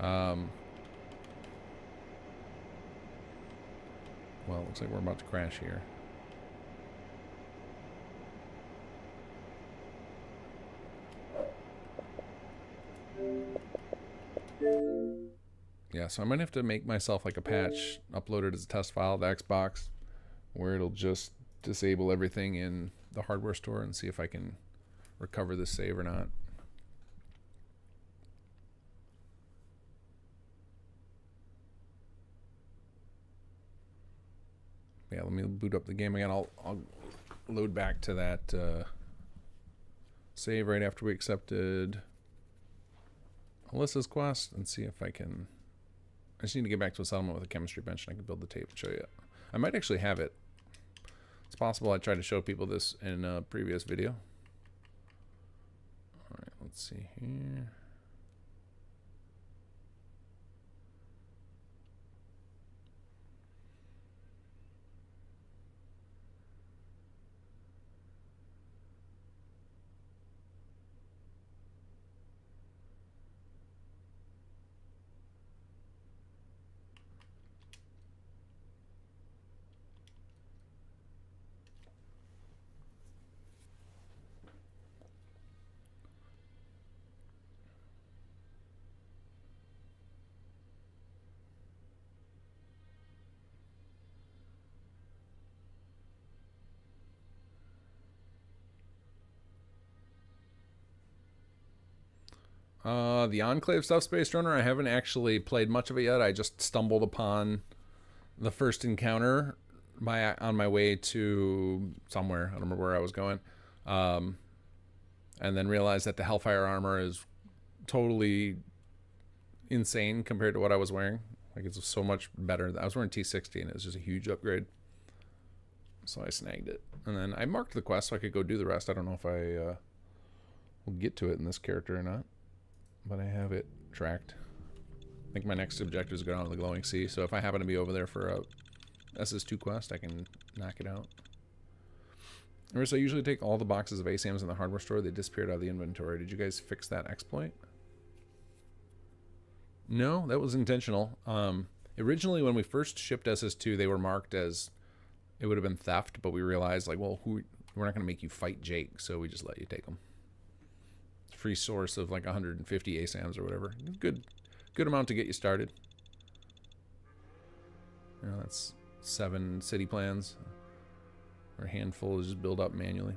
S1: Well, it looks like we're about to crash here. Yeah, so I might have to make myself like a patch, upload it as a test file to Xbox, where it'll just disable everything in the hardware store and see if I can recover this save or not. Yeah, let me boot up the game again. I'll load back to that save right after we accepted Alyssa's quest and see if I can. I just need to get back to a settlement with a chemistry bench, and I can build the tape and show you. I might actually have it. It's possible I tried to show people this in a previous video. All right, let's see here. The Enclave stuff, Space Runner, I haven't actually played much of it yet. I just stumbled upon the first encounter on my way to somewhere. I don't remember where I was going. And then realized that the Hellfire armor is totally insane compared to what I was wearing. Like, it's so much better. I was wearing T60, and it was just a huge upgrade. So I snagged it. And then I marked the quest so I could go do the rest. I don't know if I will get to it in this character or not. But I have it tracked. I think my next objective is to go down to the glowing sea. So if I happen to be over there for a SS2 quest, I can knock it out. So I usually take all the boxes of ASAMs in the hardware store. They disappeared out of the inventory. Did you guys fix that exploit? No, that was intentional. Originally, when we first shipped SS2, they were marked as it would have been theft, but we realized, like, well, we're not going to make you fight Jake, so we just let you take them. Free source of like 150 ASAMs or whatever. Good amount to get you started. You know, that's 7 city plans. Or a handful is just build up manually.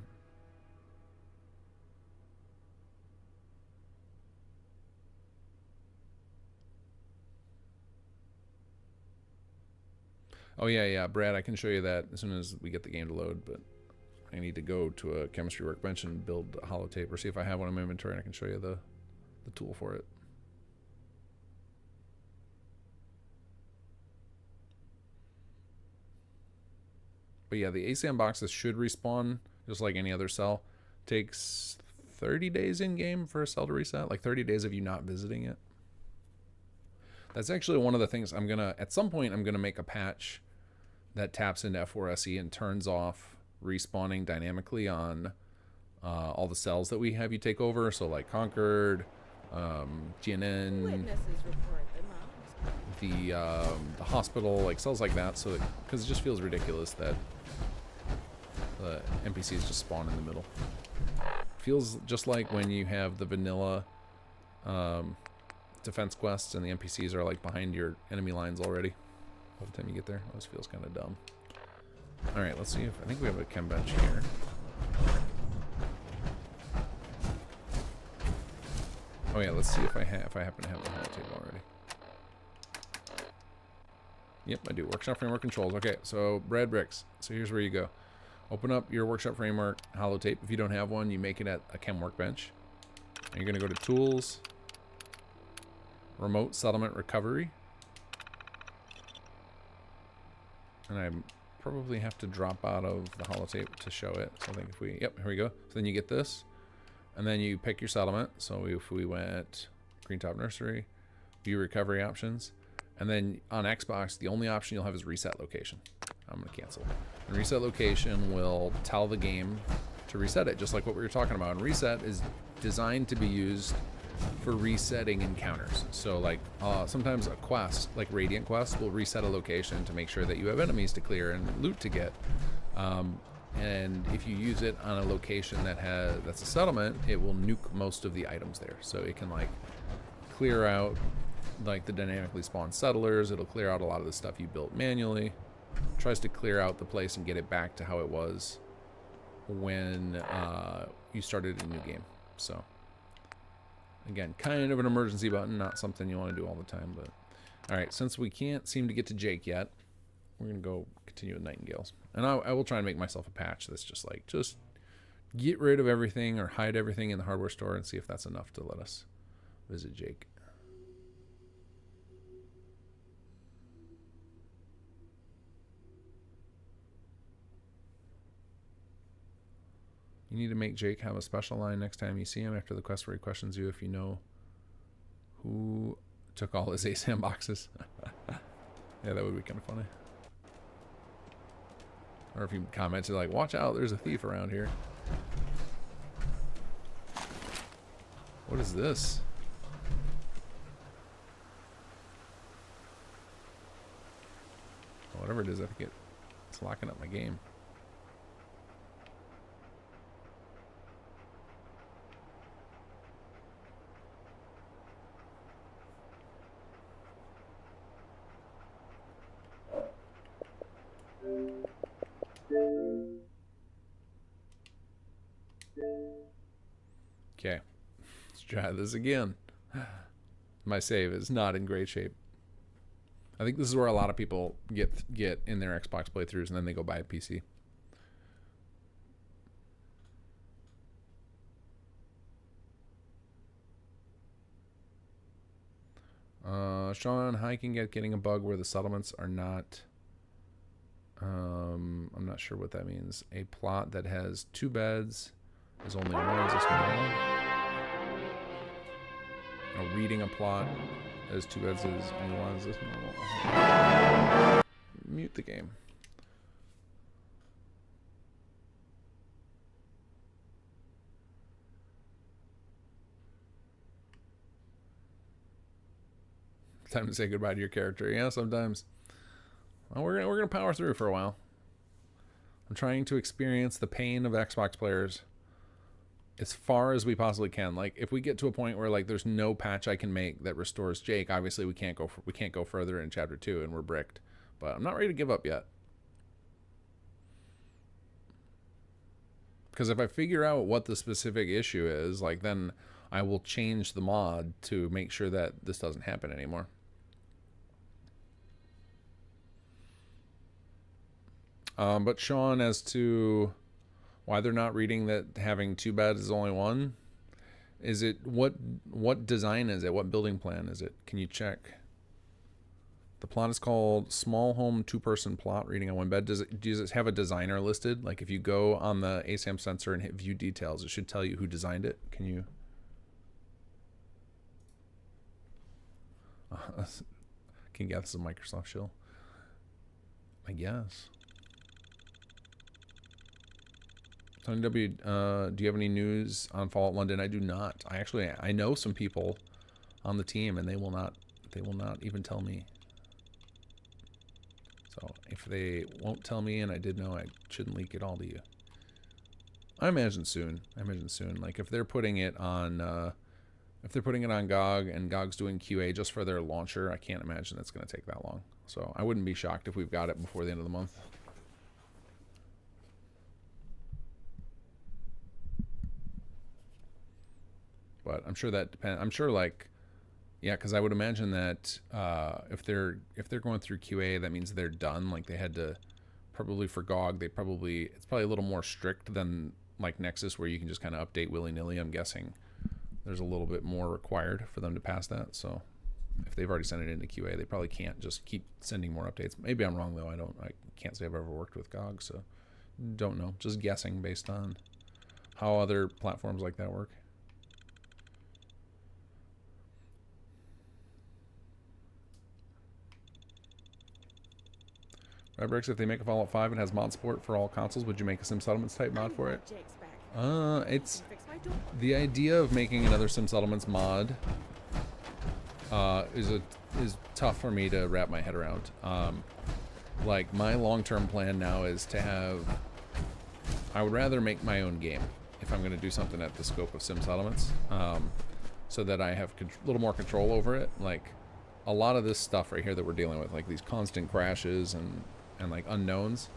S1: Oh yeah, Brad, I can show you that as soon as we get the game to load, but I need to go to a chemistry workbench and build a holotape, or see if I have one in my inventory and I can show you the tool for it. But yeah, the ASAM boxes should respawn just like any other cell. Takes 30 days in game for a cell to reset, like 30 days of you not visiting it. That's actually one of the things I'm gonna, at some point I'm gonna make a patch that taps into F4SE and turns off respawning dynamically on all the cells that we have you take over. So like Concord, GNN, the hospital, like cells like that. So because it just feels ridiculous that the NPCs just spawn in the middle. Feels just like when you have the vanilla defense quests and the NPCs are like behind your enemy lines already by the time you get there. This feels kind of dumb. All right, let's see if I think we have a chem bench here. Oh yeah, let's see if I happen to have the holotape already. Yep, I do. Workshop framework controls. Okay, so bread bricks. So here's where you go. Open up your workshop framework holotape. If you don't have one, you make it at a chem workbench. And you're gonna go to tools, remote settlement recovery. And I probably have to drop out of the holotape to show it. So I think if we, yep, here we go. So then you get this, and then you pick your settlement. So if we went Green Top Nursery, view recovery options, and then on Xbox, the only option you'll have is reset location. I'm gonna cancel. And reset location will tell the game to reset it, just like what we were talking about. And reset is designed to be used for resetting encounters. So like sometimes a quest, like Radiant Quest, will reset a location to make sure that you have enemies to clear and loot to get. And if you use it on a location that's a settlement, it will nuke most of the items there. So it can like clear out like the dynamically spawned settlers. It'll clear out a lot of the stuff you built manually. Tries to clear out the place and get it back to how it was when you started a new game. So again, kind of an emergency button, not something you want to do all the time. But all right, since we can't seem to get to Jake yet, we're gonna go continue with Nightingales, and I will try and make myself a patch that's just like get rid of everything or hide everything in the hardware store and see if that's enough to let us visit Jake. You need to make Jake have a special line next time you see him after the quest where he questions you if you know who took all his ASAM boxes. Yeah, that would be kind of funny. Or if you commented like, watch out, there's a thief around here. What is this? Whatever it is, I think it's locking up my game. Okay, let's try this again. My save is not in great shape. I think this is where a lot of people get in their Xbox playthroughs and then they go buy a PC. Sean, how you can getting a bug where the settlements are not I'm not sure what that means. A plot that has 2 beds is only one is a small. Reading a plot that has 2 beds is only one is this normal. Mute the game. Time to say goodbye to your character. Yeah, sometimes. Well, we're gonna power through for a while. I'm trying to experience the pain of Xbox players as far as we possibly can. Like, if we get to a point where like there's no patch I can make that restores Jake, obviously we can't go further in Chapter 2, and we're bricked. But I'm not ready to give up yet. Because if I figure out what the specific issue is, like, then I will change the mod to make sure that this doesn't happen anymore. But Sean, as to why they're not reading that having 2 beds is only one, is it what design is it? What building plan is it? Can you check? The plot is called Small Home 2-Person Plot Reading on 1 Bed. Does it have a designer listed? Like, if you go on the ASAM sensor and hit View Details, it should tell you who designed it. Can you? Kinggath is a Microsoft shill, I guess. Tony W, do you have any news on Fallout London? I do not. I know some people on the team, and they will not even tell me. So if they won't tell me, and I did know, I shouldn't leak it all to you. I imagine soon. Like, if they're putting it on GOG, and GOG's doing QA just for their launcher, I can't imagine it's going to take that long. So I wouldn't be shocked if we've got it before the end of the month. But I'm sure that depends. I'm sure, like, yeah, because I would imagine that if they're going through QA, that means they're done. Like, they had to probably for GOG, it's probably a little more strict than like Nexus, where you can just kind of update willy-nilly. I'm guessing there's a little bit more required for them to pass that. So if they've already sent it into QA, they probably can't just keep sending more updates. Maybe I'm wrong though. I can't say I've ever worked with GOG, so don't know. Just guessing based on how other platforms like that work. Rebrix, if they make a Fallout 5 and has mod support for all consoles, would you make a Sim Settlements type mod for it? It's the idea of making another Sim Settlements mod is tough for me to wrap my head around. Like, my long-term plan now is to have, I would rather make my own game if I'm going to do something at the scope of Sim Settlements, so that I have a little more control over it. Like, a lot of this stuff right here that we're dealing with, like these constant crashes and like unknowns,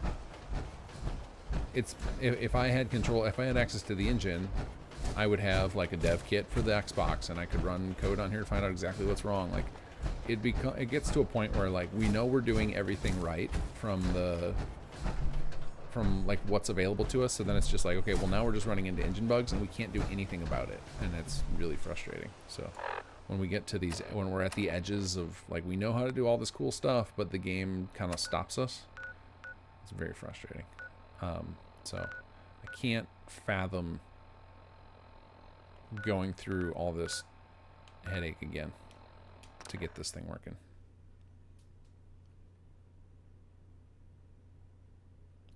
S1: it's if I had control, if I had access to the engine, I would have like a dev kit for the Xbox, and I could run code on here to find out exactly what's wrong. Like, it gets to a point where, like, we know we're doing everything right from like what's available to us, so then it's just like, okay, well, now we're just running into engine bugs and we can't do anything about it, and it's really frustrating. So when we get to these, when we're at the edges of, like, we know how to do all this cool stuff, but the game kind of stops us, it's very frustrating. So I can't fathom going through all this headache again to get this thing working.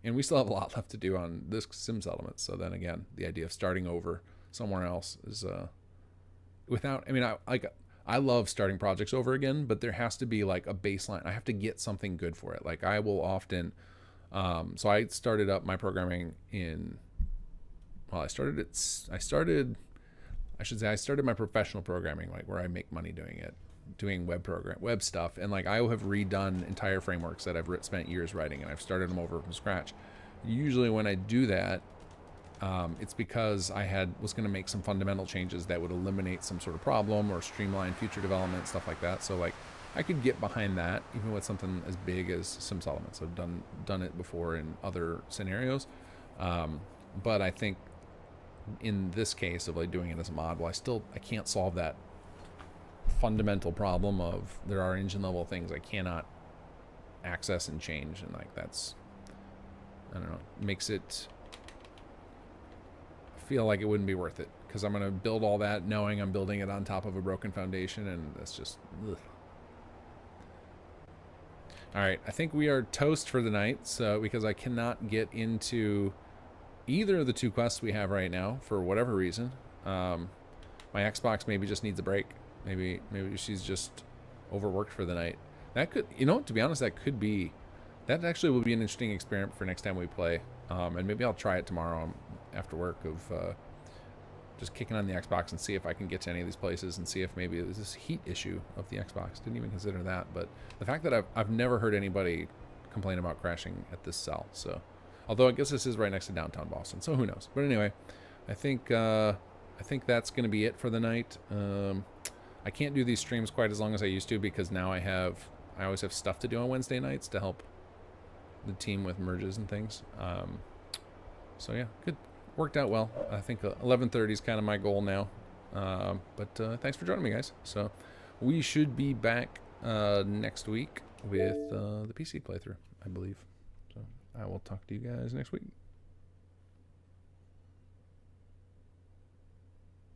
S1: And we still have a lot left to do on this Sim Settlement. So then again, the idea of starting over somewhere else is without, I mean, I love starting projects over again, but there has to be like a baseline. I have to get something good for it. Like, I will often, so I started up my programming in, well, I started my professional programming, like where I make money doing it, doing web stuff. And like, I have redone entire frameworks that I've spent years writing, and I've started them over from scratch. Usually when I do that, it's because I was going to make some fundamental changes that would eliminate some sort of problem or streamline future development, stuff like that. So like, I could get behind that even with something as big as Sim Settlements. I've done it before in other scenarios, but I think in this case of like doing it as a mod, well, I can't solve that fundamental problem of there are engine level things I cannot access and change, and like that's I don't know, makes it feel like it wouldn't be worth it, because I'm going to build all that knowing I'm building it on top of a broken foundation, and that's just ugh. All right, I think we are toast for the night, so because I cannot get into either of the two quests we have right now for whatever reason. My Xbox maybe just needs a break. Maybe she's just overworked for the night. That could, you know, to be honest, that actually will be an interesting experiment for next time we play. And maybe I'll try it tomorrow after work of just kicking on the Xbox and see if I can get to any of these places and see if maybe there's this heat issue of the Xbox. Didn't even consider that, but the fact that I've never heard anybody complain about crashing at this cell. So, although I guess this is right next to downtown Boston, so who knows? But anyway, I think that's going to be it for the night. I can't do these streams quite as long as I used to because now I always have stuff to do on Wednesday nights to help the team with merges and things. So yeah, good. Worked out well. I think 11:30 is kind of my goal now. But thanks for joining me, guys. So we should be back next week with the PC playthrough, I believe. So I will talk to you guys next week.